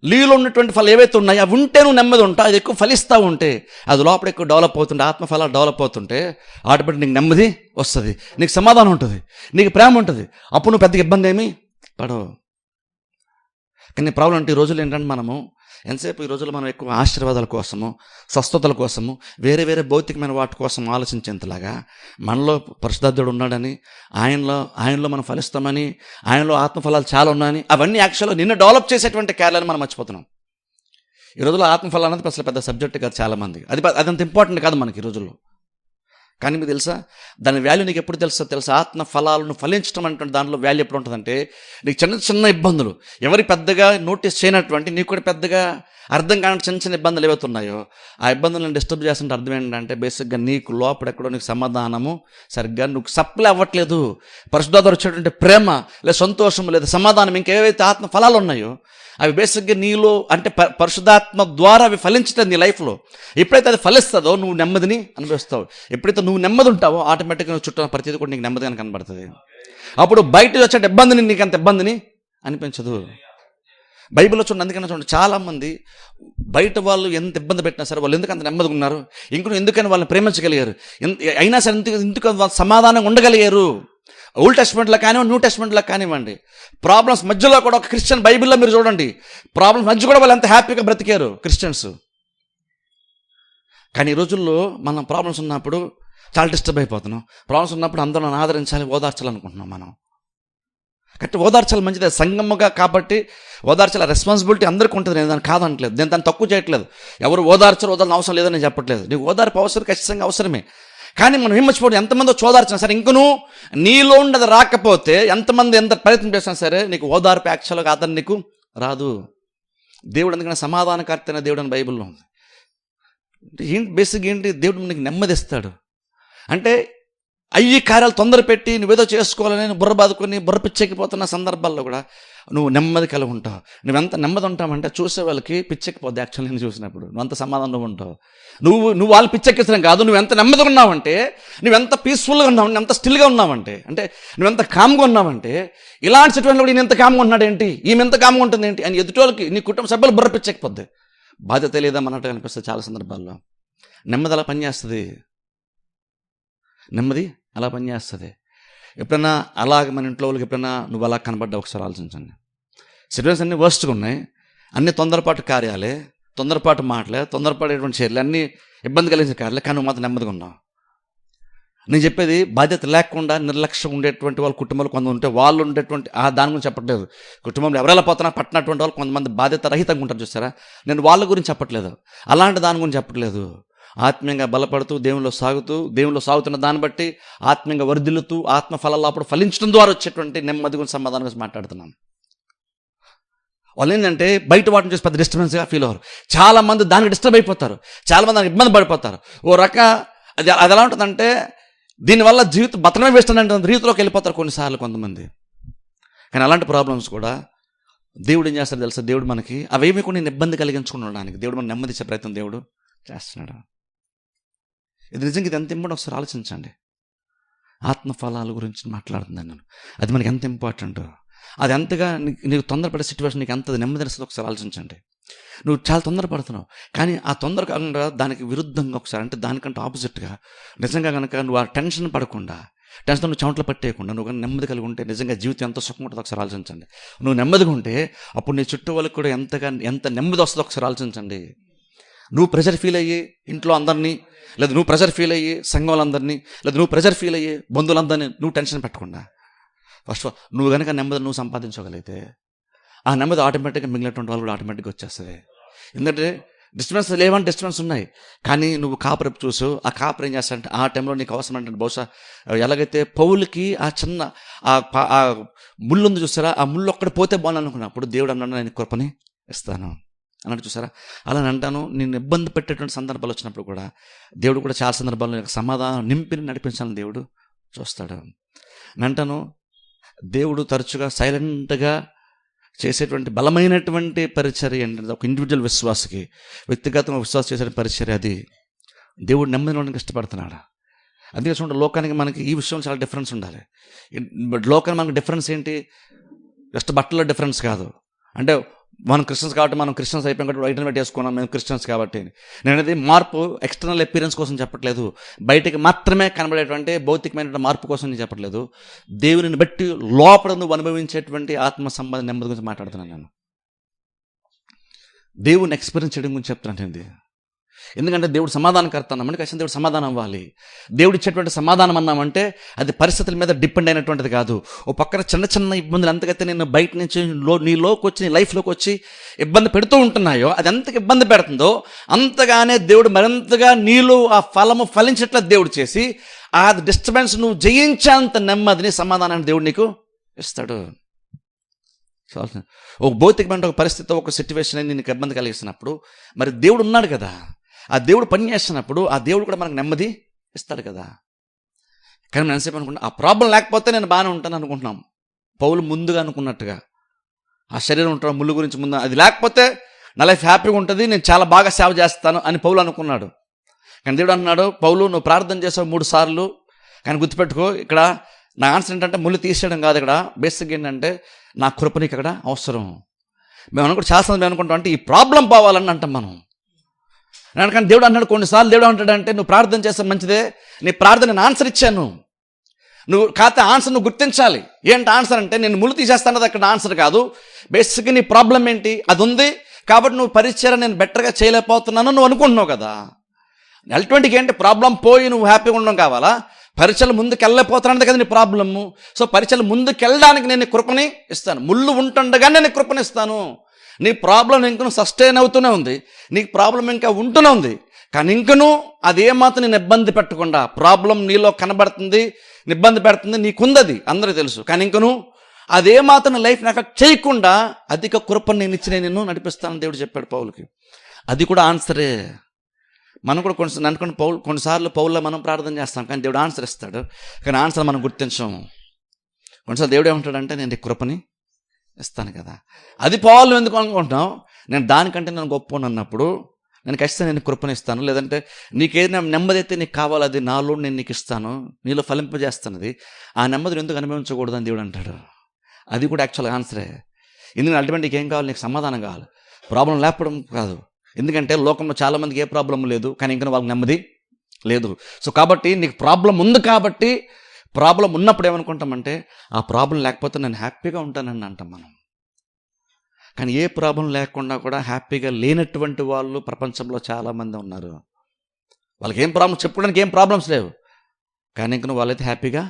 నీలో ఉన్నటువంటి ఫలం ఏవైతే ఉన్నాయో అవి ఉంటే నువ్వు నెమ్మది ఉంటావు. అది ఎక్కువ ఫలిస్తూ ఉంటే, అది లోపల ఎక్కువ డెవలప్ అవుతుంటే, ఆత్మఫలాలు డెవలప్ అవుతుంటే ఆటోమేటిక్ నీకు నెమ్మది వస్తుంది, నీకు సమాధానం ఉంటుంది, నీకు ప్రేమ ఉంటుంది. అప్పుడు నువ్వు పెద్దగా ఇబ్బంది ఏమీ పడవు. కానీ ప్రాబ్లం అంటే ఈ రోజులు ఏంటంటే మనము ఎంతసేపు ఈ రోజుల్లో మనం ఎక్కువ ఆశీర్వాదాల కోసము, స్వస్థతల కోసము, వేరే వేరే భౌతికమైన వాటి కోసం ఆలోచించేంతలాగా మనలో పరిశుద్ధాత్ముడు ఉన్నాడని, ఆయనలో మనం ఫలిస్తామని, ఆయనలో ఆత్మఫలాలు చాలా ఉన్నాయని, అవన్నీ యాక్చువల్గా నిన్ను డెవలప్ చేసేటువంటి కార్యాలను మనం మర్చిపోతున్నాం. ఈ రోజుల్లో ఆత్మఫలాలు అనేది అసలు పెద్ద సబ్జెక్ట్ కాదు చాలామంది, అదంత ఇంపార్టెంట్ కాదు మనకి ఈ రోజుల్లో. కానీ మీకు తెలుసా దాని వాల్యూ నీకు ఎప్పుడు తెలుసా? ఆత్మ ఫలాలను ఫలించడం అంటే దాంట్లో వాల్యూ ఎప్పుడు ఉంటుందంటే నీకు చిన్న చిన్న ఇబ్బందులు ఎవరి పెద్దగా నోటీస్ చేయనటువంటి, నీకు కూడా పెద్దగా అర్థం కాని చిన్న చిన్న ఇబ్బందులు ఏవైతే ఉన్నాయో ఆ ఇబ్బందులను డిస్టర్బ్ చేస్తుంటే అర్థం ఏంటంటే బేసిక్గా నీకు లోపల ఎక్కడో నీకు సమాధానము సరిగ్గా నువ్వు సప్లై అవ్వట్లేదు. పరిశుద్ధాత్మ వచ్చేటువంటి ప్రేమ లేదా సంతోషం లేదా సమాధానం ఇంకేవైతే ఆత్మ ఫలాలు ఉన్నాయో అవి బేసిక్గా నీలో అంటే పరిశుద్ధాత్మ ద్వారా అవి ఫలించుతాయి నీ లైఫ్లో. ఎప్పుడైతే అది ఫలిస్తుందో నువ్వు నెమ్మదిని అనుభవిస్తావు. ఎప్పుడైతే నువ్వు నెమ్మది ఉంటావో ఆటోమేటిక్గా నువ్వు చుట్టూ ప్రతిదీ కూడా నీకు నెమ్మదిగా కనబడుతుంది. అప్పుడు బయట వచ్చే ఇబ్బందిని నీకు అంత ఇబ్బందిని అనిపించదు. బైబిల్లో చూడండి, అందుకని చూడండి చాలామంది బయట వాళ్ళు ఎంత ఇబ్బంది పెట్టినా సరే వాళ్ళు ఎందుకు అంత నెమ్మదిగా ఉన్నారు, ఎందుకని వాళ్ళని ప్రేమించగలిగారు, అయినా సరే ఎందుకు సమాధానంగా ఉండగలిగారు. ఓల్డ్ టెస్ట్మెంట్లో కానివ్వండి, న్యూ టెస్ట్మెంట్లో కానివ్వండి, ప్రాబ్లమ్స్ మధ్యలో కూడా ఒక క్రిస్టియన్ బైబిల్లో మీరు చూడండి, ప్రాబ్లమ్స్ మధ్య కూడా వాళ్ళు ఎంత హ్యాపీగా బ్రతికారు క్రిస్టియన్స్. కానీ ఈ రోజుల్లో మనం ప్రాబ్లమ్స్ ఉన్నప్పుడు చాలా డిస్టర్బ్ అయిపోతున్నాం. ప్రాబ్లమ్స్ ఉన్నప్పుడు అందరూ ఆదరించాలి, ఓదార్చాలనుకుంటున్నాం మనం. కాబట్టి ఓదార్చాలి మంచిదే సంగముగా, కాబట్టి ఓదార్చాలి రెస్పాన్సిబిలిటీ అందరికీ ఉంటుంది. నేను దాన్ని కాదనట్లేదు, నేను దాన్ని తక్కువ చేయట్లేదు. ఎవరు ఓదార్చాల్సిన అవసరం లేదని నేను చెప్పట్లేదు. నీకు ఓదార్పు అవసరం ఖచ్చితంగా అవసరమే. కానీ మనం ఏం మర్చిపోవడం, ఎంతమంది చూదార్చినా సరే ఇంకను నీలో ఉండదు రాకపోతే ఎంతమంది ఎంత ప్రయత్నం చేసినా సరే నీకు ఓదార్పు యాక్చువల్గా అతను నీకు రాదు. దేవుడు ఎందుకంటే సమాధానకర్త అయిన దేవుడు అని బైబిల్లో ఉంది. ఏంటి బేసిక్ ఏంటి, దేవుడు నీకు నెమ్మదిస్తాడు. అంటే అయ్యి కార్యాలు తొందర పెట్టి నువ్వేదో చేసుకోవాలని బుర్ర బాదుకొని బుర్ర పిచ్చెక్కిపోతున్న సందర్భాల్లో కూడా నువ్వు నెమ్మది కలిగి ఉంటావు. నువ్వెంత నెమ్మది ఉంటావంటే చూసే వాళ్ళకి పిచ్చెక్కిపోద్ది. యాక్చువల్లీ నేను చూసినప్పుడు నువ్వు అంత సమాధానం ఉంటావు. నువ్వు వాళ్ళు పిచ్చెక్కించడం కాదు, నువ్వు ఎంత నెమ్మదిగా ఉన్నావంటే, నువ్వెంత పీస్ఫుల్గా ఉన్నావు, ఎంత స్టిల్గా ఉన్నావంటే, అంటే నువ్వెంత కామ్గా ఉన్నావంటే, ఇలాంటి సిచ్యువేషన్లో కూడా ఈయన ఎంత కామ్గా ఉన్నాడు ఏంటి, ఈమె ఎంత కామ్గా ఉంటుంది ఏంటి అని ఎదుటోళ్ళకి నీ కుటుంబ సభ్యులు బుర్ర పిచ్చెక్కిపోద్ది. బాధ్యత లేదా అన్నట్టు అనిపిస్తుంది చాలా సందర్భాల్లో. నెమ్మది అలా పనిచేస్తుంది, నెమ్మది అలా పనిచేస్తుంది. ఎప్పుడైనా అలాగ మన ఇంట్లో వాళ్ళకి ఎప్పుడైనా నువ్వు అలా కనబడ్డా ఒకసారి ఆలోచించండి. సిచ్యువేషన్స్ అన్నీ వర్స్ట్గా ఉన్నాయి, అన్ని తొందరపాటు కార్యాలే, తొందరపాటు మాటలే, తొందరపాటేటువంటి చర్యలు, అన్నీ ఇబ్బంది కలిగించే కార్యాలే, కానీ నువ్వు మాత్రం నెమ్మదిగా ఉన్నావు. నేను చెప్పేది బాధ్యత లేకుండా నిర్లక్ష్యం ఉండేటువంటి వాళ్ళ కుటుంబాలు కొంత ఉంటే వాళ్ళు ఉండేటువంటి దాని గురించి చెప్పట్లేదు. కుటుంబంలో ఎవరెలా పోతున్నా పట్టినటువంటి వాళ్ళు కొంతమంది బాధ్యత రహితంగా ఉంటారు చూసారా, నేను వాళ్ళ గురించి చెప్పట్లేదు, అలాంటి దాని గురించి చెప్పట్లేదు. ఆత్మీయంగా బలపడుతూ దేవునిలో సాగుతున్న దాన్ని బట్టి ఆత్మీయంగా వర్ధిల్లుతూ ఆత్మఫలాలు అప్పుడు ఫలించడం ద్వారా వచ్చేటువంటి నెమ్మది గురించి సమాధానం గురించి మాట్లాడుతున్నాను. వాళ్ళు ఏంటంటే బయట వాటిని చూసి పెద్ద డిస్టర్బెన్స్గా ఫీల్ అవ్వరు. చాలామంది దానికి డిస్టర్బ్ అయిపోతారు, చాలామంది దానికి ఇబ్బంది పడిపోతారు. అది ఎలా ఉంటుందంటే దీనివల్ల జీవితం బతకమే వేస్ట్ అనే రీతిలోకి వెళ్ళిపోతారు కొన్నిసార్లు కొంతమంది. కానీ అలాంటి ప్రాబ్లమ్స్ కూడా దేవుడు ఏం చేస్తాడు తెలుసా, దేవుడు మనకి అవేమి కూడా నేను ఇబ్బంది కలిగించుకోవడానికి దేవుడు మనకు నెమ్మది ఇచ్చే ప్రయత్నం దేవుడు చేస్తున్నాడు. ఇది నిజంగా ఇది ఎంత ఇంపార్టెంట్ ఒకసారి ఆలోచించండి. ఆత్మఫలాల గురించి మాట్లాడుతున్నాను నేను, అది మనకి ఎంత ఇంపార్టెంట్, అది ఎంతగా నీకు తొందరపడే సిచ్యువేషన్ నీకు ఎంత నెమ్మదిస్తుంది ఒకసారి ఆలోచించండి. నువ్వు చాలా తొందరపడుతున్నావు, కానీ ఆ తొందర కాకుండా దానికి విరుద్ధంగా ఒకసారి అంటే దానికంటే ఆపోజిట్గా నిజంగా కనుక నువ్వు ఆ టెన్షన్ పడకుండా, టెన్షన్ నువ్వు చెమటలు పట్టేయకుండా నువ్వు కానీ నెమ్మది కలిగి ఉంటే నిజంగా జీవితం ఎంత సుఖం ఉంటుందో ఒకసారి ఆలోచించండి. నువ్వు నెమ్మదిగా ఉంటే అప్పుడు నీ చుట్టూ వాళ్ళకి కూడా ఎంత నెమ్మది వస్తుందో ఒకసారి ఆలోచించండి. నువ్వు ప్రెషర్ ఫీల్ అయ్యి ఇంట్లో అందరినీ, లేదా నువ్వు ప్రెషర్ ఫీల్ అయ్యి సంఘం వాళ్ళందరినీ, లేదా నువ్వు ప్రెషర్ ఫీల్ అయ్యి బంధువులందరినీ నువ్వు టెన్షన్ పెట్టకుండా ఫస్ట్ నువ్వు కనుక నెమ్మది నువ్వు సంపాదించగలిగితే ఆ నెమ్మది ఆటోమేటిక్గా మిగిలినటువంటి వాళ్ళు కూడా ఆటోమేటిక్గా వచ్చేస్తుంది. ఎందుకంటే డిస్టర్బెన్స్ లేవంటే డిస్టర్బెన్స్ ఉన్నాయి, కానీ నువ్వు కాపరి చూసు, ఆ కాపరి ఏం చేస్తాడంటే ఆ టైంలో నీకు అవసరం అంటే బహుశా ఎలాగైతే పౌలుకి ఆ చిన్న ఆ ముళ్ళు ఉంది చూసారా, ఆ ముళ్ళు ఒక్కడి పోతే బాగుంది అనుకున్నప్పుడు దేవుడు అన్నాడు నేను కృపని ఇస్తాను అన్నట్టు చూసారా. అలా అంటాను, నేను ఇబ్బంది పెట్టేటువంటి సందర్భాలు వచ్చినప్పుడు కూడా దేవుడు కూడా చాలా సందర్భాల్లో సమాధానం నింపిని నడిపించాలని దేవుడు చూస్తాడు. అంటాను దేవుడు తరచుగా సైలెంట్గా చేసేటువంటి బలమైనటువంటి పరిచర్య ఏంటంటే ఒక ఇండివిజువల్ విశ్వాసకి వ్యక్తిగతంగా విశ్వాసం చేసే పరిచర్య, అది దేవుడు నెమ్మది ఉండడానికి ఇష్టపడుతున్నాడు. అందుకే చూడండి, లోకానికి మనకి ఈ విషయం చాలా డిఫరెన్స్ ఉండాలి. లోకానికి మనకి డిఫరెన్స్ ఏంటి, జస్ట్ బట్టల్లో డిఫరెన్స్ కాదు. అంటే మనం క్రిస్టియన్స్ కాబట్టి మనం క్రిస్టియన్స్ అయిపోయాం కాబట్టి ఐడెంటిటీ పెట్టేసుకున్నాం మేము క్రిస్టియన్స్ కాబట్టి. నేను అనేది మార్పు ఎక్స్టర్నల్ అపీరెన్స్ కోసం చెప్పట్లేదు, బయటికి మాత్రమే కనబడేటువంటి భౌతికమైన మార్పు కోసం నేను చెప్పట్లేదు. దేవుని బట్టి లోపల నువ్వు అనుభవించేటువంటి ఆత్మ సంబంధ నెమ్మది గురించి మాట్లాడుతున్నాను నేను. దేవుని ఎక్స్పీరియన్స్ చేయడం గురించి చెప్తున్నాను ఏంటి, ఎందుకంటే దేవుడు సమాధానకర్త అన్నామంటే ఖచ్చితంగా దేవుడు సమాధానం అవ్వాలి. దేవుడు ఇచ్చేటువంటి సమాధానం అన్నామంటే అది పరిస్థితుల మీద డిపెండ్ అయినటువంటిది కాదు. ఓ పక్కన చిన్న చిన్న ఇబ్బందులు ఎంతకైతే నేను బయట నుంచి నీలోకి వచ్చి నీ లైఫ్లోకి వచ్చి ఇబ్బంది పెడుతూ ఉంటున్నాయో, అది ఎంతగా ఇబ్బంది పెడుతుందో అంతగానే దేవుడు మరింతగా నీలో ఆ ఫలము ఫలించట్ల దేవుడు చేసి ఆ డిస్టర్బెన్స్ నువ్వు జయించేంత నెమ్మదిని సమాధానాన్ని దేవుడు నీకు ఇస్తాడు. ఒక భౌతికమైన ఒక పరిస్థితి ఒక సిచ్యువేషన్ అనేది నీకు ఇబ్బంది కలిగిస్తున్నప్పుడు మరి దేవుడు ఉన్నాడు కదా, ఆ దేవుడు పని చేస్తున్నప్పుడు ఆ దేవుడు కూడా మనకు నెమ్మది ఇస్తాడు కదా. కానీ మనం ఎంతసేపు అనుకుంటాం ఆ ప్రాబ్లం లేకపోతే నేను బాగానే ఉంటాను అనుకుంటున్నాం. పౌలు ముందుగా అనుకున్నట్టుగా ఆ శరీరం ఉంటాం ముళ్ళు గురించి ముందు, అది లేకపోతే నా లైఫ్ హ్యాపీగా ఉంటుంది, నేను చాలా బాగా సేవ చేస్తాను అని పౌలు అనుకున్నాడు. కానీ దేవుడు అన్నాడు, పౌలు నువ్వు ప్రార్థన చేసావు 3 సార్లు, కానీ గుర్తుపెట్టుకో ఇక్కడ నా ఆన్సర్ ఏంటంటే ముళ్ళు తీసేయడం కాదు, ఇక్కడ బేసిక్ ఏంటంటే నా కృప నీకు అక్కడ అవసరం. మేము అనుకుంటే చాలా మేము అనుకుంటాం అంటే ఈ ప్రాబ్లం పోవాలని అంటాం మనం. కానీ దేవుడు అన్నాడు కొన్నిసార్లు, దేవుడు అంటాడంటే నువ్వు ప్రార్థన చేస్తే మంచిదే, నీ ప్రార్థన నేను ఆన్సర్ ఇచ్చాను, నువ్వు కాకపోతే ఆన్సర్ నువ్వు గుర్తించాలి. ఏంటి ఆన్సర్ అంటే నేను ముళ్ళు తీసేస్తానది అక్కడ ఆన్సర్ కాదు, బేసిక్గా నీ ప్రాబ్లం ఏంటి అది ఉంది కాబట్టి నువ్వు పరిచయం నేను బెటర్గా చేయలేకపోతున్నాను నువ్వు అనుకుంటున్నావు కదా. అల్టిమేట్గా ఏంటి ప్రాబ్లం పోయి నువ్వు హ్యాపీగా ఉండడం కావాలా, పరీక్షలు ముందుకు వెళ్ళలేకపోతున్నది కదా నీ ప్రాబ్లము. సో పరీక్షలు ముందుకు వెళ్ళడానికి నేను కృపని ఇస్తాను, ముళ్ళు ఉంటుండగానే నేను కృపని ఇస్తాను. నీ ప్రాబ్లం ఇంకను సస్టైన్ అవుతూనే ఉంది, నీకు ప్రాబ్లం ఇంకా ఉంటూనే ఉంది, కానీ ఇంకను అదేమాత్రం నేను ఇబ్బంది పెట్టకుండా ప్రాబ్లం నీలో కనబడుతుంది, ఇబ్బంది పెడుతుంది, నీకుందది అందరికీ తెలుసు, కానీ ఇంకను అదేమాత్రం లైఫ్ నాకు చేయకుండా అధిక కృపను నేను ఇచ్చి నేను నడిపిస్తానని దేవుడు చెప్పాడు పౌలుకి. అది కూడా ఆన్సరే. మనం కూడా అనుకున్న కొన్నిసార్లు పౌల్లో మనం ప్రార్థన చేస్తాం, కానీ దేవుడు ఆన్సర్ ఇస్తాడు, కానీ ఆన్సర్ మనం గుర్తించాము. కొన్నిసార్లు దేవుడు ఏమంటాడంటే నేను నీ కృపని ఇస్తాను కదా. అది పౌలు ఎందుకు అనుకుంటున్నావు, నేను దానికంటే నేను గొప్ప అన్నప్పుడు నేను ఖచ్చితంగా నేను కృపని ఇస్తాను, లేదంటే నీకేదైనా నెమ్మది అయితే నీకు కావాలి అది నాలో నేను నీకు ఇస్తాను, నీలో ఫలింపజేస్తున్నది, ఆ నెమ్మదిని ఎందుకు అనుభవించకూడదు అని దేవుడు అంటాడు. అది కూడా యాక్చువల్గా ఆన్సరే. ఎందుకంటే అల్టిమేట్ నీకు ఏం కావాలి, నీకు సమాధానం కావాలి, ప్రాబ్లం లేకపోవడం కాదు. ఎందుకంటే లోకంలో చాలామందికి ఏ ప్రాబ్లం లేదు, కానీ ఇంకా వాళ్ళకి నెమ్మది లేదు. సో కాబట్టి నీకు ప్రాబ్లం ఉంది కాబట్టి ప్రాబ్లం ఉన్నప్పుడు ఏమనుకుంటామంటే ఆ ప్రాబ్లం లేకపోతే నేను హ్యాపీగా ఉంటానని అంటాం మనం. కానీ ఏ ప్రాబ్లం లేకుండా కూడా హ్యాపీగా లేనటువంటి వాళ్ళు ప్రపంచంలో చాలామంది ఉన్నారు. వాళ్ళకి ఏం ప్రాబ్లం చెప్పుకోవడానికి ఏం ప్రాబ్లమ్స్ లేవు, కానీ ఇంక నువ్వు వాళ్ళైతే హ్యాపీగా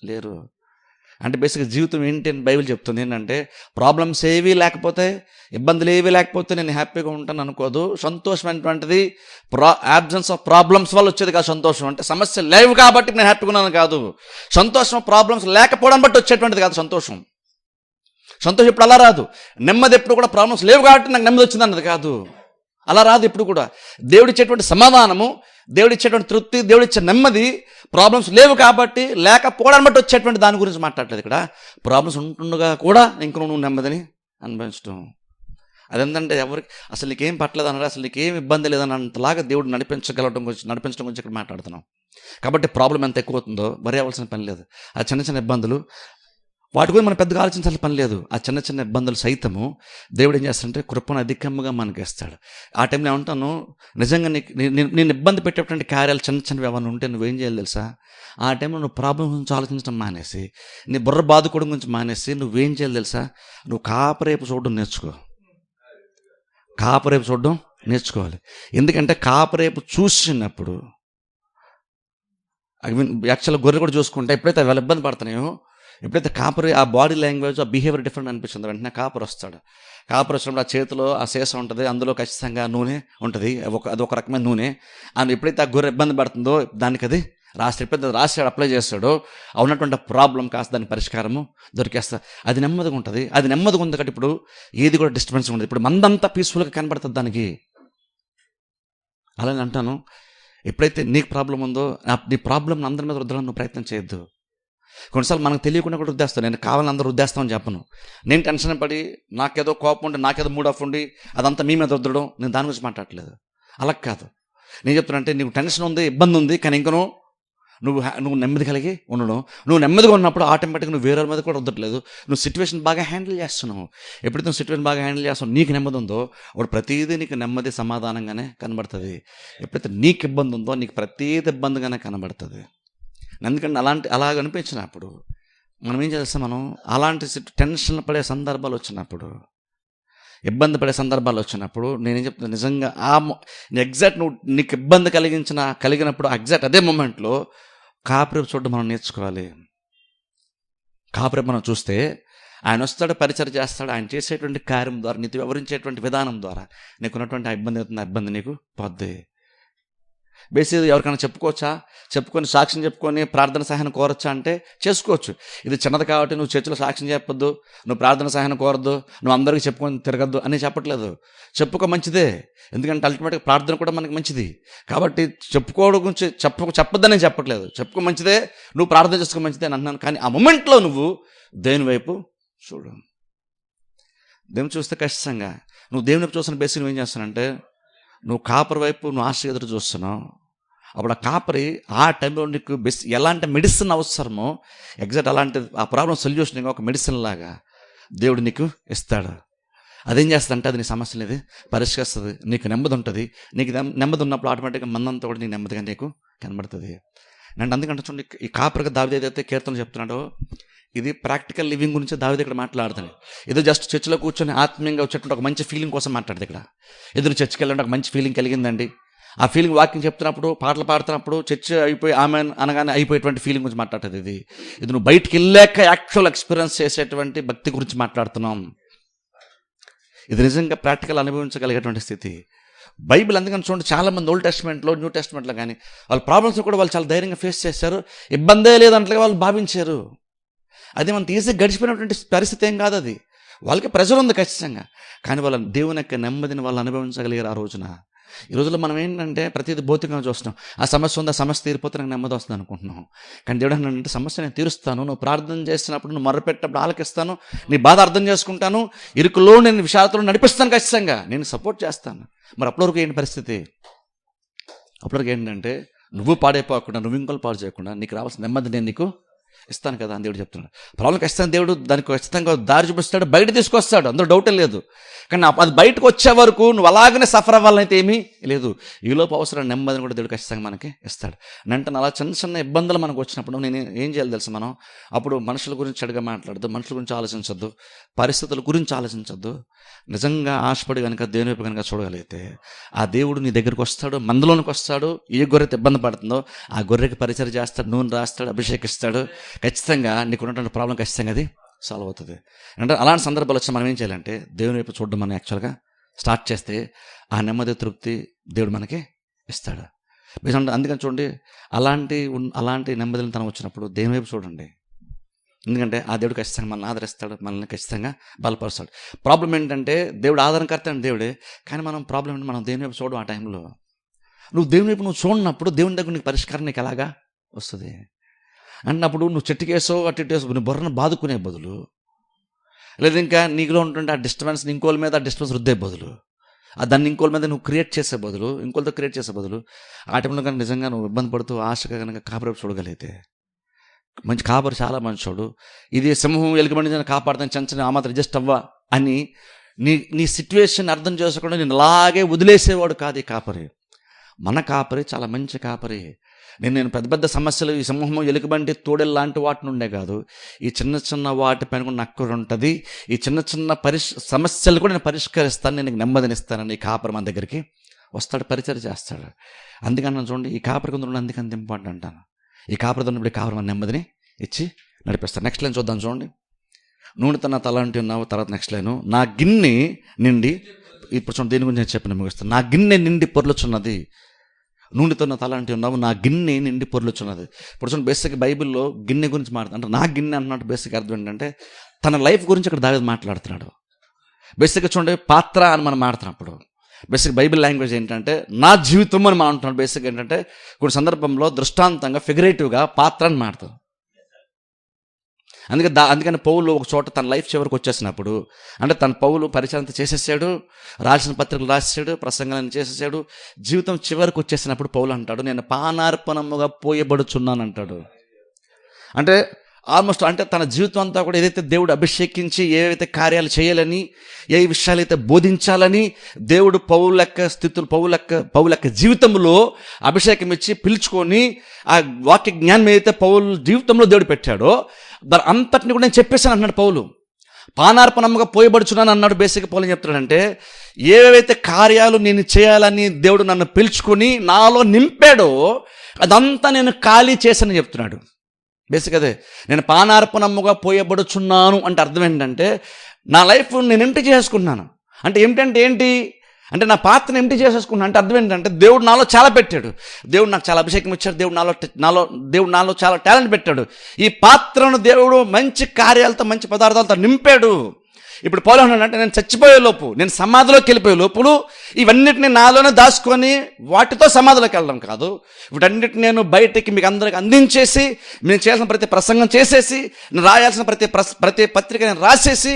లేరు. అంటే బేసిక్గా జీవితం ఏంటి అని బైబిల్ చెప్తుంది. ఏంటంటే ప్రాబ్లమ్స్ ఏవి లేకపోతే, ఇబ్బందులు ఏవి లేకపోతే నేను హ్యాపీగా ఉంటాను అనుకోదు. సంతోషం అనేటువంటిది యాబ్సెన్స్ ఆఫ్ ప్రాబ్లమ్స్ వల్ల వచ్చేది కాదు. సంతోషం అంటే సమస్యలు లేవు కాబట్టి నేను హ్యాపీగా ఉన్నాను కాదు. సంతోషం ప్రాబ్లమ్స్ లేకపోవడం బట్టి వచ్చేటువంటిది కాదు సంతోషం. సంతోషం ఎప్పుడు అలా రాదు. నెమ్మది ఎప్పుడు కూడా ప్రాబ్లమ్స్ లేవు కాబట్టి నాకు నెమ్మది వచ్చింది అన్నది కాదు. అలా రాదు ఎప్పుడు కూడా. దేవుడిచ్చేటువంటి సమాధానము, దేవుడిచ్చేటువంటి తృప్తి, దేవుడిచ్చే నెమ్మది ప్రాబ్లమ్స్ లేవు కాబట్టి, లేకపోవడాన్ని బట్టి వచ్చేటువంటి దాని గురించి మాట్లాడలేదు ఇక్కడ. ప్రాబ్లమ్స్ ఉంటుండగా కూడా ఇంక నువ్వు నెమ్మదిని అనుభవించడం. అదేంటంటే ఎవరికి అసలు నీకేం పట్టలేదు అన్నాడు, అసలు నీకేం ఇబ్బంది లేదని అంతలాగా దేవుడు నడిపించడం గురించి ఇక్కడ మాట్లాడుతున్నాం. కాబట్టి ప్రాబ్లం ఎంత ఎక్కువ అవుతుందో వరి అవ్వాల్సిన పని లేదు. ఆ చిన్న చిన్న ఇబ్బందులు వాటి గురించి మనం పెద్దగా ఆలోచించాల్సిన పని లేదు. ఆ చిన్న చిన్న ఇబ్బందులు సైతము దేవుడు ఏం చేస్తాడంటే కృపను అధికంగా మనకి ఇస్తాడు. ఆ టైంలో ఏమంటాను, నిజంగా నేను ఇబ్బంది పెట్టేటువంటి కార్యాలు చిన్న చిన్నవి ఏమైనా ఉంటే నువ్వేం చేయాలి తెలుసా? ఆ టైంలో నువ్వు ప్రాబ్లం గురించి ఆలోచించడం మానేసి, నీ బుర్ర బాదుకోవడం గురించి మానేసి నువ్వేం చేయాలి తెలుసా? నువ్వు కాపరేపు చూడడం నేర్చుకో. కాపరేపు చూడడం నేర్చుకోవాలి. ఎందుకంటే కాపరేపు చూసినప్పుడు యాక్చువల్గా గొర్రె కూడా చూసుకుంటే ఎప్పుడైతే వాళ్ళు ఇబ్బంది పడుతున్నాయో, ఎప్పుడైతే కాపరి ఆ బాడీ లాంగ్వేజ్, ఆ బిహేవియర్ డిఫరెంట్ అనిపిస్తుంది, వెంటనే కాపర్ వస్తాడు. కాపర్ వచ్చినప్పుడు ఆ చేతిలో ఆ సీసా ఉంటుంది, అందులో ఖచ్చితంగా నూనె ఉంటుంది, అది ఒక రకమైన నూనె. అండ్ ఎప్పుడైతే ఆ గొర్రె ఇబ్బంది పడుతుందో దానికి అది ఎప్పుడైతే రాసాడు, అప్లై చేస్తాడో ఉన్నటువంటి ప్రాబ్లం కాస్త దాని పరిష్కారము దొరికేస్తా. అది నెమ్మదిగా ఉంటుంది. అది నెమ్మదిగా ఉంది కాబట్టి ఇప్పుడు ఏది కూడా డిస్టర్బెన్స్ ఉండదు. ఇప్పుడు మందంతా పీస్ఫుల్గా కనబడుతుంది దానికి. అలాగే అంటాను, ఎప్పుడైతే నీకు ప్రాబ్లం ఉందో నీ ప్రాబ్లం అందరి మీద రుద్దడానికి నువ్వు ప్రయత్నం చేయొద్దు. కొన్నిసార్లు మనకు తెలియకుండా కూడా రుద్దేస్తాను. నేను కావాలని అందరూ రుద్దేస్తామని చెప్పను. నేను టెన్షన్ పడి నాకేదో కోపం ఉండి, నాకేదో మూడ్ ఆఫ్ ఉండి అదంతా మీ మీద రుద్దడం, నేను దాని గురించి మాట్లాడలేదు. అలా కాదు. నేను చెప్తున్నా, నీకు టెన్షన్ ఉంది, ఇబ్బంది ఉంది, కానీ ఇంకను నువ్వు నెమ్మది కలిగి ఉండడం. నువ్వు నెమ్మదిగా ఉన్నప్పుడు ఆటోమేటిక్గా నువ్వు వేరే మీద కూడా రుద్దట్లేదు. నువ్వు సిచ్యువేషన్ బాగా హ్యాండిల్ చేస్తున్నావు. ఎప్పుడైతే నువ్వు సిచ్యువేషన్ బాగా హ్యాండిల్ చేస్తావు, నీకు నెమ్మది ఉందో అప్పుడు ప్రతిదీ నీకు నెమ్మది సమాధానంగానే కనబడుతుంది. ఎప్పుడైతే నీకు ఇబ్బంది ఉందో నీకు ప్రతిదీ ఇబ్బందిగానే కనబడుతుంది. ఎందుకంటే అలాగ అనిపించినప్పుడు మనం ఏం చేస్తాం, మనం అలాంటి టెన్షన్ పడే సందర్భాలు వచ్చినప్పుడు, ఇబ్బంది పడే సందర్భాలు వచ్చినప్పుడు నేనేం చెప్తాను, నిజంగా ఎగ్జాక్ట్ నీకు ఇబ్బంది కలిగినప్పుడు ఎగ్జాక్ట్ అదే మూమెంట్లో కాపరేపు చూడడం మనం నేర్చుకోవాలి. కాపరేపు మనం చూస్తే ఆయన వస్తాడు, పరిచయం చేస్తాడు. ఆయన చేసేటువంటి కార్యం ద్వారా, నీతో వివరించేటువంటి విధానం ద్వారా నీకున్నటువంటి ఆ ఇబ్బంది అవుతుంది, ఆ ఇబ్బంది నీకు పోద్ది. బేసిక్ ఎవరికైనా చెప్పుకొని సాక్ష్యం చెప్పుకొని ప్రార్థన సహాయం కోరచ్చా అంటే చేసుకోవచ్చు. ఇది చిన్నది కాబట్టి నువ్వు చర్చిలో సాక్ష్యం చెప్పొద్దు, నువ్వు ప్రార్థన సహాయం కోరద్దు, నువ్వు అందరికీ చెప్పుకొని తిరగద్దు అని చెప్పట్లేదు. చెప్పుకో, మంచిదే. ఎందుకంటే అల్టిమేట్గా ప్రార్థన కూడా మనకి మంచిది. కాబట్టి చెప్పుకోవడం గురించి చెప్పొద్దని నేను చెప్పట్లేదు. చెప్పుకో, మంచిదే. నువ్వు ప్రార్థన చేసుకో, మంచిదే అని అంటున్నాను. కానీ ఆ మూమెంట్లో నువ్వు దేవుని వైపు చూడు. దేవుని చూస్తే ఖచ్చితంగా నువ్వు దేవుని వైపు చూస్తున్న బేసిక్ నువ్వు ఏం చేస్తానంటే, నువ్వు కాపరి వైపు నువ్వు ఆశ ఎదురు చూస్తున్నావు. అప్పుడు ఆ కాపరి ఆ టైంలో నీకు ఎలాంటి మెడిసిన్ అవసరమో ఎగ్జాక్ట్ అలాంటి ఆ ప్రాబ్లం సొల్యూషన్ ఒక మెడిసిన్ లాగా దేవుడు నీకు ఇస్తాడు. అదేం చేస్తుందంటే అది నీ సమస్యలు ఇది పరిష్కరిస్తుంది. నీకు నెమ్మది ఉంటుంది. నీకు నెమ్మది ఉన్నప్పుడు ఆటోమేటిక్గా మందంతా కూడా నీకు నెమ్మదిగా నీకు కనబడుతుంది. నేను అందుకంటే చూడండి, ఈ కాపరిగా దావీదు ఏదైతే కీర్తనలు చెప్తున్నాడో ఇది ప్రాక్టికల్ లివింగ్ గురించి దావీదు ఇక్కడ మాట్లాడుతాను. ఏదో జస్ట్ చర్చిలో కూర్చొని ఆత్మీయంగా వచ్చేటువంటి ఒక మంచి ఫీలింగ్ కోసం మాట్లాడదు. ఇక్కడ ఎదురు చర్చికి వెళ్ళండి, ఒక మంచి ఫీలింగ్ కలిగిందండి. ఆ ఫీలింగ్ వాకింగ్ చెప్తున్నప్పుడు, పాటలు పాడుతున్నప్పుడు చర్చ్ అయిపోయి ఆమె అనగానే అయిపోయేటువంటి ఫీలింగ్ గురించి మాట్లాడుతుంది. ఇది నువ్వు బయటికి వెళ్ళాక యాక్చువల్ ఎక్స్పీరియన్స్ చేసేటువంటి భక్తి గురించి మాట్లాడుతున్నాం. ఇది నిజంగా ప్రాక్టికల్ అనుభవించగలిగేటువంటి స్థితి. బైబిల్ అందుకని చూడండి, చాలామంది ఓల్డ్ టెస్ట్మెంట్లో, న్యూ టెస్ట్మెంట్లో కానీ వాళ్ళ ప్రాబ్లమ్స్ కూడా వాళ్ళు చాలా ధైర్యంగా ఫేస్ చేశారు. ఇబ్బందే లేదంటే వాళ్ళు భావించారు. అది మనకు ఈజీగా గడిచిపోయినటువంటి పరిస్థితి ఏం కాదు. అది వాళ్ళకి ప్రెజర్ ఉంది ఖచ్చితంగా, కానీ వాళ్ళ దేవుని యొక్క నెమ్మదిని వాళ్ళు అనుభవించగలిగారు ఆ రోజున. ఈ రోజుల్లో మనం ఏంటంటే ప్రతిదీ భౌతికంగా చూస్తున్నాం. ఆ సమస్య ఉంది, ఆ సమస్య తీరిపోతే నాకు నెమ్మది వస్తుంది అనుకుంటున్నాం. కానీ దేవుడు అంటే సమస్య నేను తీరుస్తాను, నువ్వు ప్రార్థన చేసినప్పుడు, నువ్వు మొరపెట్టినప్పుడు ఆలకిస్తాను, నీ బాధ అర్థం చేసుకుంటాను, ఇరుకులో నేను విషాదతో నడిపిస్తాను, ఖచ్చితంగా నేను సపోర్ట్ చేస్తాను. మరి అప్పటివరకు ఏంటి పరిస్థితి? అప్పటివరకు ఏంటంటే నువ్వు పాడైపోకుండా, నువ్వు ఇంకోలు పాడు చేయకుండా నీకు రావాల్సిన నెమ్మది నేను నీకు ఇస్తాను కదా అని దేవుడు చెప్తున్నాడు. ప్రాబ్లం ఖచ్చితంగా దేవుడు దానికి ఖచ్చితంగా దారి చూపిస్తాడు, బయట తీసుకొస్తాడు, అందులో డౌటే లేదు. కానీ అది బయటకు వచ్చే వరకు నువ్వు అలాగనే సఫర్ అవ్వాలనైతే ఏమీ లేదు. ఈలోపు అవసరం నెమ్మదిని కూడా దేవుడు ఖచ్చితంగా మనకి ఇస్తాడు. అంటే అలా చిన్న చిన్న ఇబ్బందులు మనకు వచ్చినప్పుడు నేను ఏం చేయాలి తెలుసు, మనం అప్పుడు మనుషుల గురించి చెడుగా మాట్లాడద్దు, మనుషుల గురించి ఆలోచించద్దు, పరిస్థితుల గురించి ఆలోచించద్దు. నిజంగా ఆశపడి కనుక దేవుని వైపు కనుక చూడగలిగితే ఆ దేవుడు నీ దగ్గరికి వస్తాడు, మందులోనికి వస్తాడు. ఏ గొర్రెతో ఇబ్బంది పడుతుందో ఆ గొర్రెకి పరిచయం చేస్తాడు, నూనె రాస్తాడు, అభిషేకిస్తాడు. ఖచ్చితంగా నీకు ఉన్నటువంటి ప్రాబ్లం ఖచ్చితంగా అది సాల్వ్ అవుతుంది. అంటే అలాంటి సందర్భాలు వచ్చి మనం ఏం చేయాలంటే దేవుని వైపు చూడడం మనం యాక్చువల్గా స్టార్ట్ చేస్తే ఆ నెమ్మది తృప్తి దేవుడు మనకి ఇస్తాడు. అందుకని చూడండి, అలాంటి నెమ్మదిని తనం వచ్చినప్పుడు దేవుని వైపు చూడండి. ఎందుకంటే ఆ దేవుడు ఖచ్చితంగా మనల్ని ఆదరిస్తాడు, మనల్ని ఖచ్చితంగా బలపరుస్తాడు. ప్రాబ్లం ఏంటంటే దేవుడు ఆదరణకర్త అంటే దేవుడే, కానీ ప్రాబ్లం ఏంటంటే మనం దేవుని వైపు చూడడం. ఆ టైంలో నువ్వు దేవుని వైపు చూడనప్పుడు దేవుని దగ్గర నీకు పరిష్కారం నీకు ఎలాగా వస్తుంది అన్నప్పుడు నువ్వు చెట్టుకేసో అటు ఇటేసో నీ బొర్రను బాదుకునే బదులు, లేదా ఇంకా నీకులో ఉంటుంటే ఆ డిస్టర్బెన్స్ ఇంకోళ్ళ మీద ఆ డిస్టర్బెన్స్ రుద్దే బదులు, దాన్ని ఇంకోళ్ళ మీద నువ్వు క్రియేట్ చేసే బదులు, ఇంకోళ్ళతో క్రియేట్ చేసే బదులు, ఆ టైంలో కనుక నిజంగా నువ్వు ఇబ్బంది పడుతూ ఆశగా కనుక కాపరి చూడగలిగితే, మంచి కాపరి చాలా మంచోడు, ఇది సింహం ఎలుకబండి కాపాడుతాను చెంచని ఆ మాత్రం అడ్జస్ట్ అవ్వా అని నీ సిచ్యువేషన్ అర్థం చేసుకోకుండా నేను అలాగే వదిలేసేవాడు కాదు ఈ కాపరి. మన కాపరి చాలా మంచి కాపరి. నేను పెద్ద పెద్ద సమస్యలు ఈ సింహము ఎలుకబంటి తోడేలు లాంటి వాటి నుండే కాదు, ఈ చిన్న చిన్న వాటి పైన కూడా నాకు ఉంటుంది. ఈ చిన్న చిన్న సమస్యలు కూడా నేను పరిష్కరిస్తాను, నేను నెమ్మదినిస్తానని ఈ కాపరి మన దగ్గరికి వస్తాడు, పరిచయం చేస్తాడు. అందుకని చూడండి, ఈ కాపరి కొందరు అందుకంత ఇంపార్టెంట్ అంటాను. ఈ కాపరి ఉన్నప్పుడు ఈ కాపరి మన నెమ్మదిని ఇచ్చి నడిపిస్తాడు. నెక్స్ట్ లైన్ చూద్దాం చూడండి. నూనెతో నా తల అంటూ ఉన్నావు. తర్వాత నెక్స్ట్ లైన్, నా గిన్నె నిండి, ఇప్పుడు చూడండి దేని గురించి నేను చెప్పిన ముగిస్తాను. నా గిన్నె నిండి పొర్లుచున్నది. నూనెతో నా తల అంటూ ఉన్నావు, నా గిన్నె నిండి పొర్లుచున్నది. ఇప్పుడు చూడండి, బేసిక్ బైబిల్లో గిన్నె గురించి మాట్లాడుతుంది. అంటే నా గిన్నె అన్నట్టు బేసిక్ అర్థం ఏంటంటే తన లైఫ్ గురించి ఇక్కడ దావీదు మాట్లాడుతున్నాడు. బేసిక్గా చూడండి, పాత్ర అని మనం మాట్లాడుతున్నప్పుడు బేసిక్ బైబిల్ లాంగ్వేజ్ ఏంటంటే నా జీవితం అని మనం అంటున్నాడు. బేసిక్ ఏంటంటే కొన్ని సందర్భంలో దృష్టాంతంగా ఫిగరేటివ్గా పాత్ర అని మాట్లాడుతాం. అందుకని పౌలు ఒక చోట తన లైఫ్ చివరికి వచ్చేసినప్పుడు, అంటే తన పౌలు పరిచయం చేసేసాడు, రాసిన పత్రికలు రాసేసాడు, ప్రసంగాలను చేసేసాడు, జీవితం చివరికి వచ్చేసినప్పుడు పౌలు అంటాడు, నేను పానార్పణముగా పోయబడుచున్నాను అంటాడు. అంటే ఆల్మోస్ట్ అంటే తన జీవితం అంతా కూడా ఏదైతే దేవుడు అభిషేకించి ఏవైతే కార్యాలు చేయాలని, ఏ విషయాలు అయితే బోధించాలని దేవుడు పౌలు యొక్క జీవితంలో అభిషేకం ఇచ్చి పిలుచుకొని ఆ వాక్య జ్ఞానం ఏదైతే పౌలు జీవితంలో దేవుడు పెట్టాడో దాని అంతటిని కూడా నేను చెప్పేశాను అన్నాడు పౌలు. పానార్పణముగా పోయబడుచున్నాను అన్నాడు. బేసిక్ పౌలు ఏం చెప్తున్నాడంటే, ఏవైతే కార్యాలు నేను చేయాలని దేవుడు నన్ను పిలుచుకొని నాలో నింపాడో అదంతా నేను ఖాళీ చేశానని చెప్తున్నాడు. బేసిక్ అదే, నేను పానార్పణముగా పోయబడుచున్నాను అంటే అర్థం ఏంటంటే నా లైఫ్ నేను ఎంటీ చేసుకున్నాను. అంటే ఏంటి అంటే నా పాత్రను ఎంటీ చేసేసుకున్నాను. అంటే అర్థం ఏంటంటే దేవుడు నాలో చాలా పెట్టాడు, దేవుడు నాకు చాలా అభిషేకం ఇచ్చాడు, దేవుడు నాలో చాలా టాలెంట్ పెట్టాడు. ఈ పాత్రను దేవుడు మంచి కార్యాలతో మంచి పదార్థాలతో నింపాడు. ఇప్పుడు పౌలు అంటే నేను చచ్చిపోయే లోపు, నేను సమాధిలోకి వెళ్ళిపోయే లోపులు ఇవన్నిటిని నాలోనే దాచుకొని వాటితో సమాధిలోకి వెళ్ళడం కాదు, వీటన్నిటిని నేను బయటికి మీకు అందరికి అందించేసి, నేను చేయాల్సిన ప్రతి ప్రసంగం చేసేసి, నేను రాయాల్సిన ప్రతి పత్రిక నేను రాసేసి,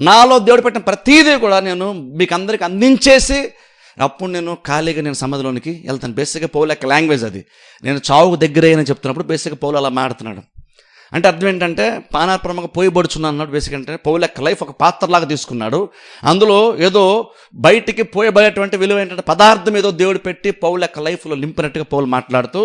నాలో దేవుడు పెట్టిన ప్రతీదీ కూడా నేను మీకు అందరికి అందించేసి అప్పుడు నేను ఖాళీగా నేను సమాధిలోనికి వెళ్తాను. బేసిక్గా పౌలు యొక్క లాంగ్వేజ్ అది. నేను చావుకు దగ్గరే అని చెప్తున్నప్పుడు బేసిక్గా పౌలు అలా మాడుతున్నాడు. అంటే అర్థం ఏంటంటే పానార్పణముగా పోయబడుచున్నాను అన్నాడు. బేసిక్ అంటే పౌలు యొక్క లైఫ్ ఒక పాత్రలాగా తీసుకున్నాడు. అందులో ఏదో బయటికి పోయబడేటువంటి విలువ ఏంటంటే పదార్థం ఏదో దేవుడు పెట్టి పౌలు యొక్క లైఫ్లో నింపినట్టుగా పౌలు మాట్లాడుతూ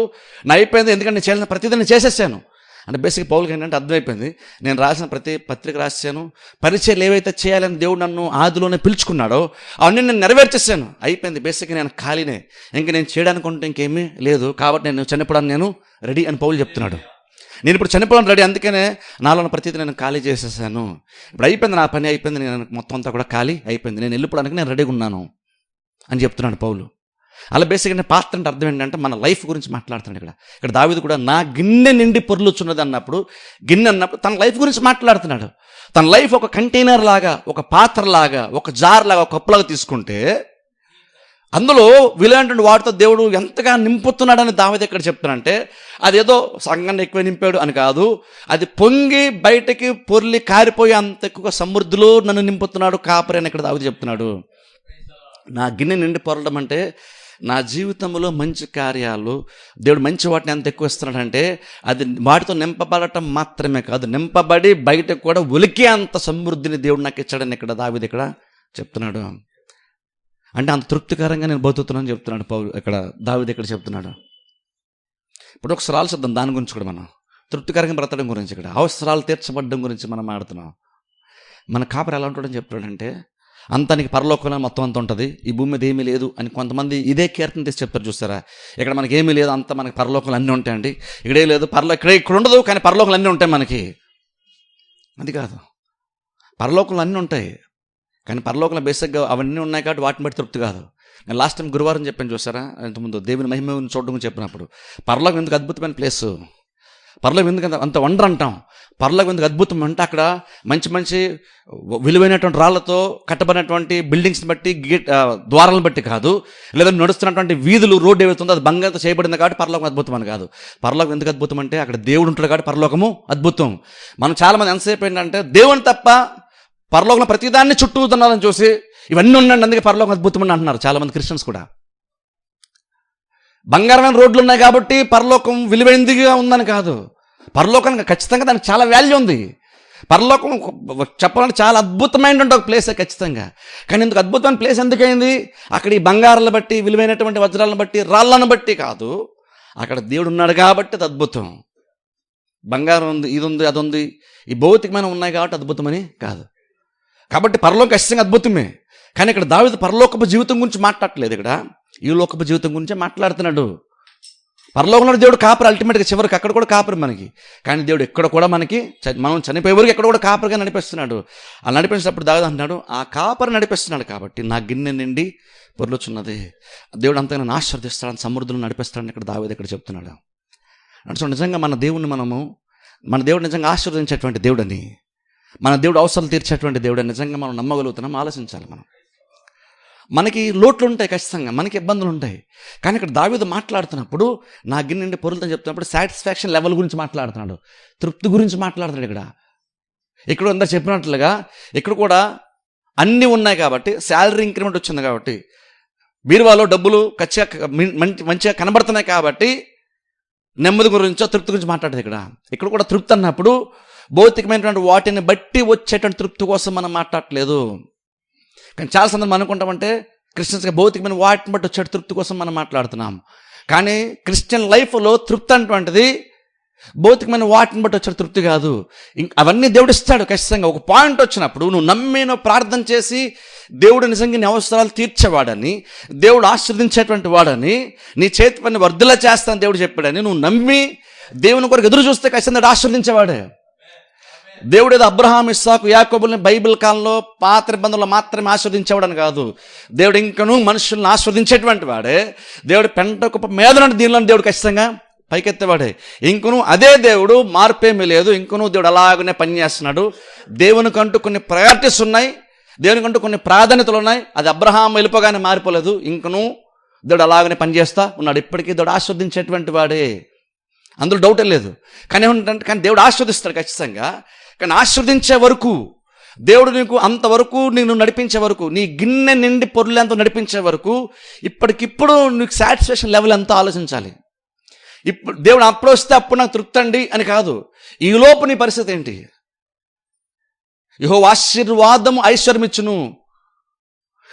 నా అయిపోయింది, ఎందుకంటే నేను చేయాల్సిన ప్రతిదీ నేను చేసేసాను అంటే బేసిక్ పౌలుకి ఏంటంటే అర్థమైపోయింది, నేను రాసిన ప్రతి పత్రిక రాశాను, పరిచయాలు ఏవైతే చేయాలని దేవుడు నన్ను ఆదిలోనే పిలుచుకున్నాడో అవన్నీ నేను నెరవేర్చేసాను, అయిపోయింది. బేసిక్గా నేను ఖాళీనే, ఇంక నేను చేయడానికి ఉంటే ఇంకేమీ లేదు, కాబట్టి నేను చనిపోవడానికి నేను రెడీ అని పౌలు చెప్తున్నాడు. నేను ఇప్పుడు చనిపోవడం రెడీ, అందుకనే నాలో ప్రతిదీ నేను ఖాళీ చేసేసాను, ఇప్పుడు అయిపోయింది, నా పని అయిపోయింది, నేను మొత్తం అంతా కూడా ఖాళీ అయిపోయింది, నేను వెళ్ళిపోవడానికి నేను రెడీగా ఉన్నాను అని చెప్తున్నాడు పౌలు. అలా బేసిక్గా పాత్ర అంటే అర్థం ఏంటంటే మన లైఫ్ గురించి మాట్లాడుతున్నాడు. ఇక్కడ దావీదు కూడా నా గిన్నె నిండి పొర్లుచున్నది అన్నప్పుడు, గిన్నె అన్నప్పుడు తన లైఫ్ గురించి మాట్లాడుతున్నాడు. తన లైఫ్ ఒక కంటైనర్ లాగా, ఒక పాత్ర లాగా, ఒక జార్ లాగా, ఒక కప్పులాగా తీసుకుంటే అందులో విలువైనటువంటి వాటితో దేవుడు ఎంతగా నింపుతున్నాడని దావీదు ఎక్కడ చెప్తున్నాడంటే అదేదో సంఘాన్ని ఎక్కువ నింపాడు అని కాదు, అది పొంగి బయటకి పొర్లి కారిపోయి అంత ఎక్కువ సమృద్ధిలో నన్ను నింపుతున్నాడు కాపరి అని ఇక్కడ దావీదు చెప్తున్నాడు. నా గిన్నె నిండి పొరలడం అంటే నా జీవితంలో మంచి కార్యాలు దేవుడు మంచి వాటిని ఎంత ఎక్కువ ఇస్తున్నాడంటే అది వాటితో నింపబడటం మాత్రమే కాదు, నింపబడి బయటకు కూడా ఒలికే అంత సమృద్ధిని దేవుడు నాకు ఇచ్చాడని ఇక్కడ దావీదు ఇక్కడ చెప్తున్నాడు. అంటే అంత తృప్తికరంగా నేను బతుకుతున్నాను చెప్తున్నాడు ఇక్కడ దావీదు ఇక్కడ చెప్తున్నాడు. ఇప్పుడు ఒకసారి ఆలోచిద్దాం దాని గురించి కూడా, మనం తృప్తికరంగా బ్రతకడం గురించి, ఇక్కడ అవసరాలు తీర్చబడడం గురించి మనం ఆడుతున్నాం. మన కాపరి ఎలా ఉంటాడని చెప్తాడంటే, అంతానికి పరలోకంలో మొత్తం అంత ఉంటుంది, ఈ భూమి మీద ఏమీ లేదు అని కొంతమంది ఇదే కీర్తన తీసి చెప్తారు చూస్తారా. ఇక్కడ మనకి ఏమీ లేదు, అంత మనకి పరలోకంలో అన్నీ ఉంటాయండి, ఇక్కడే లేదు ఇక్కడ ఉండదు కానీ పరలోకంలో అన్నీ ఉంటాయి మనకి. అది కాదు, పరలోకంలో అన్నీ ఉంటాయి కానీ పరలోకంలో బేసిక్గా అవన్నీ ఉన్నాయి కాబట్టి వాటిని బట్టి తృప్తి కాదు. నేను లాస్ట్ టైం గురువారం చెప్పాను చూసారా, ఇంతకుముందు దేవుని మహిమ చూడడం చెప్పినప్పుడు, పరలోకం ఎందుకు అద్భుతమైన ప్లేసు, పరలోకం ఎందుకంటే అంత వండర్ అంటాం. పరలోకం ఎందుకు అద్భుతం అంటే అక్కడ మంచి మంచి విలువైనటువంటి రాళ్లతో కట్టబడినటువంటి బిల్డింగ్స్ని బట్టి, ద్వారాలను బట్టి కాదు, లేదా నడుస్తున్నటువంటి వీధులు, రోడ్డు ఏవైతుందో అది బంగారంతో చేయబడింది కాబట్టి పరలోకం అద్భుతం అని కాదు. పరలోకం ఎందుకు అద్భుతం అంటే అక్కడ దేవుడు ఉంటాడు కాబట్టి పరలోకము అద్భుతం. మనం చాలామంది ఎంతసేపు ఏంటంటే దేవుని తప్ప పరలోకంలో ప్రతిదాన్ని చుట్టూ ఉన్నారని చూసి ఇవన్నీ ఉండండి అందుకే పరలోకం అద్భుతం అని అంటున్నారు చాలామంది క్రిస్టియన్స్ కూడా. బంగారమైన రోడ్లు ఉన్నాయి కాబట్టి పరలోకం విలువైనదిగా ఉందని కాదు, పరలోకానికి ఖచ్చితంగా దానికి చాలా వాల్యూ ఉంది. పరలోకం చెప్పాలంటే చాలా అద్భుతమైనటువంటి ఒక ప్లేసే ఖచ్చితంగా. కానీ ఇందుకు అద్భుతమైన ప్లేస్ ఎందుకైంది, అక్కడ ఈ బంగారాలను బట్టి, విలువైనటువంటి వజ్రాలను బట్టి, రాళ్ళను బట్టి కాదు, అక్కడ దేవుడు ఉన్నాడు కాబట్టి అది అద్భుతం. బంగారం ఉంది, ఇది ఉంది, అది ఉంది, ఈ భౌతికమైన ఉన్నాయి కాబట్టి అద్భుతమని కాదు. కాబట్టి పరలోకం ఖచ్చితంగా అద్భుతమే. కానీ ఇక్కడ దావీదు పరలోకపు జీవితం గురించి మాట్లాడట్లేదు, ఇక్కడ ఈ లోకపు జీవితం గురించే మాట్లాడుతున్నాడు. పరలోకంలో దేవుడు కాపరి, అల్టిమేట్గా చివరికి అక్కడ కూడా కాపరి మనకి. కానీ దేవుడు ఎక్కడ కూడా మనకి, మనం చనిపోయే వరకు ఎక్కడ కూడా కాపరిగా నడిపిస్తున్నాడు. అలా నడిపించినప్పుడు దావీదు అంటున్నాడు, ఆ కాపరి నడిపిస్తున్నాడు కాబట్టి నా గిన్నె నిండి పొర్లుచున్నది. దేవుడు అంతా నన్ను ఆశీర్వదిస్తాడని, సమృద్ధులను నడిపిస్తాడని ఇక్కడ దావీదు ఇక్కడ చెప్తున్నాడు. అంటే నిజంగా మన దేవుడు నిజంగా ఆశీర్వదించేటువంటి దేవుడని, మన దేవుడు అవసరాలు తీర్చేటువంటి దేవుడని నిజంగా మనం నమ్మగలుగుతున్నాం. ఆలోచించాలి. మనకి లోట్లు ఉంటాయి, ఖచ్చితంగా మనకి ఇబ్బందులు ఉంటాయి. కానీ ఇక్కడ దావీదు మాట్లాడుతున్నప్పుడు నా గిన్నె నిండి పొరులుతని చెప్తున్నప్పుడు సాటిస్ఫాక్షన్ లెవెల్ గురించి మాట్లాడుతున్నాడు, తృప్తి గురించి మాట్లాడుతున్నాడు. ఇక్కడ అందరు చెప్పినట్లుగా ఇక్కడ కూడా అన్నీ ఉన్నాయి కాబట్టి, శాలరీ ఇంక్రిమెంట్ వచ్చింది కాబట్టి, బీరువాలో డబ్బులు మంచిగా కనబడుతున్నాయి కాబట్టి నెమ్మది గురించో తృప్తి గురించి మాట్లాడేది. ఇక్కడ కూడా తృప్తి అన్నప్పుడు భౌతికమైనటువంటి వాటిని బట్టి వచ్చేటువంటి తృప్తి కోసం మనం మాట్లాడట్లేదు. కానీ చాలా సందర్భం అనుకుంటామంటే క్రిస్టియన్స్గా భౌతికమైన వాటిని బట్టి వచ్చే తృప్తి కోసం మనం మాట్లాడుతున్నాం. కానీ క్రిస్టియన్ లైఫ్లో తృప్తి అటువంటిది భౌతికమైన వాటిని బట్టి వచ్చే తృప్తి కాదు. అవన్నీ దేవుడు ఇస్తాడు ఖచ్చితంగా. ఒక పాయింట్ వచ్చినప్పుడు నువ్వు నమ్మి ప్రార్థన చేసి దేవుడు నిజంగా నీ అవసరాలు తీర్చేవాడని, దేవుడు ఆశీర్వదించేటువంటి వాడని, నీ చేతి పని వర్ధలా చేస్తాను దేవుడు చెప్పాడని నువ్వు నమ్మి దేవుని కొరకు ఎదురు చూస్తే ఖచ్చితంగా ఆశీర్వదించేవాడే. దేవుడు ఏదో అబ్రహాం, ఇస్సాకు, యాకోబుల్ని బైబిల్ కాలంలో పాత నిబంధనలో మాత్రమే ఆస్వాదించేవాడని కాదు, దేవుడు ఇంకనూ మనుషుల్ని ఆస్వాదించేటువంటి వాడే. దేవుడు పెంట కుప్ప మీద దీనిలో దేవుడు ఖచ్చితంగా పైకెత్తేవాడే. ఇంకనూ అదే దేవుడు, మార్పేమీ లేదు. ఇంకనూ దేవుడు అలాగనే పనిచేస్తున్నాడు. దేవునికంటూ కొన్ని ప్రయారిటీస్ ఉన్నాయి, దేవునికంటూ కొన్ని ప్రాధాన్యతలు ఉన్నాయి. అది అబ్రహాం వెళ్ళిపోగానే మారిపోలేదు. ఇంకనూ దేవుడు అలాగనే పనిచేస్తా ఉన్నాడు. ఇప్పటికీ దేవుడు ఆస్వాదించేటువంటి వాడే, అందులో డౌటే లేదు. కానీ ఏమంటే, కానీ దేవుడు ఆస్వాదిస్తాడు ఖచ్చితంగా. కానీ ఆస్వాదించే వరకు, దేవుడు నీకు అంతవరకు నేను నడిపించే వరకు, నీ గిన్నె నిండి పొరులంత నడిపించే వరకు, ఇప్పటికిప్పుడు నీకు సాటిస్ఫాక్షన్ లెవెల్ ఎంతో ఆలోచించాలి. ఇప్పుడు దేవుడు అప్పుడు వస్తే అప్పుడు నాకు తృప్తి అండి అని కాదు, ఈ లోపు నీ పరిస్థితి ఏంటి? యెహోవా ఆశీర్వాదము ఐశ్వర్యం ఇచ్చును.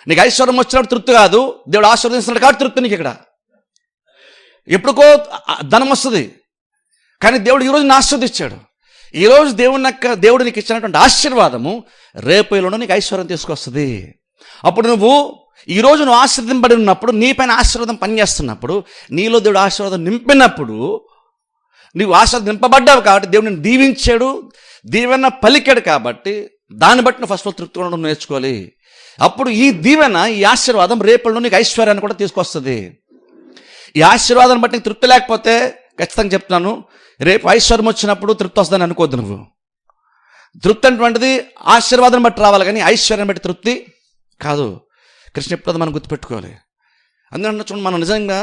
నీకు ఐశ్వర్యం వచ్చినప్పుడు తృప్తి కాదు, దేవుడు ఆశీర్వదిస్తున్నాడు కాబట్టి తృప్తి నీకు. ఇక్కడ ఎప్పుడుకో ధనం వస్తుంది, కానీ దేవుడు ఈరోజు నేను ఆశీర్వదించాడు. ఈరోజు దేవుడు నీకు ఇచ్చినటువంటి ఆశీర్వాదము రేపు ఎల్లుండి నీకు ఐశ్వర్యం తీసుకొస్తుంది. అప్పుడు ఈరోజు నువ్వు ఆశీర్వదింపబడి ఉన్నప్పుడు, నీ పైన ఆశీర్వాదం పనిచేస్తున్నప్పుడు, నీలో దేవుడు ఆశీర్వాదం నింపినప్పుడు, నీవు ఆశీర్వాదం నింపబడ్డావు కాబట్టి దేవుడు నేను దీవించాడు, దీవెన పలికాడు కాబట్టి దాన్ని బట్టి నువ్వు ఫస్ట్ తృప్తి ఉండడం నేర్చుకోవాలి. అప్పుడు ఈ దీవెన, ఈ ఆశీర్వాదం రేపల్లో నీకు ఐశ్వర్యాన్ని కూడా తీసుకొస్తుంది. ఈ ఆశీర్వాదాన్ని బట్టి నీకు తృప్తి లేకపోతే ఖచ్చితంగా చెప్తున్నాను, రేపు ఐశ్వర్యం వచ్చినప్పుడు తృప్తి వస్తుందని అనుకోవద్దు. నువ్వు తృప్తి అటువంటిది ఆశీర్వాదం బట్టి రావాలి, కానీ ఐశ్వర్యం బట్టి తృప్తి కాదు. కృష్ణ ఎప్పుడు మనం గుర్తుపెట్టుకోవాలి. అందుకని చూడండి, మనం నిజంగా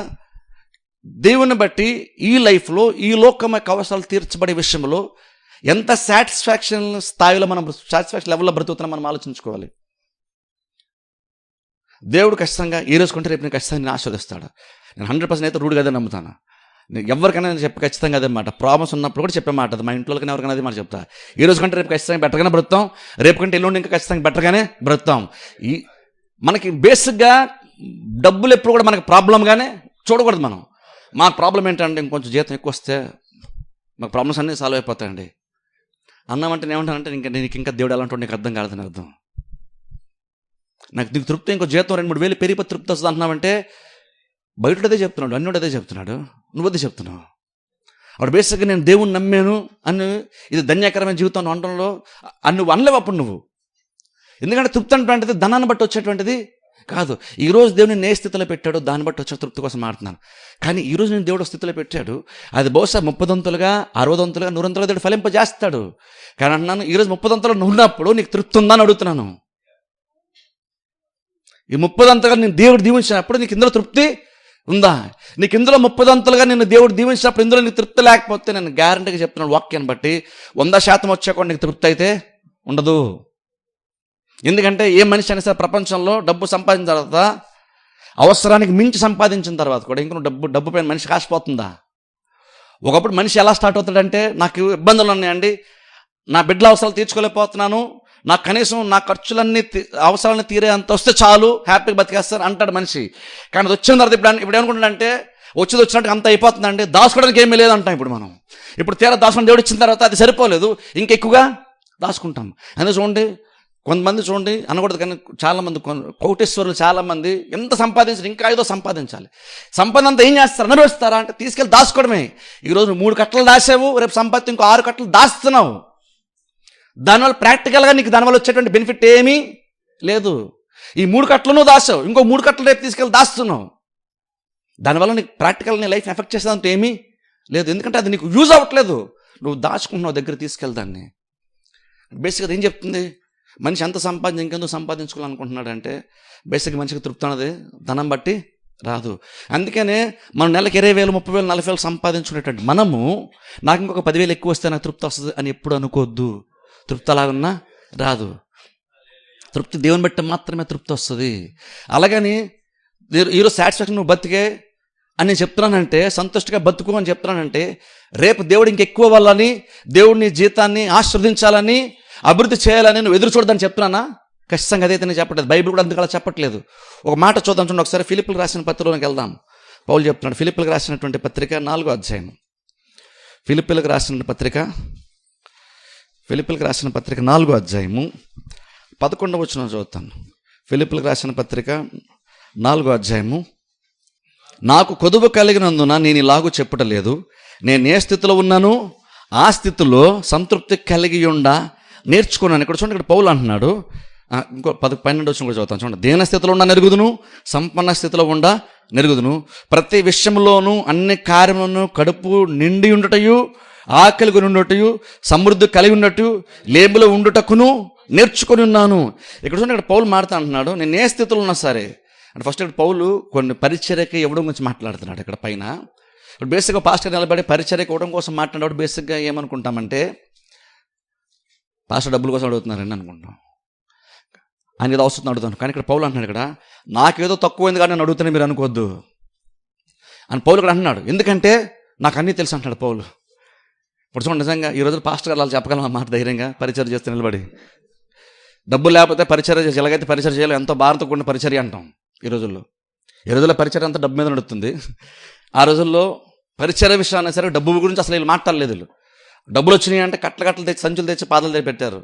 దేవుని బట్టి ఈ లైఫ్లో, ఈ లోకం యొక్క అవసరాలు తీర్చబడే విషయంలో ఎంత సాటిస్ఫాక్షన్ స్థాయిలో మనం, సాటిస్ఫాక్షన్ లెవెల్లో బ్రతుకుతున్నాం మనం ఆలోచించుకోవాలి. దేవుడు ఖచ్చితంగా ఈ రోజు కొంటే రేపు నేను ఖచ్చితంగా నేను ఆస్వాదిస్తాడు. నేను 100% అయితే రూఢిగా అదే నమ్ముతాను. నేను ఎవరికైనా నేను చెప్పి ఖచ్చితంగా అదే మాట, ప్రాబ్లమ్స్ ఉన్నప్పుడు కూడా చెప్పే మాట అది, మా ఇంట్లో ఎవరికైనా అదే మాట చెప్తా. ఈ రోజు కంటే రేపు ఖచ్చితంగా బెటర్గానే బ్రతుకుతాం, రేపు కంటే ఎల్లుండి ఇంకా ఖచ్చితంగా బెటర్గానే బ్రతుకుతాం. ఈ మనకి బేసిక్గా డబ్బులు ఎప్పుడు కూడా మనకి ప్రాబ్లంగానే చూడకూడదు. మనం మా ప్రాబ్లం ఏంటంటే ఇంకొంచెం జీతం ఎక్కువ వస్తే మాకు ప్రాబ్లమ్స్ అన్నీ సాల్వ్ అయిపోతాయండి అన్నామంటే ఏమంటానంటే ఇంకా నీకు ఇంకా దేవుడు ఎలా ఉంటాడు నీకు అర్థం కాలేదని అర్థం. నాకు నీకు తృప్తి ఇంకో జీతం 2-3 వేలు పెరిగిపోతే తృప్తి వస్తుంది అంటున్నామంటే బయట అదే చెప్తున్నాడు, అన్నీ అదే చెప్తున్నాడు, నువ్వు అదే చెప్తున్నావు. అప్పుడు బేసిక్గా నేను దేవుణ్ణి నమ్మాను అని ఇది ధన్యకరమైన జీవితం అనడంలో నువ్వు అనలేవు అప్పుడు నువ్వు. ఎందుకంటే తృప్తి అనేటువంటిది ధనాన్ని బట్టి వచ్చేటువంటిది కాదు. ఈరోజు దేవుని ఏ స్థితిలో పెట్టాడో దాన్ని బట్టి వచ్చే తృప్తి కోసం మాట్లాడుతున్నాను. కానీ ఈరోజు నేను దేవుడు స్థితిలో పెట్టాడు, అది బహుశా 30 60 100 దేవుడు ఫలింపజేస్తాడు. కానీ అంటున్నాను ఈరోజు 30 ఉన్నప్పుడు నీకు తృప్తి ఉందా అని అడుగుతున్నాను. ఈ 30 నేను దేవుడు దీవించినప్పుడు నీకు ఇందులో తృప్తి ఉందా? నీకు ఇందులో 30 నిన్ను దేవుడు దీవించినప్పుడు ఇందులో నీకు తృప్తి లేకపోతే నేను గ్యారంటీగా చెప్తున్నాను, వాక్యాన్ని బట్టి 100% వచ్చా కూడా నీకు తృప్తి అయితే ఉండదు. ఎందుకంటే ఏ మనిషి అయినా సరే ప్రపంచంలో డబ్బు సంపాదించిన తర్వాత అవసరానికి మించి సంపాదించిన తర్వాత కూడా ఇంకా డబ్బు పైన మనిషి కాసిపోతుందా? ఒకప్పుడు మనిషి ఎలా స్టార్ట్ అవుతాడంటే నాకు ఇబ్బందులు ఉన్నాయండి, నా బిడ్డల అవసరాలు తీర్చుకోలేకపోతున్నాను, నాకు కనీసం నా ఖర్చులన్నీ అవసరాలను తీరే అంత వస్తే చాలు హ్యాపీగా బతికేస్తాను అంటాడు మనిషి. కానీ అది వచ్చిన తర్వాత ఇప్పుడు ఏమనుకుంటాడంటే వచ్చినట్టు అంత అయిపోతుందండి, దాచుకోవడానికి ఏమీ లేదంటాం. ఇప్పుడు తీరా దాచుకుని దేవుడు ఇచ్చిన తర్వాత అది సరిపోలేదు, ఇంకెక్కువగా దాచుకుంటాం. అందుకే చూడండి కొంతమంది చూడండి అనకూడదు కానీ చాలామంది కోటేశ్వరులు చాలామంది ఎంత సంపాదించారు ఇంకా ఏదో సంపాదించాలి, సంపాదన అంతా ఏం చేస్తారు అనుభవిస్తారా అంటే తీసుకెళ్ళి దాచుకోవడమే. ఈరోజు 3 కట్టలు దాసావు, రేపు సంపాదించి ఇంకో 6 కట్టలు దాస్తున్నావు. దానివల్ల ప్రాక్టికల్గా నీకు దానివల్ల వచ్చేటువంటి బెనిఫిట్ ఏమీ లేదు. ఈ 3 కట్టలను దాసావు, ఇంకో 3 కట్టలు రేపు తీసుకెళ్ళి దాస్తున్నావు. దానివల్ల నీకు ప్రాక్టికల్ నీ లైఫ్ ఎఫెక్ట్ చేసేదంటే ఏమీ లేదు, ఎందుకంటే అది నీకు యూజ్ అవ్వట్లేదు, నువ్వు దాచుకుంటున్నావు దగ్గర తీసుకెళ్దాన్ని. బేసిక్గా ఏం చెప్తుంది, మనిషి ఎంత సంపాదించి ఇంకెందుకు సంపాదించుకోవాలనుకుంటున్నాడంటే బేసిక్గా మనిషికి తృప్తి అన్నది ధనం బట్టి రాదు. అందుకనే మనం నెలకి 20,000 30,000 40,000 సంపాదించుకునేటువంటి మనము నాకు ఇంకొక 10,000 ఎక్కువ వస్తే నాకు తృప్తి వస్తుంది అని ఎప్పుడు అనుకోవద్దు. తృప్తి అలాగున్నా రాదు. తృప్తి దేవుని బట్టి మాత్రమే తృప్తి వస్తుంది. అలాగని ఈరోజు సాటిస్ఫాక్షన్ నువ్వు బతికే అని నేను చెప్తున్నానంటే, సంతుష్టిగా బతుకు అని చెప్తున్నానంటే, రేపు దేవుడు ఇంకెక్కువ వాళ్ళని, దేవుడిని జీతాన్ని ఆశీర్వదించాలని అభివృద్ధి చేయాలని నువ్వు ఎదురు చూడదని చెప్తున్నానా? ఖచ్చితంగా అదైతే నేను చెప్పట్లేదు. బైబిల్ కూడా అందుకలా చెప్పట్లేదు. ఒక మాట చూద్దాం చూడండి ఒకసారి. ఫిలిప్పీలకు రాసిన పత్రికలోకి వెళ్దాం. పౌలు చెప్తున్నాడు ఫిలిప్పీలకు రాసినటువంటి పత్రిక 4వ అధ్యాయం. ఫిలిప్పీలకు రాసిన పత్రిక 4వ అధ్యాయము 11వ వచనం చదువుతాను. ఫిలిప్పీలకు రాసిన పత్రిక 4వ అధ్యాయము. నాకు కొదువ కలిగినందున నేను ఇలాగూ చెప్పుటలేదు, నేను ఏ స్థితిలో ఉన్నాను ఆ స్థితిలో సంతృప్తి కలిగి ఉండా నేర్చుకున్నాను. ఇక్కడ చూడండి, ఇక్కడ పౌలు అంటున్నాడు, ఇంకో 12వ వచనం కూడా చదువుతాను చూడండి. దీన స్థితిలో ఉండా నెరుగుదును, సంపన్న స్థితిలో ఉండా నెరుగుదును, ప్రతి విషయంలోనూ అన్ని కార్యములను కడుపు నిండి ఉండుటయు, ఆకలి కొని ఉండుటయు, సమృద్ధి కలిగి ఉన్నట్టు లేబులో ఉండుటకును నేర్చుకొని ఉన్నాను. ఇక్కడ చూడండి, ఇక్కడ పౌలు మాడుతా అంటున్నాడు నేను ఏ స్థితిలో ఉన్నా సరే అంటే ఫస్ట్ ఇక్కడ పౌలు కొన్ని పరిచర్యకి ఇవ్వడం గురించి మాట్లాడుతున్నాడు. ఇక్కడ పైన ఇప్పుడు బేసిక్గా పాస్టర్ నిలబడి పరిచర్యకి ఇవ్వడం కోసం మాట్లాడేవాడు బేసిక్గా ఏమనుకుంటామంటే పాస్టర్ డబ్బుల కోసం అడుగుతున్నారని అనుకుంటాం, ఆయన ఏదో అవసరం అడుగుతాను. కానీ ఇక్కడ పౌలు అంటున్నాడు, ఇక్కడ నాకేదో తక్కువైంది కానీ నేను అడుగుతాను మీరు అనుకోవద్దు అని పౌలు ఇక్కడ అంటున్నాడు. ఎందుకంటే నాకు అన్నీ తెలుసు అంటున్నాడు పౌలు. ఇప్పుడు చూడండి, నిజంగా ఈ రోజు పాస్టర్ గారు అలా చెప్పగలం ఆ మాట ధైర్యంగా పరిచర్య చేస్తే నిలబడి. డబ్బులు లేకపోతే పరిచర్య చేసి ఎలాగైతే పరిచర్య చేయాలో ఎంతో భారత కూడిన పరిచర్య అంటాం. ఈ రోజుల్లో పరిచర్య అంతా డబ్బు మీద నడుస్తుంది. ఆ రోజుల్లో పరిచర్య విషయాన్ని సరే డబ్బు గురించి అసలు వీళ్ళు మాట్లాడలేదు. డబ్బులు వచ్చినాయి అంటే కట్టలు తెచ్చి సంచులు తెచ్చి పాదలు తెచ్చి పెట్టారు.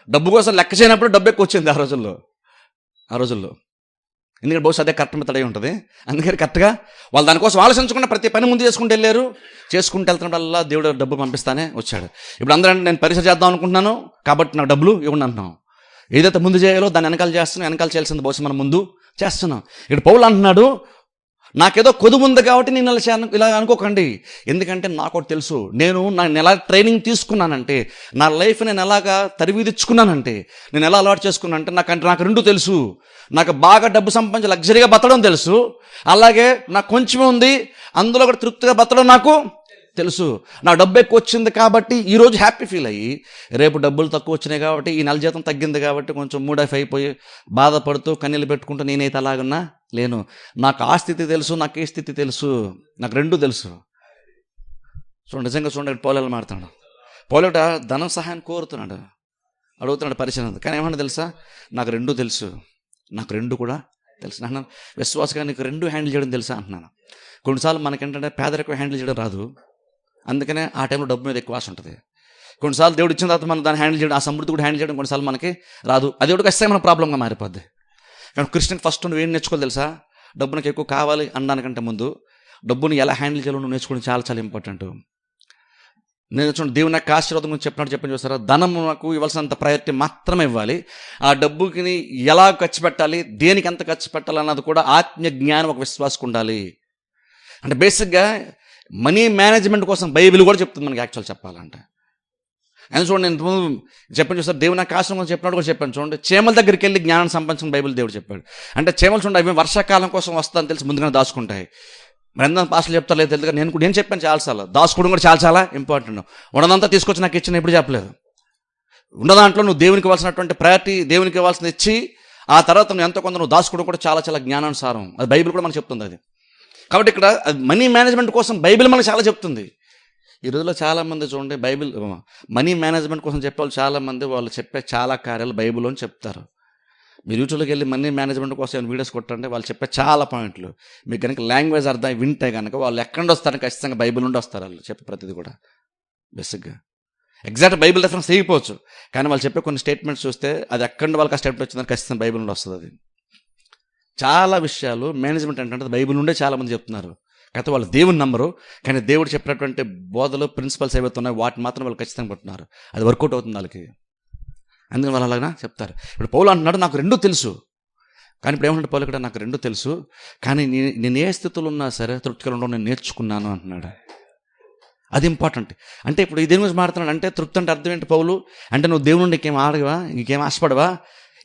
డబ్బు కోసం లెక్క చేయనప్పుడు డబ్బు ఎక్కువ వచ్చింది ఆ రోజుల్లో. ఎందుకంటే బహుశా అదే కరెక్ట్ మెథడ్ అయి ఉంటుంది. అందుకని కరెక్ట్గా వాళ్ళు దానికోసం ఆలోచించకుండా ప్రతి పని ముందు చేసుకుంటూ వెళ్తున్నప్పుడల్లా దేవుడు డబ్బు పంపిస్తానే వచ్చాడు. ఇప్పుడు అందరూ నేను పరిచయం చేద్దాం అనుకుంటున్నాను కాబట్టి నాకు డబ్బులు ఇవ్వండి అంటున్నాం. ఏదైతే ముందు చేయాలో దాన్ని వెనకాల చేయాల్సింది బహుశా మనం ముందు చేస్తున్నాం. ఇక్కడ పౌలు అంటున్నాడు నాకేదో కొదువు ఉంది కాబట్టి నేను ఇలా అనుకోకండి. ఎందుకంటే నాకు తెలుసు, నేను ఎలా ట్రైనింగ్ తీసుకున్నానంటే, నా లైఫ్ నేను ఎలాగా తరివిదిచ్చుకున్నానంటే, నేను ఎలా అలవాటు చేసుకున్నానంటే నాకు 2 తెలుసు. నాకు బాగా డబ్బు సంపాదించి లగ్జరీగా బతకడం తెలుసు, అలాగే నాకు కొంచెమే ఉంది అందులో కూడా తృప్తిగా బతకడం నాకు తెలుసు. నా డబ్బు ఎక్కువ వచ్చింది కాబట్టి ఈరోజు హ్యాపీ ఫీల్ అయ్యి, రేపు డబ్బులు తక్కువ వచ్చినాయి కాబట్టి, ఈ నెల జీతం తగ్గింది కాబట్టి కొంచెం మూడ్ ఆఫ్ అయిపోయి బాధపడుతూ కన్నీళ్ళు పెట్టుకుంటూ నేనైతే అలాగున్నా లేను. నాకు ఆ స్థితి తెలుసు, నాకు ఈ స్థితి తెలుసు, నాకు రెండూ తెలుసు. చూడండి, నిజంగా చూడండి, పౌలు మాడుతున్నాడు. పౌలుట ధనం సహాయం కోరుతున్నాడు, అడుగుతున్నాడు పరిశీలన. కానీ ఏమన్నా తెలుసా, నాకు రెండూ తెలుసు, నాకు రెండు కూడా తెలుసు అంటున్నాను. విశ్వాసంగా నీకు రెండు హ్యాండిల్ చేయడం తెలుసా అంటున్నాను. కొన్నిసార్లు మనకేంటంటే పేదరికం హ్యాండిల్ చేయడం రాదు, అందుకనే ఆ టైంలో డబ్బు మీద ఎక్కువ ఆశ ఉంటుంది. కొన్నిసార్లు దేవుడు ఇచ్చిన తర్వాత మనం దాన్ని హ్యాండిల్ చేయడం, ఆ సమృద్ధి కూడా హ్యాండిల్ చేయడం కొన్నిసార్లు మనకి రాదు. అది కూడా ఖచ్చితంగా మన ప్రాబ్లంగా మారిపోద్ది. కానీ క్రిస్టియన్ ఫస్ట్ నువ్వు ఏం నేర్చుకోవాలి తెలుసా, డబ్బు నాకు ఎక్కువ కావాలి అనడానికంటే ముందు డబ్బుని ఎలా హ్యాండిల్ చేయాలో నువ్వు నేర్చుకోవడం చాలా చాలా ఇంపార్టెంట్. నేను చూడండి, దేవుని నాకు ఆశీర్వాదం గురించి చెప్పని చూస్తారా, ధనం నాకు ఇవ్వాల్సినంత ప్రయారిటీ మాత్రమే ఇవ్వాలి. ఆ డబ్బుకి ఎలా ఖర్చు పెట్టాలి, దేనికి ఎంత ఖర్చు పెట్టాలి అన్నది కూడా ఆత్మీయ జ్ఞానం ఒక విశ్వాసకు ఉండాలి. అంటే బేసిక్గా మనీ మేనేజ్మెంట్ కోసం బైబిల్ కూడా చెప్తుంది మనకి యాక్చువల్ చెప్పాలంటే. అని చూడండి, నేను చెప్పని చూస్తారు, దేవుని నాకు ఆశ్రమం చెప్పినట్టు కూడా చెప్పాను. చూడండి, చీమల దగ్గరికి వెళ్ళి జ్ఞానం సంపాదించిన బైబిల్ దేవుడు చెప్పాడు. అంటే చీమలు చూడండి, అవి వర్షాకాలం కోసం వస్తుందని తెలిసి ముందుగానే దాచుకుంటాయి. మరి ఎంత భాషలు చెప్తారు లేదు తెలుసు, నేను చెప్పాను చాలాసార్లు, దాచుకోవడం కూడా చాలా చాలా ఇంపార్టెంట్. ఉన్నదంతా తీసుకొచ్చి నాకు ఇచ్చిన ఎప్పుడు చెప్పలేదు. ఉన్న దాంట్లో నువ్వు దేవునికి ఇవ్వాల్సినటువంటి ప్రయారిటీ, దేవునికి ఇవ్వాల్సింది ఇచ్చి ఆ తర్వాత నువ్వు ఎంతో కొంత నువ్వు దాచుకోవడం కూడా చాలా చాలా జ్ఞానానుసారం. అది బైబిల్ కూడా మనకు చెప్తుంది అది. కాబట్టి ఇక్కడ మనీ మేనేజ్మెంట్ కోసం బైబిల్ మనకు చాలా చెప్తుంది. ఈ రోజుల్లో చాలామంది చూడండి, బైబిల్ మనీ మేనేజ్మెంట్ కోసం చెప్పేవాళ్ళు చాలామంది, వాళ్ళు చెప్పే చాలా కార్యాలు బైబిల్లో చెప్తారు. మీరు యూట్యూబ్లోకి వెళ్ళి మనీ మేనేజ్మెంట్ కోసం ఏమైనా వీడియోస్ కొట్టండి, వాళ్ళు చెప్పే చాలా పాయింట్లు మీకు కనుక లాంగ్వేజ్ అర్థం వింటే కనుక వాళ్ళు ఎక్కడ వస్తారని ఖచ్చితంగా బైబిల్ నుండి వస్తారు. వాళ్ళు చెప్పే ప్రతిదీ కూడా బేసిక్గా ఎగ్జాక్ట్ బైబిల్ రెఫరెన్స్ చేయకపోవచ్చు, కానీ వాళ్ళు చెప్పే కొన్ని స్టేట్మెంట్స్ చూస్తే అది ఎక్కడ వాళ్ళకి ఆ స్టేట్మెంట్ వచ్చిందని ఖచ్చితంగా బైబిల్ నుండి వస్తుంది. అది చాలా విషయాలు మేనేజ్మెంట్ అంటే బైబిల్ నుండే చాలామంది చెప్తున్నారు. కాకపోతే వాళ్ళు దేవుని నమ్మరు, కానీ దేవుడు చెప్పినటువంటి బోధలు ప్రిన్సిపల్స్ ఏవైతే ఉన్నాయో వాటిని మాత్రం వాళ్ళు ఖచ్చితంగా పట్టున్నారు. అది వర్కౌట్ అవుతుంది వాళ్ళకి, అందుకని వాళ్ళు అలాగా చెప్తారు. ఇప్పుడు పౌలు అంటున్నాడు నాకు రెండూ తెలుసు, కానీ ఇప్పుడు ఏమంటే పౌలు ఇక్కడ నాకు రెండూ తెలుసు, కానీ నేను ఏ స్థితిలో ఉన్నా సరే తృప్తిగా ఉండడం నేను నేర్చుకున్నాను అంటున్నాడు. అది ఇంపార్టెంట్. అంటే ఇప్పుడు ఈ దేని గురించి మాట్లాడుతున్నాడు అంటే తృప్తి అంటే అర్థం ఏంటి పౌలు అంటే, నువ్వు దేవుని నుండి ఇంకేం ఆడవా, ఇంకేం ఆశపడవా,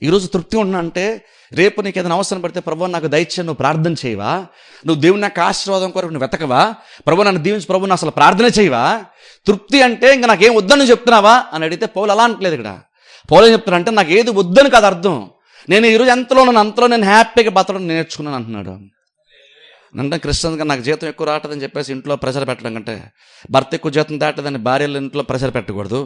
ఈరోజు తృప్తి ఉన్నా అంటే రేపు నీకు ఏదైనా అవసరం పడితే ప్రభు నాకు దయచేసి నువ్వు ప్రార్థన చేయవా, నువ్వు దేవుని నాకు ఆశీర్వాదం కొరకు నువ్వు వెతకవా, ప్రభు నన్ను దీవించి ప్రభు అసలు ప్రార్థన చేయవా. తృప్తి అంటే ఇంకా నాకేం వద్దని చెప్తున్నావా అని అడిగితే పౌలు అలా అనట్లేదు. ఇక్కడ పౌలు ఏం చెప్తున్నా అంటే నాకు ఏది వద్దని కాదు అర్థం, నేను ఈరోజు ఎంతలో అంతలో నేను హ్యాపీగా బతకడం నేర్చుకున్నాను అంటున్నాడు. అంటే క్రిస్టియన్గా నాకు జీతం ఎక్కువ రావట్లేదని చెప్పేసి ఇంట్లో ప్రెషర్ పెట్టడం కంటే, భర్త ఎక్కువ జీతం దాటదని భార్యలు ఇంట్లో ప్రెషర్ పెట్టకూడదు.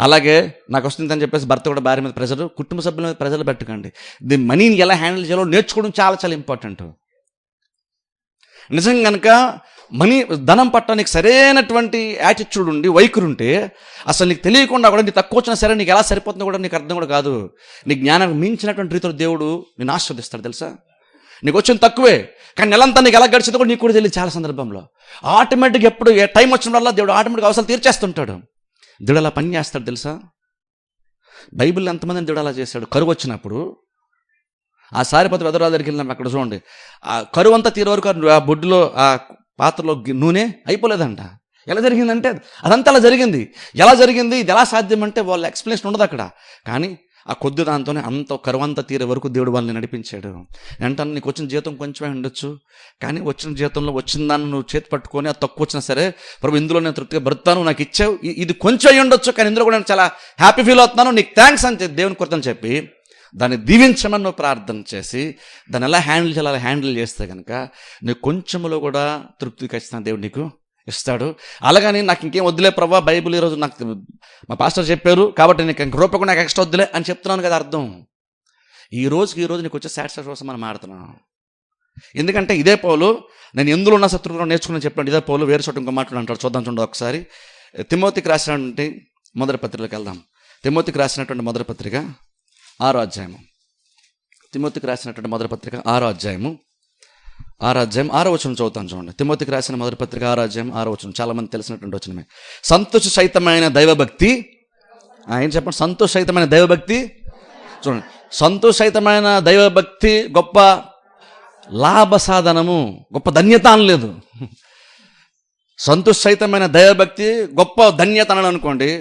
అలాగే నాకు వస్తుందని చెప్పేసి భర్త కూడా భార్య మీద ప్రెషర్, కుటుంబ సభ్యుల మీద ప్రెషర్ పెట్టకండి. దీని మనీని ఎలా హ్యాండిల్ చేయాలో నేర్చుకోవడం చాలా చాలా ఇంపార్టెంట్. నిజంగా కనుక ధనం పట్ల నీకు సరైనటువంటి యాటిట్యూడ్ ఉండి వైఖరి ఉంటే అసలు నీకు తెలియకుండా కూడా నీకు తక్కువ వచ్చినా సరే నీకు ఎలా సరిపోతుందో కూడా నీకు అర్థం కూడా కాదు. నీ జ్ఞానానికి మించినటువంటి రీతిలో దేవుడు నేను ఆస్వాదిస్తాడు తెలుసా. నీకు వచ్చిన తక్కువే, కానీ నెలంతా నీకు ఎలా గడిచిందో కూడా నీకు కూడా తెలియదు. చాలా సందర్భంలో ఆటోమేటిక్గా ఎప్పుడు ఏ టైం వచ్చిన వల్ల దేవుడు ఆటోమేటిక్గా అవసరాలు తీర్చేస్తుంటాడు. దేవుడు అలా పని చేస్తాడు తెలుసా. బైబిల్ ఎంతమందిని దేవుడు అలా చేశాడు. కరువు వచ్చినప్పుడు ఆ సారిపతి వెదరాల దగ్గరికి వెళ్ళినాం, అక్కడ చూడండి ఆ కరువు అంతా తీరే వరకు ఆ బొడ్డులో ఆ పాత్రలో నూనె అయిపోలేదంట. ఎలా జరిగిందంటే అదంతా అలా జరిగింది. ఎలా జరిగింది, ఇది ఎలా సాధ్యం అంటే వాళ్ళ ఎక్స్ప్లెనేషన్ ఉండదు అక్కడ. కానీ ఆ కొద్ది దాంతోనే అంత కరువంతా తీరే వరకు దేవుడు వాళ్ళని నడిపించాడు. అంటే నీకు వచ్చిన జీతం కొంచెమే ఉండొచ్చు, కానీ వచ్చిన జీతంలో వచ్చిన దాన్ని నువ్వు చేతి పట్టుకొని అది తక్కువ వచ్చినా సరే ప్రభు ఇందులో నేను తృప్తిగా బ్రతాను, నాకు ఇచ్చావు, ఇది కొంచెం అయ్యి ఉండొచ్చు కానీ ఇందులో కూడా నేను చాలా హ్యాపీ ఫీల్ అవుతున్నాను, నీకు థ్యాంక్స్ అని దేవుని కృతజ్ఞతలు చెప్పి దాన్ని దీవించమని నువ్వు ప్రార్థన చేసి దాన్ని ఎలా హ్యాండిల్ చేయాలి అలా హ్యాండిల్ చేస్తే కనుక నీకు కొంచెంలో కూడా తృప్తి ఖచ్చితంగా దేవుడు నీకు ఇస్తాడు. అలాగని నాకు ఇంకేం వద్దులే ప్రభా, బైబిల్ ఈరోజు నాకు మా పాస్టర్ చెప్పారు కాబట్టి నీకు ఇంక రూపాయి నాకు ఎక్స్ట్రా వద్దులే అని చెప్తున్నాను కదా అర్థం. ఈ రోజు నీకు వచ్చే సాటిస్ఫాక్షన్ కోసం మనం ఆడుతున్నాం. ఎందుకంటే ఇదే పౌలు నేను ఎందులో ఉన్న శత్రువులను నేర్చుకుని చెప్పాను. ఇదే పౌలు వేరే చోట ఇంకో మాట్లాడు అంటాడు. చూద్దాం ఒకసారి తిమోతికి రాసినటువంటి మొదటి పత్రికలోకి వెళ్దాం. తిమోతికి రాసినటువంటి మొదటి పత్రిక 6వ అధ్యాయము. తిమోతికి రాసినటువంటి మొదటి పత్రిక 6వ అధ్యాయం 6వ వచనం చదువుతాను చూడండి. తిమోతికి రాసిన మొదటి పత్రిక 6వ అధ్యాయం 6వ వచనం చాలా మంది తెలిసినటువంటి వచనమే. సంతోషసహితమైన దైవభక్తి, ఏం చెప్పండి, సంతోషసహితమైన దైవభక్తి. చూడండి, సంతోషసహితమైన దైవభక్తి గొప్ప లాభ సాధనము, గొప్ప ధన్యత అనలేదు. సంతోషసహితమైన దైవభక్తి గొప్ప ధన్యత అని అనుకోండి,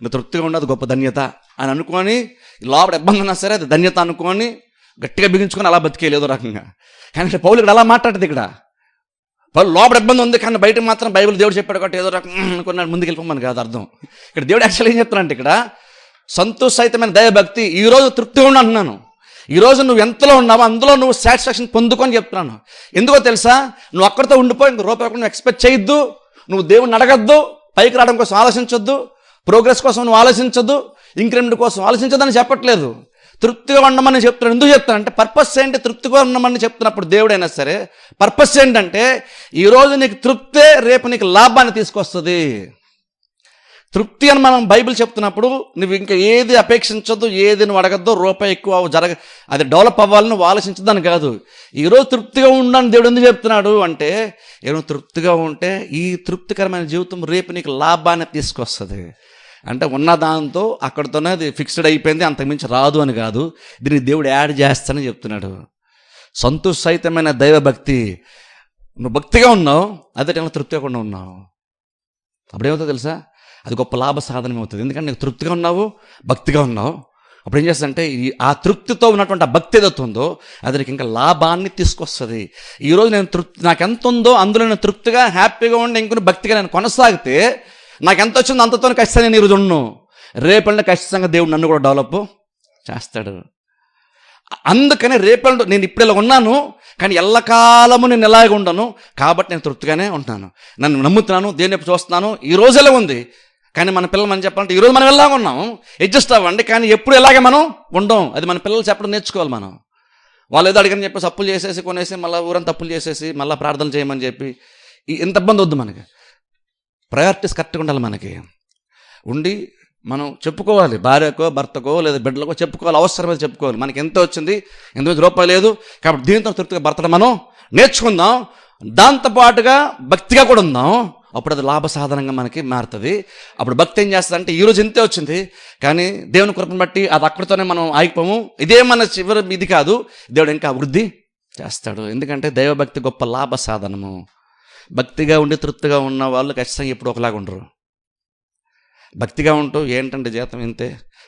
నువ్వు తృప్తిగా ఉండదు గొప్ప ధన్యత అని అనుకొని లోపల ఇబ్బంది ఉన్నా సరే అది ధన్యత అనుకొని గట్టిగా బిగించుకొని అలా బతికేయలేదు రకంగా. కానీ పౌలు ఇక్కడ అలా మాట్లాడదు. ఇక్కడ లోపల ఇబ్బంది ఉంది కానీ బయట మాత్రం బైబిల్ దేవుడు చెప్పాడు కాబట్టి ఏదో రకం అనుకున్నాడు ముందుకు వెళ్ళిపోమని కాదు అర్థం. ఇక్కడ దేవుడు యాక్చువల్ ఏం చెప్తున్నానంటే ఇక్కడ సంతోషితమైన దైవభక్తి. ఈరోజు తృప్తిగా ఉండి అంటున్నాను. ఈరోజు నువ్వు ఎంతలో ఉన్నావో అందులో నువ్వు సాటిస్ఫాక్షన్ పొందుకొని చెప్తున్నాను. ఎందుకో తెలుసా, నువ్వు అక్కడితో ఉండిపోయి ఇంక రూపాయి నువ్వు ఎక్స్పెక్ట్ చేయొద్దు. నువ్వు దేవుడిని అడగద్దు, పైకి రావడం కోసం ఆలోచించొద్దు, ప్రోగ్రెస్ కోసం నువ్వు ఆలోచించొద్దు, ఇంక్రిమెంట్ కోసం ఆలోచించొద్దని చెప్పట్లేదు. తృప్తిగా ఉండమని చెప్తున్నాడు. ఎందుకు చెప్తాను అంటే పర్పస్ ఏంటి? తృప్తిగా ఉండమని చెప్తున్నప్పుడు దేవుడైనా సరే పర్పస్ ఏంటంటే ఈరోజు నీకు తృప్తే రేపు నీకు లాభాన్ని తీసుకొస్తుంది. తృప్తి అని మనం బైబిల్ చెప్తున్నప్పుడు నువ్వు ఇంకా ఏది అపేక్షించొద్దు, ఏది నువ్వు అడగద్దు, రూపాయి ఎక్కువ అది డెవలప్ అవ్వాలని నువ్వు ఆలోచించదని కాదు. ఈరోజు తృప్తిగా ఉండని దేవుడు ఎందుకు చెప్తున్నాడు అంటే ఏమో తృప్తిగా ఉంటే ఈ తృప్తికరమైన జీవితం రేపు నీకు లాభాన్ని తీసుకొస్తుంది. అంటే ఉన్న దాంతో అక్కడితోనే అది ఫిక్స్డ్ అయిపోయింది, అంతకుమించి రాదు అని కాదు. దీన్ని దేవుడు యాడ్ చేస్తానని చెప్తున్నాడు. సంతోషితమైన దైవభక్తి. నువ్వు భక్తిగా ఉన్నావు, అదే టైంలో తృప్తిగా కూడా ఉన్నావు. అప్పుడేమవుతుందో తెలుసా, అది గొప్ప లాభ సాధనం అవుతుంది. ఎందుకంటే నీకు తృప్తిగా ఉన్నావు, భక్తిగా ఉన్నావు. అప్పుడు ఏం చేస్తుందంటే ఆ తృప్తితో ఉన్నటువంటి ఆ భక్తి ఏదైతే ఉందో అది నీకు ఇంకా లాభాన్ని తీసుకొస్తుంది. ఈరోజు నేను నాకు ఎంత ఉందో అందులో నేను తృప్తిగా హ్యాపీగా ఉండి ఇంకొన్ని భక్తిగా నేను కొనసాగితే నాకు ఎంత వచ్చిందో అంతతో ఖచ్చితంగా నేను ఈరోజు ఉన్నాను. రేపటి ఖచ్చితంగా దేవుడు నన్ను కూడా డెవలప్ చేస్తాడు. అందుకని రేపటి నేను ఇప్పుడు ఇలా ఉన్నాను కానీ ఎల్లకాలము నేను ఎలాగ ఉండను కాబట్టి నేను తృప్తిగానే ఉంటున్నాను. నన్ను నమ్ముతున్నాను, దేని చూస్తున్నాను. ఈ రోజు ఎలా ఉంది కానీ మన పిల్లలు మనం చెప్పాలంటే ఈరోజు మనం ఎలాగ ఉన్నాం అడ్జస్ట్ అవ్వండి, కానీ ఎప్పుడు ఎలాగే మనం ఉండం. అది మన పిల్లలు చెప్పడం నేర్చుకోవాలి. మనం వాళ్ళు ఏదో అడిగని చెప్పేసి అప్పులు చేసేసి కొనేసి మళ్ళీ ఊరంతా అప్పులు చేసేసి మళ్ళీ ప్రార్థన చేయమని చెప్పి ఇంత ఇబ్బంది వద్దు. మనకి ప్రయారిటీస్ కరెక్ట్గా ఉండాలి. మనకి ఉండి మనం చెప్పుకోవాలి, భార్యకో భర్తకో లేదా బిడ్డలకో చెప్పుకోవాలి, అవసరమైతే చెప్పుకోవాలి. మనకి ఎంత వచ్చింది, ఎంత రూపాయలు లేదు కాబట్టి దీంతో తృప్తిగా భర్తను మనం నేర్చుకుందాం. దాంతోపాటుగా భక్తిగా కూడా ఉందాం. అప్పుడు అది లాభ సాధనంగా మనకి మారుతుంది. అప్పుడు భక్తి ఏం చేస్తుందంటే ఈరోజు ఇంతే వచ్చింది కానీ దేవుని కృపను బట్టి అది అక్కడితోనే మనం ఆగిపోము. ఇదే మన చివరి ఇది కాదు, దేవుడు ఇంకా అభివృద్ధి చేస్తాడు. ఎందుకంటే దైవభక్తి గొప్ప లాభ సాధనము. భక్తిగా ఉండి తృప్తిగా ఉన్న వాళ్ళు ఖచ్చితంగా ఎప్పుడు ఒకలాగా ఉండరు. భక్తిగా ఉంటూ ఏంటంటే జీతం ఇంతే,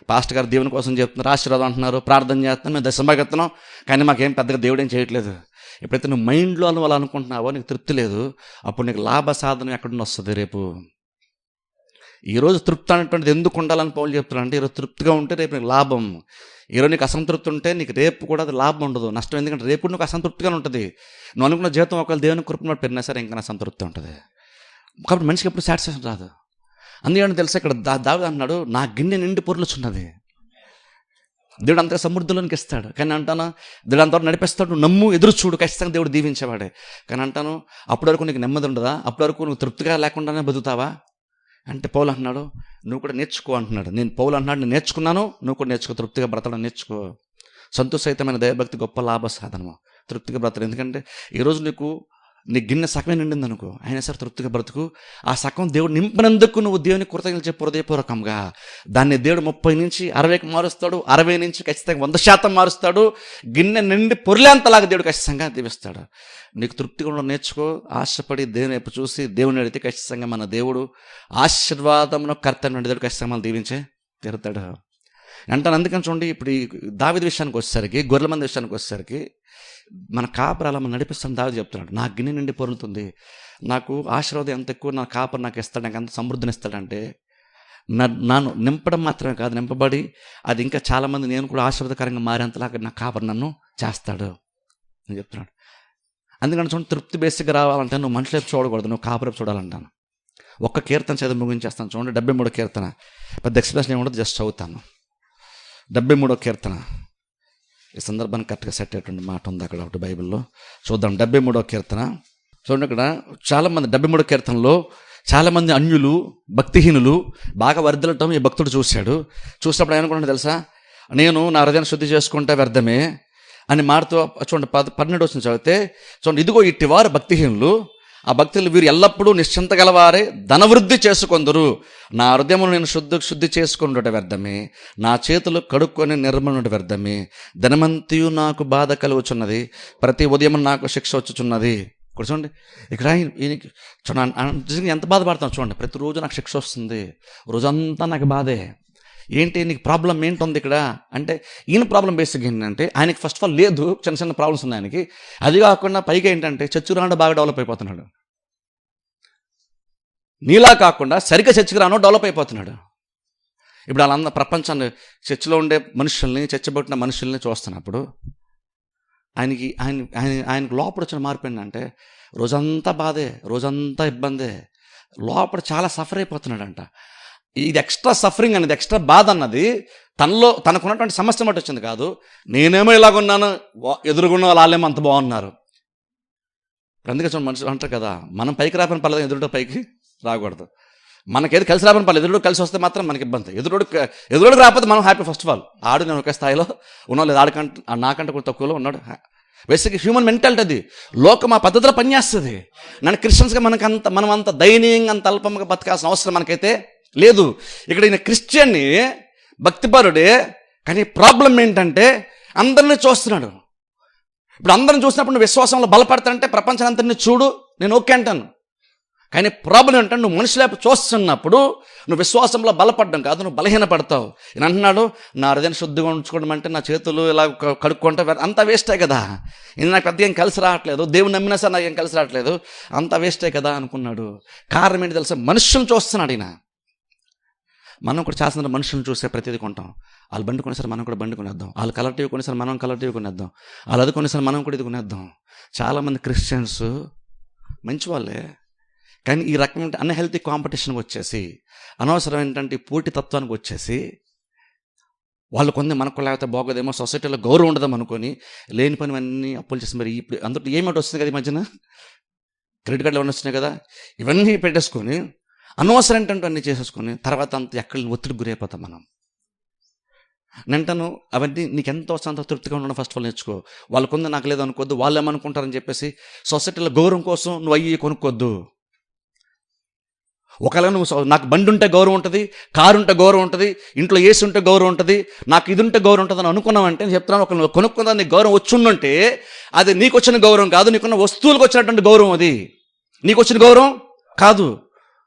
పాస్టర్ గారు దేవుని కోసం చెప్తున్నారు, ఆశీర్వాదం అంటున్నారు, ప్రార్థన చేస్తున్నాం, మేము దశంభాగెత్తున్నాం కానీ మాకేం పెద్దగా దేవుడు ఏం చేయట్లేదు. ఎప్పుడైతే నువ్వు మైండ్లో వాళ్ళు అనుకుంటున్నావో నీకు తృప్తి లేదు, అప్పుడు నీకు లాభ సాధన ఎక్కడి వస్తుంది రేపు. ఈరోజు తృప్తి అనేటువంటిది ఎందుకు ఉండాలని పౌలు చెప్తున్నాడు అంటే ఈరోజు తృప్తిగా ఉంటే రేపు నీకు లాభం. ఈరోజు నీకు అసంతృప్తి ఉంటే నీకు రేపు కూడా అది లాభం ఉండదు, నష్టం. ఎందుకంటే రేపు నీకు అసంతృప్తిగానే ఉంటుంది. నువ్వు అనుకున్న జీతం ఒకవేళ దేవుని కృపను పెరిగినా సరే ఇంకా అసంతృప్తి ఉంటుంది. కాబట్టి మనిషికి ఎప్పుడు సాటిస్ఫాక్షన్ రాదు. అందుకని తెలుసా ఇక్కడ దావీదు అంటున్నాడు, నా గిన్నె నిండి పొర్లుచున్నది. దేవుడు అంతగా సమృద్ధిలోనికి ఇస్తాడు కానీ అంటాను దేవుడు అంతవరకు నడిపిస్తాడు. నువ్వు నమ్ము, ఎదురు చూడు, ఖచ్చితంగా దేవుడు దీవించేవాడే. కానీ అంటాను అప్పటి వరకు నీకు నెమ్మది ఉండదా? అప్పటి వరకు నువ్వు తృప్తిగా లేకుండానే బతుకుతావా అంటే పౌలు అంటున్నాడు నువ్వు కూడా నేర్చుకో అంటున్నాడు. నేను పౌలు అంటున్నాడు నేను నేర్చుకున్నాను, నువ్వు కూడా నేర్చుకో, తృప్తిగా బ్రతడం నేర్చుకో. సంతోషితమైన దైవభక్తి గొప్ప లాభ సాధనము. తృప్తిగా బ్రతడం. ఎందుకంటే ఈరోజు నీ గిన్నె సగమే నిండింది అనుకో, అయినా సరే తృప్తిగా బ్రతుకు. ఆ సగం దేవుడు నింపినందుకు నువ్వు దేవుని కృతజ్ఞతలు చెప్పు హృదయపూర్వకంగా. దాన్ని దేవుడు 30 నుంచి 60కి మారుస్తాడు, 60 నుంచి ఖచ్చితంగా 100% మారుస్తాడు. గిన్నె నిండి పొరిలేంతలాగా దేవుడు ఖచ్చితంగా దీవిస్తాడు. నీకు తృప్తిగా ఉండడం నేర్చుకో. ఆశపడి దేవుని వైపు చూసి దేవుని అడిగితే ఖచ్చితంగా మన దేవుడు ఆశీర్వాదంలో కర్తవ్యం దేవుడు ఖచ్చితంగా మనం దీవించే తీరుతాడు అంటాను. అందుకని చూడండి, ఇప్పుడు ఈ దావీదు విషయానికి వచ్చేసరికి, గొర్రెల మంది విషయానికి వచ్చేసరికి మన కాపరి అలా మనం నడిపిస్తాను. దావీదు చెప్తున్నాడు నా గిన్నె నిండి పొరులుతుంది, నాకు ఆశీర్వాదం ఎంత ఎక్కువ నా కాపరి నాకు ఇస్తాడు, నాకు ఎంత సమృద్ధిని ఇస్తాడంటే నన్ను నింపడం మాత్రమే కాదు, నింపబడి అది ఇంకా చాలామంది నేను కూడా ఆశీర్వాదకరంగా మారేంతలాగా నా కాపరి నన్ను చేస్తాడు అని చెప్తున్నాడు. అందుకని చూడండి, తృప్తి బేసిక్గా రావాలంటే నువ్వు మనిషి వైపు చూడకూడదు, నువ్వు కాపరి వైపు చూడాలంటాను. ఒక్క కీర్తన చదివి ముగించేస్తాను. చూడండి 73వ కీర్తన. పెద్ద ఎక్స్ప్లెనేషన్ ఏముండదు, జస్ట్ చదువుతాను. 73వ కీర్తన. ఈ సందర్భానికి కరెక్ట్గా సెట్ అయ్యేటువంటి మాట ఉంది అక్కడ ఒకటి బైబిల్లో. చూద్దాం 73వ కీర్తన. చూడండి ఇక్కడ చాలామంది 73వ కీర్తనలో చాలామంది అన్యులు, భక్తిహీనులు బాగా వర్ధిల్లటం ఈ భక్తుడు చూశాడు. చూసినప్పుడు ఏమనుకున్నాడు తెలుసా, నేను నా హృదయాన్ని శుద్ధి చేసుకుంటే వ్యర్థమే అని మారుతూ చూడండి 12 వచ్చిన చదివితే చూడండి, ఇదిగో ఇట్టివారు భక్తిహీనులు, ఆ భక్తులు వీరు ఎల్లప్పుడూ నిశ్చింత గలవారే ధనవృద్ధి చేసుకొందరు. నా హృదయమును నేను శుద్ధి చేసుకున్నట వ్యర్థమే, నా చేతులు కడుక్కొని నిర్మలుట వ్యర్థమే. ధనమంతియు నాకు బాధ కలుగుచున్నది, ప్రతి ఉదయం నాకు శిక్ష వచ్చుచున్నది. ఇక్కడ చూడండి, ఇక్కడ చూడండి ఎంత బాధపడతాను చూడండి. ప్రతిరోజు నాకు శిక్ష వస్తుంది, రోజంతా నాకు బాధే. ఏంటి నీకు ప్రాబ్లం ఏంటుంది ఇక్కడ అంటే, ఈయన ప్రాబ్లం బేసిక్ ఏంటంటే ఆయనకి ఫస్ట్ ఆఫ్ ఆల్ లేదు, చిన్న చిన్న ప్రాబ్లమ్స్ ఉన్నాయి ఆయనకి. అది కాకుండా పైగా ఏంటంటే చర్చికి రాను బాగా డెవలప్ అయిపోతున్నాడు. నీలా కాకుండా సరిగ్గా చర్చికి రాను డెవలప్ అయిపోతున్నాడు. ఇప్పుడు వాళ్ళందరూ ప్రపంచాన్ని చర్చిలో ఉండే మనుషుల్ని, చర్చబట్టిన మనుషుల్ని చూస్తున్నప్పుడు ఆయనకు లోపల వచ్చిన మార్పు ఏంటంటే రోజంతా బాధే, రోజంతా ఇబ్బందే, లోపల చాలా సఫర్ అయిపోతున్నాడంట. ఇది ఎక్స్ట్రా సఫరింగ్ అనేది, ఎక్స్ట్రా బాధ అన్నది తనకున్నటువంటి సమస్య బట్టి వచ్చింది కాదు. నేనేమో ఇలాగున్నాను, ఎదురుగున్న వాళ్ళేమో అంత బాగున్నారు. అందుకే చూడండి, మనుషులు అంటారు కదా, మనం పైకి రాపని పర్లేదు, ఎదురుడో పైకి రాకూడదు. మనకేది కలిసి రాపని పర్లేదు, ఎదురుడు కలిసి వస్తే మాత్రం మనకి ఇబ్బంది. ఎదురుడికి రాకపోతే మనం హ్యాపీ. ఫస్ట్ ఆఫ్ ఆల్ ఆడు నేను ఒకే స్థాయిలో ఉన్నాను, లేదు ఆడికంటే నాకంటే కొంచెం తక్కువలో ఉన్నాడు. బేసిక్గా హ్యూమన్ మెంటాలిటీ అది. లోకం ఆ పద్ధతిలో పనిచేస్తుంది. నన్ను క్రిస్టియన్స్గా మనం అంత దయనీయంగా, అంత అల్పంగా బతకాల్సిన అవసరం మనకైతే లేదు. ఇక్కడ ఈయన క్రిస్టియన్ని, భక్తిపరుడే, కానీ ప్రాబ్లం ఏంటంటే అందరినీ చూస్తున్నాడు. ఇప్పుడు అందరిని చూసినప్పుడు నువ్వు విశ్వాసంలో బలపడతానంటే ప్రపంచాన్ని అంతని చూడు, నేను ఓకే అంటాను. కానీ ప్రాబ్లం ఏంటంటే నువ్వు మనుషులే చూస్తున్నప్పుడు నువ్వు విశ్వాసంలో బలపడడం కాదు, నువ్వు బలహీనపడతావు. ఈయన అంటున్నాడు, నా హృదయం శుద్ధిగా ఉంచుకోవడం అంటే నా చేతులు ఇలా కడుక్కుంటే అంతా వేస్టే కదా, ఇది నాకు పెద్ద ఏం కలిసి రావట్లేదు, దేవుని నమ్మినా సరే నాకు ఏం కలిసి రావట్లేదు, అంతా వేస్టే కదా అనుకున్నాడు. కారణం ఏంటి తెలుసా? మనుషులను చూస్తున్నాడు ఈయన. మనం కూడా చేస్తున్న మనుషులను చూసే ప్రతిదీ కొంటాం. వాళ్ళు బండి కొనేసరి మనం కూడా బండి కొనేద్దాం, వాళ్ళు కలర్ టీవీ కొనేసరి మనం కలర్ టీవీ కొనేద్దాం, వాళ్ళు అది కొనేసరి మనం కూడా ఇది కొనేద్దాం. చాలామంది క్రిస్టియన్స్ మంచి వాళ్ళే, కానీ ఈ రకమైన అన్హెల్తీ కాంపిటీషన్కి వచ్చేసి, అనవసరం ఏంటంటే ఈ పోటీ తత్వానికి వచ్చేసి, వాళ్ళు కొంది మనకు లేకపోతే బాగోదేమో, సొసైటీలో గౌరవం ఉండదాం అనుకొని లేని పని అన్నీ అప్పులు చేసి, మరి ఇప్పుడు అందులో ఏమిటి వస్తుంది కదా ఈ మధ్యన, క్రెడిట్ కార్డులు ఏమైనా వస్తున్నాయి కదా, ఇవన్నీ పెట్టేసుకొని అనవసరం ఏంటంటే అన్నీ చేసేసుకొని తర్వాత అంత ఎక్కడ ఒత్తిడికి గురైపోతాం మనం. నెంటను అవన్నీ నీకు ఎంత వస్తే అంత తృప్తిగా ఉండడం ఫస్ట్ ఆఫ్ ఆల్ నేర్చుకో. వాళ్ళకుంది నాకు లేదు అనుకోవద్దు, వాళ్ళు ఏమనుకుంటారని చెప్పేసి సొసైటీలో గౌరవం కోసం నువ్వు అయ్యి కొనుక్కోవద్దు. ఒకవేళ నువ్వు నాకు బండి ఉంటే గౌరవం ఉంటుంది, కారు ఉంటే గౌరవం ఉంటుంది, ఇంట్లో ఏసీ ఉంటే గౌరవం ఉంటుంది, నాకు ఇది ఉంటే గౌరవం ఉంటుంది అని అనుకున్నావంటే నేను చెప్తున్నాను, ఒక నువ్వు కొనుక్కుందా నీకు గౌరవం వచ్చుందంటే అది నీకు వచ్చిన గౌరవం కాదు, నీకున్న వస్తువులకు వచ్చినటువంటి గౌరవం. అది నీకు వచ్చిన గౌరవం కాదు.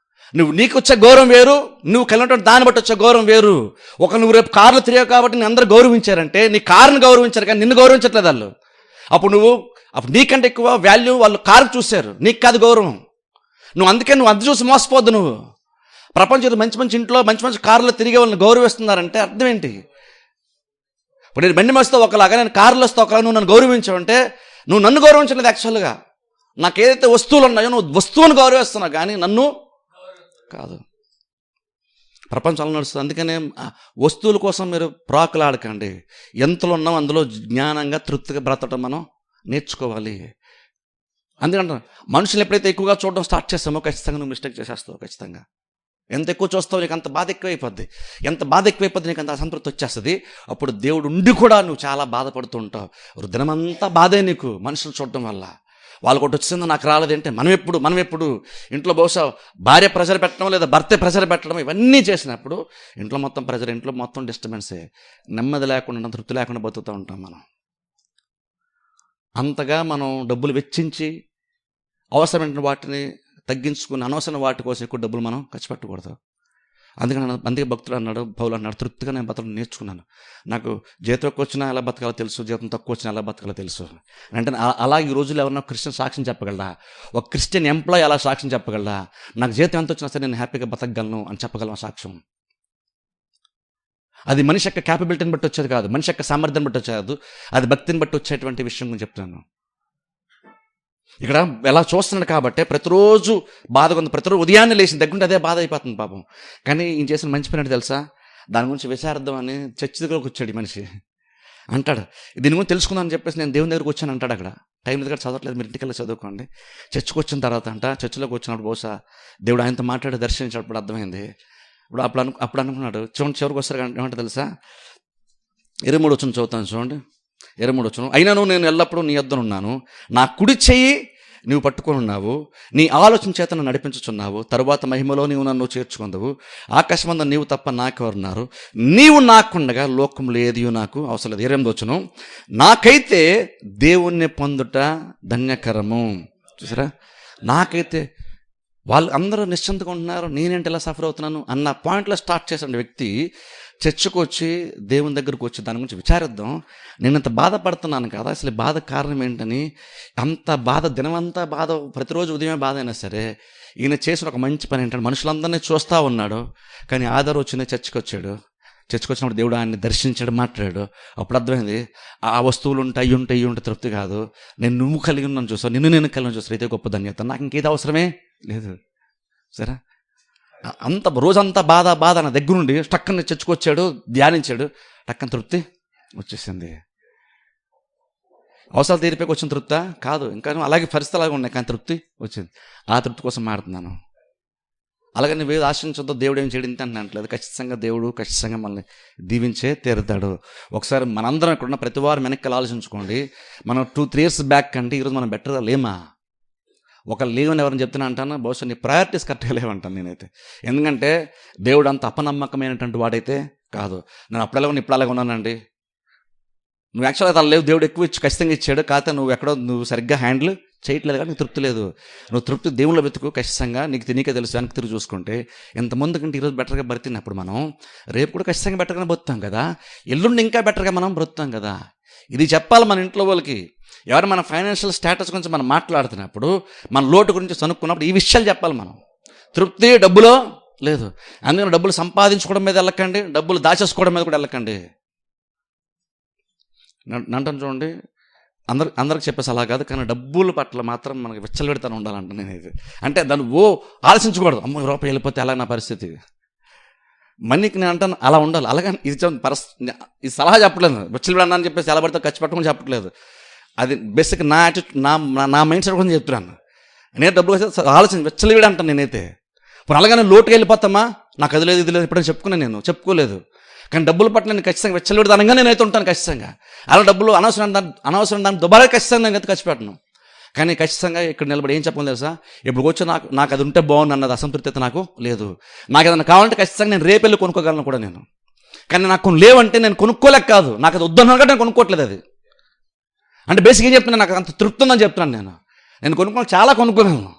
నీకు వచ్చే గౌరవం వేరు, నువ్వు కలిగినటువంటి దాన్ని బట్టి వచ్చే గౌరవం వేరు. నువ్వు రేపు కార్లు తిరిగావు కాబట్టి నేను అందరూ గౌరవించారంటే నీ కారుని గౌరవించారు కానీ నిన్ను గౌరవించట్లేదు వాళ్ళు. అప్పుడు నీకంటే ఎక్కువ వాల్యూ వాళ్ళు కారు చూశారు, నీకు కాదు గౌరవం. అందుకే నువ్వు అది చూసి మోసపోద్దు. నువ్వు ప్రపంచంలో మంచి మంచి ఇంట్లో మంచి మంచి కారులో తిరిగే వాళ్ళని గౌరవిస్తున్నారంటే అర్థం ఏంటి? ఇప్పుడు నేను బండి మోస్తే ఒకలాగా, నేను కారులో వస్తే ఒకలాగా నువ్వు నన్ను గౌరవించావంటే నువ్వు నన్ను గౌరవించలేదు. యాక్చువల్గా నాకు ఏదైతే వస్తువులు ఉన్నాయో నువ్వు వస్తువును గౌరవిస్తున్నావు కానీ నన్ను కాదు. ప్రపంచంలో నడుస్తుంది. అందుకనే వస్తువుల కోసం మీరు ప్రాకులాడకండి. ఎంతలో ఉన్నాం అందులో జ్ఞానంగా తృప్తిగా బ్రతకడం మనం నేర్చుకోవాలి. అందుకంటే మనుషులు ఎప్పుడైతే ఎక్కువగా చూడడం స్టార్ట్ చేస్తామో ఖచ్చితంగా నువ్వు మిస్టేక్ చేసేస్తావు. ఖచ్చితంగా ఎంత ఎక్కువ చూస్తావు నీకు అంత బాధ ఎక్కువైపోద్ది. ఎంత బాధ ఎక్కువైపోద్ది నీకు అంత అసంతృప్తి వచ్చేస్తుంది. అప్పుడు దేవుడు ఉండి కూడా నువ్వు చాలా బాధపడుతూ ఉంటావు. దినమంతా బాధే నీకు మనుషులు చూడడం వల్ల. వాళ్ళకి ఒకటి వచ్చిందో నాకు రాలేదంటే మనం ఎప్పుడు ఇంట్లో బహుశా భార్య ప్రెషర్ పెట్టడం లేదా భర్త ప్రెషర్ పెట్టడం ఇవన్నీ చేసినప్పుడు ఇంట్లో మొత్తం ప్రెషర్, ఇంట్లో మొత్తం డిస్టర్బెన్సే, నెమ్మది లేకుండా తృప్తి లేకుండా బతుకుతూ ఉంటాం మనం. అంతగా మనం డబ్బులు వెచ్చించి అవసరమైన వాటిని తగ్గించుకుని అనవసరమైన వాటి కోసం ఎక్కువ డబ్బులు మనం ఖర్చు పెట్టకూడదు. అందుకే భక్తులు అన్నాడు, పౌలు అన్నాడు, తృప్తిగా నేను బతకడం నేర్చుకున్నాను. నాకు జీతం ఎక్కువ వచ్చినా ఎలా బతకాలో తెలుసు, జీతం తక్కువ వచ్చినా ఎలా బతకాలో తెలుసు. అంటే అలా ఈ రోజుల్లో ఎవరన్నా క్రిస్టియన్ సాక్ష్యం చెప్పగలరా? ఒక క్రిస్టియన్ ఎంప్లాయీ అలా సాక్ష్యం చెప్పగలరా? నాకు జీతం ఎంత వచ్చినా సరే నేను హ్యాపీగా బతకగలను అని చెప్పగలను సాక్ష్యం. అది మనిషి యొక్క క్యాపబిలిటీని బట్టి వచ్చేది కాదు, మనిషి యొక్క సామర్థ్యాన్ని బట్టి వచ్చేది కాదు, అది భక్తిని బట్టి వచ్చేటువంటి విషయం నేను చెప్తున్నాను. ఇక్కడ ఎలా చూస్తున్నాడు కాబట్టి ప్రతిరోజు బాధగా ఉంది, ప్రతిరోజు ఉదయాన్నే లేచిన దగ్గర అదే బాధ అయిపోతుంది పాపం. కానీ ఈయన చేసిన మంచి పని అంటే తెలుసా? దాని గురించి విశారర్థం అని చర్చి దగ్గరకు వచ్చాడు మనిషి. అంటాడు దీని గురించి తెలుసుకుందాం అని చెప్పేసి నేను దేవుని దగ్గరకు వచ్చాను అంటాడు. అక్కడ టైం దగ్గర చదవట్లేదు, మీరు ఇంటికెళ్ళి చదువుకోండి. చర్చికి వచ్చిన తర్వాత చర్చిలోకి వచ్చినప్పుడు బహుశా దేవుడు ఆయనతో మాట్లాడి దర్శించినప్పుడు అర్థమైంది. అప్పుడు అనుకున్నాడు, చివరికి వస్తారు ఏమంటే తెలుసా? 23 వచనం చదువుతాను చూడండి. 23 వచనం, అయినను నేను ఎల్లప్పుడూ నీ యొద్దనున్నాను, నా కుడి చెయ్యి నీవు పట్టుకొని ఉన్నావు, నీ ఆలోచన చేత నన్ను నడిపించుచున్నావు, తరువాత మహిమలో నీవు నన్ను చేర్చుకుందవు, ఆకాశమందు నీవు తప్ప నాకెవరున్నారు, నీవు నాకుండగా లోకంలో ఏది నాకు అవసరం లేదు. 28 వచనం, నాకైతే దేవుణ్ణి పొందుట ధన్యకరము. చూసారా, నాకైతే వాళ్ళు అందరూ నిశ్చింతగా ఉంటున్నారు, నేనేంటి ఇలా సఫర్ అవుతున్నాను అన్న పాయింట్లో స్టార్ట్ చేసిన వ్యక్తి చర్చకు వచ్చి దేవుని దగ్గరకు వచ్చి దాని గురించి విచారిద్దాం. నేను ఇంత బాధపడుతున్నాను కదా, అసలు బాధ కారణం ఏంటని. అంత బాధ, దినమంతా బాధ, ప్రతిరోజు ఉదయమే బాధ అయినా సరే ఈయన చేసిన ఒక మంచి పని ఏంటంటే మనుషులందరినీ చూస్తూ ఉన్నాడు. కానీ ఆధారం వచ్చిన చర్చకు వచ్చాడు. చర్చకు వచ్చినప్పుడు దేవుడు ఆయన్ని దర్శించాడు, మాట్లాడాడు. అప్పుడు అర్థమైంది, ఆ వస్తువులు ఉంటాయి, అయ్యి ఉంటాయి, ఇవి ఉంటే తృప్తి కాదు. నువ్వు కలిగి ఉన్నాను చూసావు, నేను కలిగి చూస్తాను, అయితే గొప్ప ధన్యత. నాకు ఇంకేది అవసరమే లేదు. సరే, అంత రోజంతా బాధ నా దగ్గర నుండి టక్కన చర్చకొచ్చాడు, ధ్యానించాడు, టక్కన తృప్తి వచ్చేసింది. అవసరాలు తీరిపోయి వచ్చిన తృప్తా కాదు, ఇంకా అలాగే పరిస్థితి అలాగే ఉన్నాయి, కానీ తృప్తి వచ్చింది. ఆ తృప్తి కోసం మాడుతున్నాను. అలాగే నువ్వు ఏది ఆశించొద్దో దేవుడు ఏం చేయడం అంటలేదు. ఖచ్చితంగా దేవుడు ఖచ్చితంగా మనల్ని దీవించే తీరుతాడు. ఒకసారి మనందరం ఇక్కడ ఉన్న ప్రతి వారు వెనక్కి ఆలోచించుకోండి. మనం 2-3 years బ్యాక్ అంటే ఈరోజు మనం బెటర్గా లేమా? ఒక లేవని ఎవరిని చెప్తున్నా అంటాను, బహుశా నీ ప్రయారిటీస్ కరెక్ట్గా లేవంటాను నేనైతే. ఎందుకంటే దేవుడు అంత అపనమ్మకమైనటువంటి వాడైతే కాదు. నేను అప్పుడు ఎలాగో ఇప్పుడు అలాగే ఉన్నానండి. నువ్వు యాక్చువల్గా అలా లేవు, దేవుడు ఎక్కువ ఇచ్చి ఖచ్చితంగా ఇచ్చాడు. కాకపోతే నువ్వు సరిగ్గా హ్యాండిల్ చేయట్లేదు, కానీ నీకు తృప్తి లేదు. నువ్వు తృప్తి దేవుళ్ళో వెతుకు. ఖచ్చితంగా నీకే తెలుసు. వెనక్కి తిరిగి చూసుకుంటే ఎంతమంది కంటే ఈరోజు బెటర్గా బ్రతికినప్పుడు మనం రేపు కూడా ఖచ్చితంగా బెటర్గా బ్రతుకుతాం కదా, ఎల్లుండి ఇంకా బెటర్గా మనం బ్రతుకుతాం కదా. ఇది చెప్పాలి మన ఇంట్లో వాళ్ళకి. ఎవరు మన ఫైనాన్షియల్ స్టేటస్ గురించి మనం మాట్లాడుతున్నప్పుడు, మన లోటు గురించి సనుక్కున్నప్పుడు ఈ విషయాలు చెప్పాలి. మనం తృప్తి డబ్బులో లేదు. అందుకని డబ్బులు సంపాదించుకోవడం మీద వెళ్ళకండి, డబ్బులు దాచేసుకోవడం మీద కూడా వెళ్ళకండి. అంటాను చూడండి, అందరికి చెప్పేసి అలా కాదు, కానీ డబ్బుల పట్ల మాత్రం మనకి విచ్చలవిడితనం ఉండాలంట. నేను ఇది అంటే దాన్ని ఆలోచించకూడదు. అమ్మ రూపాయి వెళ్ళిపోతే అలా నా పరిస్థితి. మనీకి నేను అంటాను అలా ఉండాలి. అలాగని ఇది సలహా చెప్పట్లేదు, విచ్చలవిడన్నా అని చెప్పేసి ఎలా పడితే ఖర్చు పెట్టమని చెప్పట్లేదు. అది బేసిక్ నా నా మైండ్ సెట్ కూడా చెప్తున్నాను. నేను డబ్బులు వస్తే ఆలోచన విచ్చలవిడ అంటాను నేనైతే. ఇప్పుడు అలాగనే లోటుకి వెళ్ళిపోతామా, నాకు అది లేదు ఇది లేదు ఎప్పుడైనా చెప్పుకోలేదు. కానీ డబ్బుల పట్ల నేను ఖచ్చితంగా విచ్చలవిడదనంగా నేనైతే ఉంటాను ఖచ్చితంగా. అలా డబ్బులు అనవసరం దాన్ని దుబారా ఖచ్చితంగా నేను ఖర్చు పెట్టను. కానీ ఖచ్చితంగా ఇక్కడ నిలబడి ఏం చెప్పాలి తెలుసా, ఇప్పుడు వచ్చి నాకు అది ఉంటే బాగుంది అన్నది అసంతృప్తి నాకు లేదు. నాకు ఏదైనా కావాలంటే ఖచ్చితంగా నేను రేపెళ్ళి కొనుక్కోగలను కూడా నేను. కానీ నాకు కొన్ని లేవంటే నేను కొనుక్కోలేక కాదు, నాకు అది వద్దన్నా నేను కొనుక్కోవట్లేదు. అది అంటే బేసిక్ ఏం చెప్తున్నాను, నాకు అంత తృప్తి ఉందని చెప్తున్నాను. నేను చాలా కొనుక్కోగలను,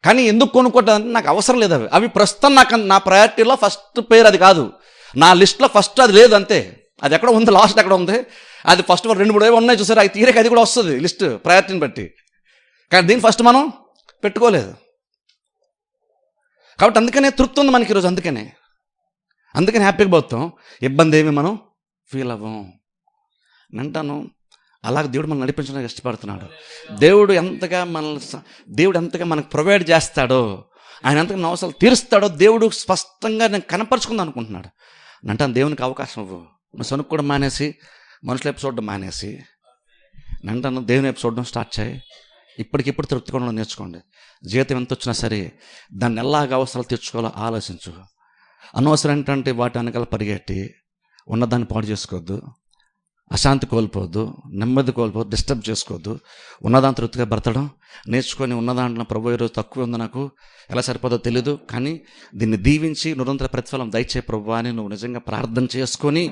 కానీ ఎందుకు కొనుక్కోవట్లేదంటే నాకు అవసరం లేదు. అవి ప్రస్తుతం నా ప్రయారిటీలో ఫస్ట్ పేరు అది కాదు, నా లిస్ట్లో ఫస్ట్ అది లేదు అంతే. అది ఎక్కడ ఉంది, లాస్ట్ ఎక్కడ ఉంది, అది ఫస్ట్ 2-3 ఉన్నాయి చూసారు, అది తీరేక అది కూడా వస్తుంది లిస్ట్ ప్రయారిటీని బట్టి. కానీ దీన్ని ఫస్ట్ మనం పెట్టుకోలేదు కాబట్టి అందుకనే తృప్తి ఉంది మనకి ఈరోజు. అందుకని హ్యాపీగా పోతాం, ఇబ్బంది ఏమి మనం ఫీల్ అవ్వం. అంటాను అలాగే దేవుడు మనల్ని నడిపించడానికి ఇష్టపడుతున్నాడు. దేవుడు ఎంతగా మనకు ప్రొవైడ్ చేస్తాడో, ఆయన ఎంతగా మన అవసరాలు తీరుస్తాడో దేవుడు స్పష్టంగా నేను కనపరుచుకుందాం అనుకుంటున్నాడు. అంటాను దేవునికి అవకాశం ఇవ్వు. నువ్వు సనుక్కోవడం మానేసి, మనుషుల వైపు చూడడం మానేసి, అంటాను దేవుని వైపు చూడడం స్టార్ట్ చేయి. ఇప్పటికిప్పుడు తృప్తి కొనడం నేర్చుకోండి. జీవితం ఎంత వచ్చినా సరే దాన్ని ఎలాగ అవసరాలు తీర్చుకోవాలో ఆలోచించు. అనవసరం ఏంటంటే వాటి వెనకాల పరిగెట్టి ఉన్నదాన్ని పాడు చేసుకోవద్దు, అశాంతి కోల్పోవద్దు, నెమ్మది కోల్పోవద్దు, డిస్టర్బ్ చేసుకోవద్దు. ఉన్నదాన్ని తృప్తిగా బ్రతడం నేర్చుకొని, ఉన్నదాంట్లో ప్రభు ఈరోజు తక్కువ ఉంది, నాకు ఎలా సరిపోదో తెలీదు, కానీ దీన్ని దీవించి నిరంతర ప్రతిఫలం దయచే ప్రభు అని నువ్వు నిజంగా ప్రార్థన చేసుకొని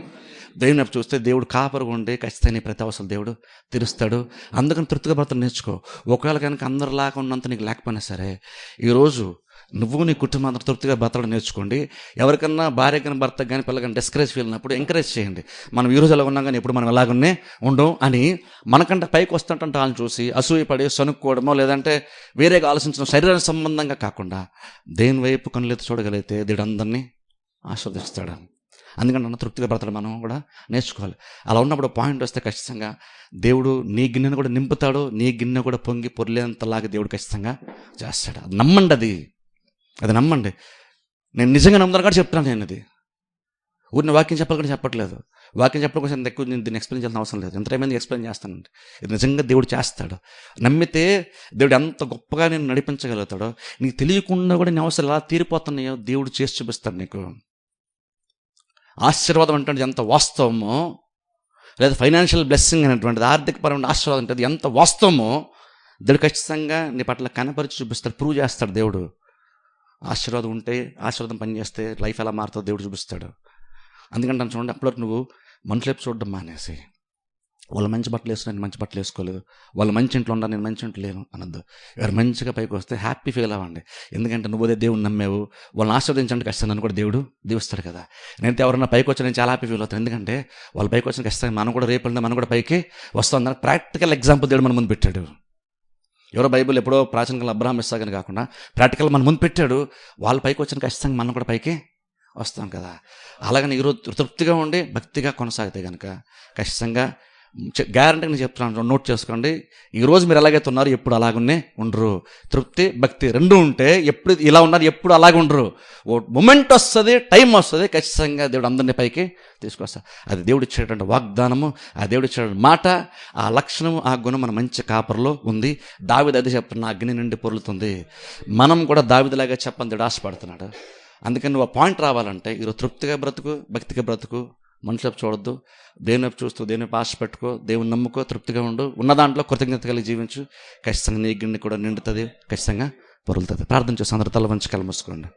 దేవుని చూస్తే దేవుడు కాపరుగా ఉండి ఖచ్చితంగా ప్రతి అవసరం దేవుడు తీరుస్తాడు. అందుకని తృప్తిగా బ్రతడం నేర్చుకో. ఒకవేళ కనుక అందరిలాగా ఉన్నంత నీకు లేకపోయినా సరే ఈరోజు నువ్వు నీ కుటుంబం తృప్తిగా బ్రతడం నేర్చుకోండి. ఎవరికన్నా భార్య కానీ భర్త కానీ పిల్లలు కానీ డిస్కరేజ్ ఫీల్ అయినప్పుడు ఎంకరేజ్ చేయండి. మనం ఈ రోజు ఎలా ఉన్నాం కానీ ఎప్పుడు మనం ఎలాగనే ఉండం అని మనకంటే పైకి వస్తుంటే వాళ్ళని చూసి అసూయపడి సనుక్కోవడమో లేదంటే వేరేగా ఆలోచించడం శరీర సంబంధంగా కాకుండా దేని వైపు కనులెత్తి చూడగలిగితే దేవుడు అందరినీ ఆస్వాదిస్తాడు. అందుకని తృప్తిగా బ్రతడం మనం కూడా నేర్చుకోవాలి. అలా ఉన్నప్పుడు పాయింట్ వస్తే ఖచ్చితంగా దేవుడు నీ గిన్నెను కూడా నింపుతాడు, నీ గిన్నె కూడా పొంగి పొర్లేంతలాగా దేవుడు ఖచ్చితంగా చేస్తాడు. అది నమ్మండి, అది నమ్మండి. నేను నిజంగా నమ్ముతాను కూడా చెప్తున్నాను. నేను అది ఊరిని వాక్యం చెప్పాలి కూడా చెప్పట్లేదు. వాక్యం చెప్పడం కోసం ఎక్కువ నేను దీన్ని ఎక్స్ప్లెయిన్ చేయాల్సిన అవసరం లేదు. ఎంతమంది ఎక్స్ప్లెయిన్ చేస్తానండి. ఇది నిజంగా దేవుడు చేస్తాడు. నమ్మితే దేవుడు ఎంత గొప్పగా నేను నడిపించగలుగుతాడో, నీకు తెలియకుండా కూడా నీ అవసరం ఎలా తీరిపోతున్నాయో దేవుడు చేసి చూపిస్తాడు నీకు. ఆశీర్వాదం అంటే ఎంత వాస్తవమో, లేదా ఫైనాన్షియల్ బ్లెస్సింగ్ అనేటువంటిది ఆర్థికపరమైన ఆశీర్వాదం అంటే ఎంత వాస్తవమో దేవుడు ఖచ్చితంగా నీ పట్ల కనపరిచి చూపిస్తాడు, ప్రూవ్ చేస్తాడు దేవుడు. ఆశీర్వాదం ఉంటే, ఆశీర్వాదం పనిచేస్తే లైఫ్ ఎలా మారుతుందో దేవుడు చూపిస్తాడు. అందుకంటే చూడండి, అప్పటివరకు నువ్వు మనుషులైపు చూడడం మానేసి వాళ్ళు మంచి బట్టలు వేసుకుని నేను మంచి బట్టలు వేసుకోలేదు, వాళ్ళు మంచి ఇంట్లో ఉన్నారు నేను మంచి ఇంట్లో లేను అనొద్దు. ఎవరు మంచిగా పైకి వస్తే హ్యాపీ ఫీల్ అవ్వండి. ఎందుకంటే నువ్వు అదే దేవుని నమ్మావు, వాళ్ళని ఆశీర్వదించండి, ఖచ్చితంగా నన్ను కూడా దేవుడు దీవిస్తాడు కదా. నేనైతే ఎవరన్నా పైకి వచ్చి నేను చాలా హ్యాపీ ఫీల్ అవుతాను. ఎందుకంటే వాళ్ళు పైకి వచ్చిన ఖచ్చితంగా మనం కూడా రేపు మనం కూడా పైకి వస్తాం. దానికి ప్రాక్టికల్ ఎగ్జాంపుల్ దేవుడు మన ముందు పెట్టాడు. ఎవరో బైబిల్ ఎప్పుడో ప్రాచీన కాలం అబ్రహాం ఇస్సాకని కాకుండా ప్రాక్టికల్ మన ముందు పెట్టాడు. వాళ్ళు పైకి వచ్చిన ఖచ్చితంగా మనం కూడా పైకి వస్తాం కదా. అలాగని ఈరోజు తృప్తిగా ఉండి భక్తిగా కొనసాగితే కనుక ఖచ్చితంగా గ్యారంటీ నేను చెప్తున్నాను, నోట్ చేసుకోండి. ఈరోజు మీరు ఎలాగైతే ఉన్నారు ఎప్పుడు అలాగనే ఉండరు. తృప్తి భక్తి రెండు ఉంటే ఎప్పుడు ఇలా ఉన్నారు ఎప్పుడు అలాగే ఉండరు. ఓ మూమెంట్ వస్తుంది, టైం వస్తుంది, ఖచ్చితంగా దేవుడు అందరినీ పైకి తీసుకొస్తారు. అది దేవుడు ఇచ్చేటువంటి వాగ్దానము, ఆ దేవుడు ఇచ్చేటువంటి మాట, ఆ లక్షణము, ఆ గుణం మన మంచి కాపర్లో ఉంది. దావీదు అదే చెప్తున్నా, అగ్ని నుండి పొర్లుతుంది. మనం కూడా దావీదులాగా చెప్పని దేవుడు ఆశపడుతున్నాడు. అందుకని నువ్వు ఆ పాయింట్ రావాలంటే ఈరోజు తృప్తిగా బ్రతుకు, భక్తిగా బ్రతుకు, మనుషుల వైపు చూడొద్దు, దేవుని వైపు చూస్తూ దేవుని వైపు ఆశ పెట్టుకో, దేవుని నమ్ముకో, తృప్తిగా ఉండు, ఉన్న దాంట్లో కృతజ్ఞత కలిగి జీవించు. ఖచ్చితంగా నీ గిన్నె కూడా నిండుతుంది, ఖచ్చితంగా పొరులుతుంది. ప్రార్థన చేసి అందరి తల వంచి కళ్ళు మూసుకోండి.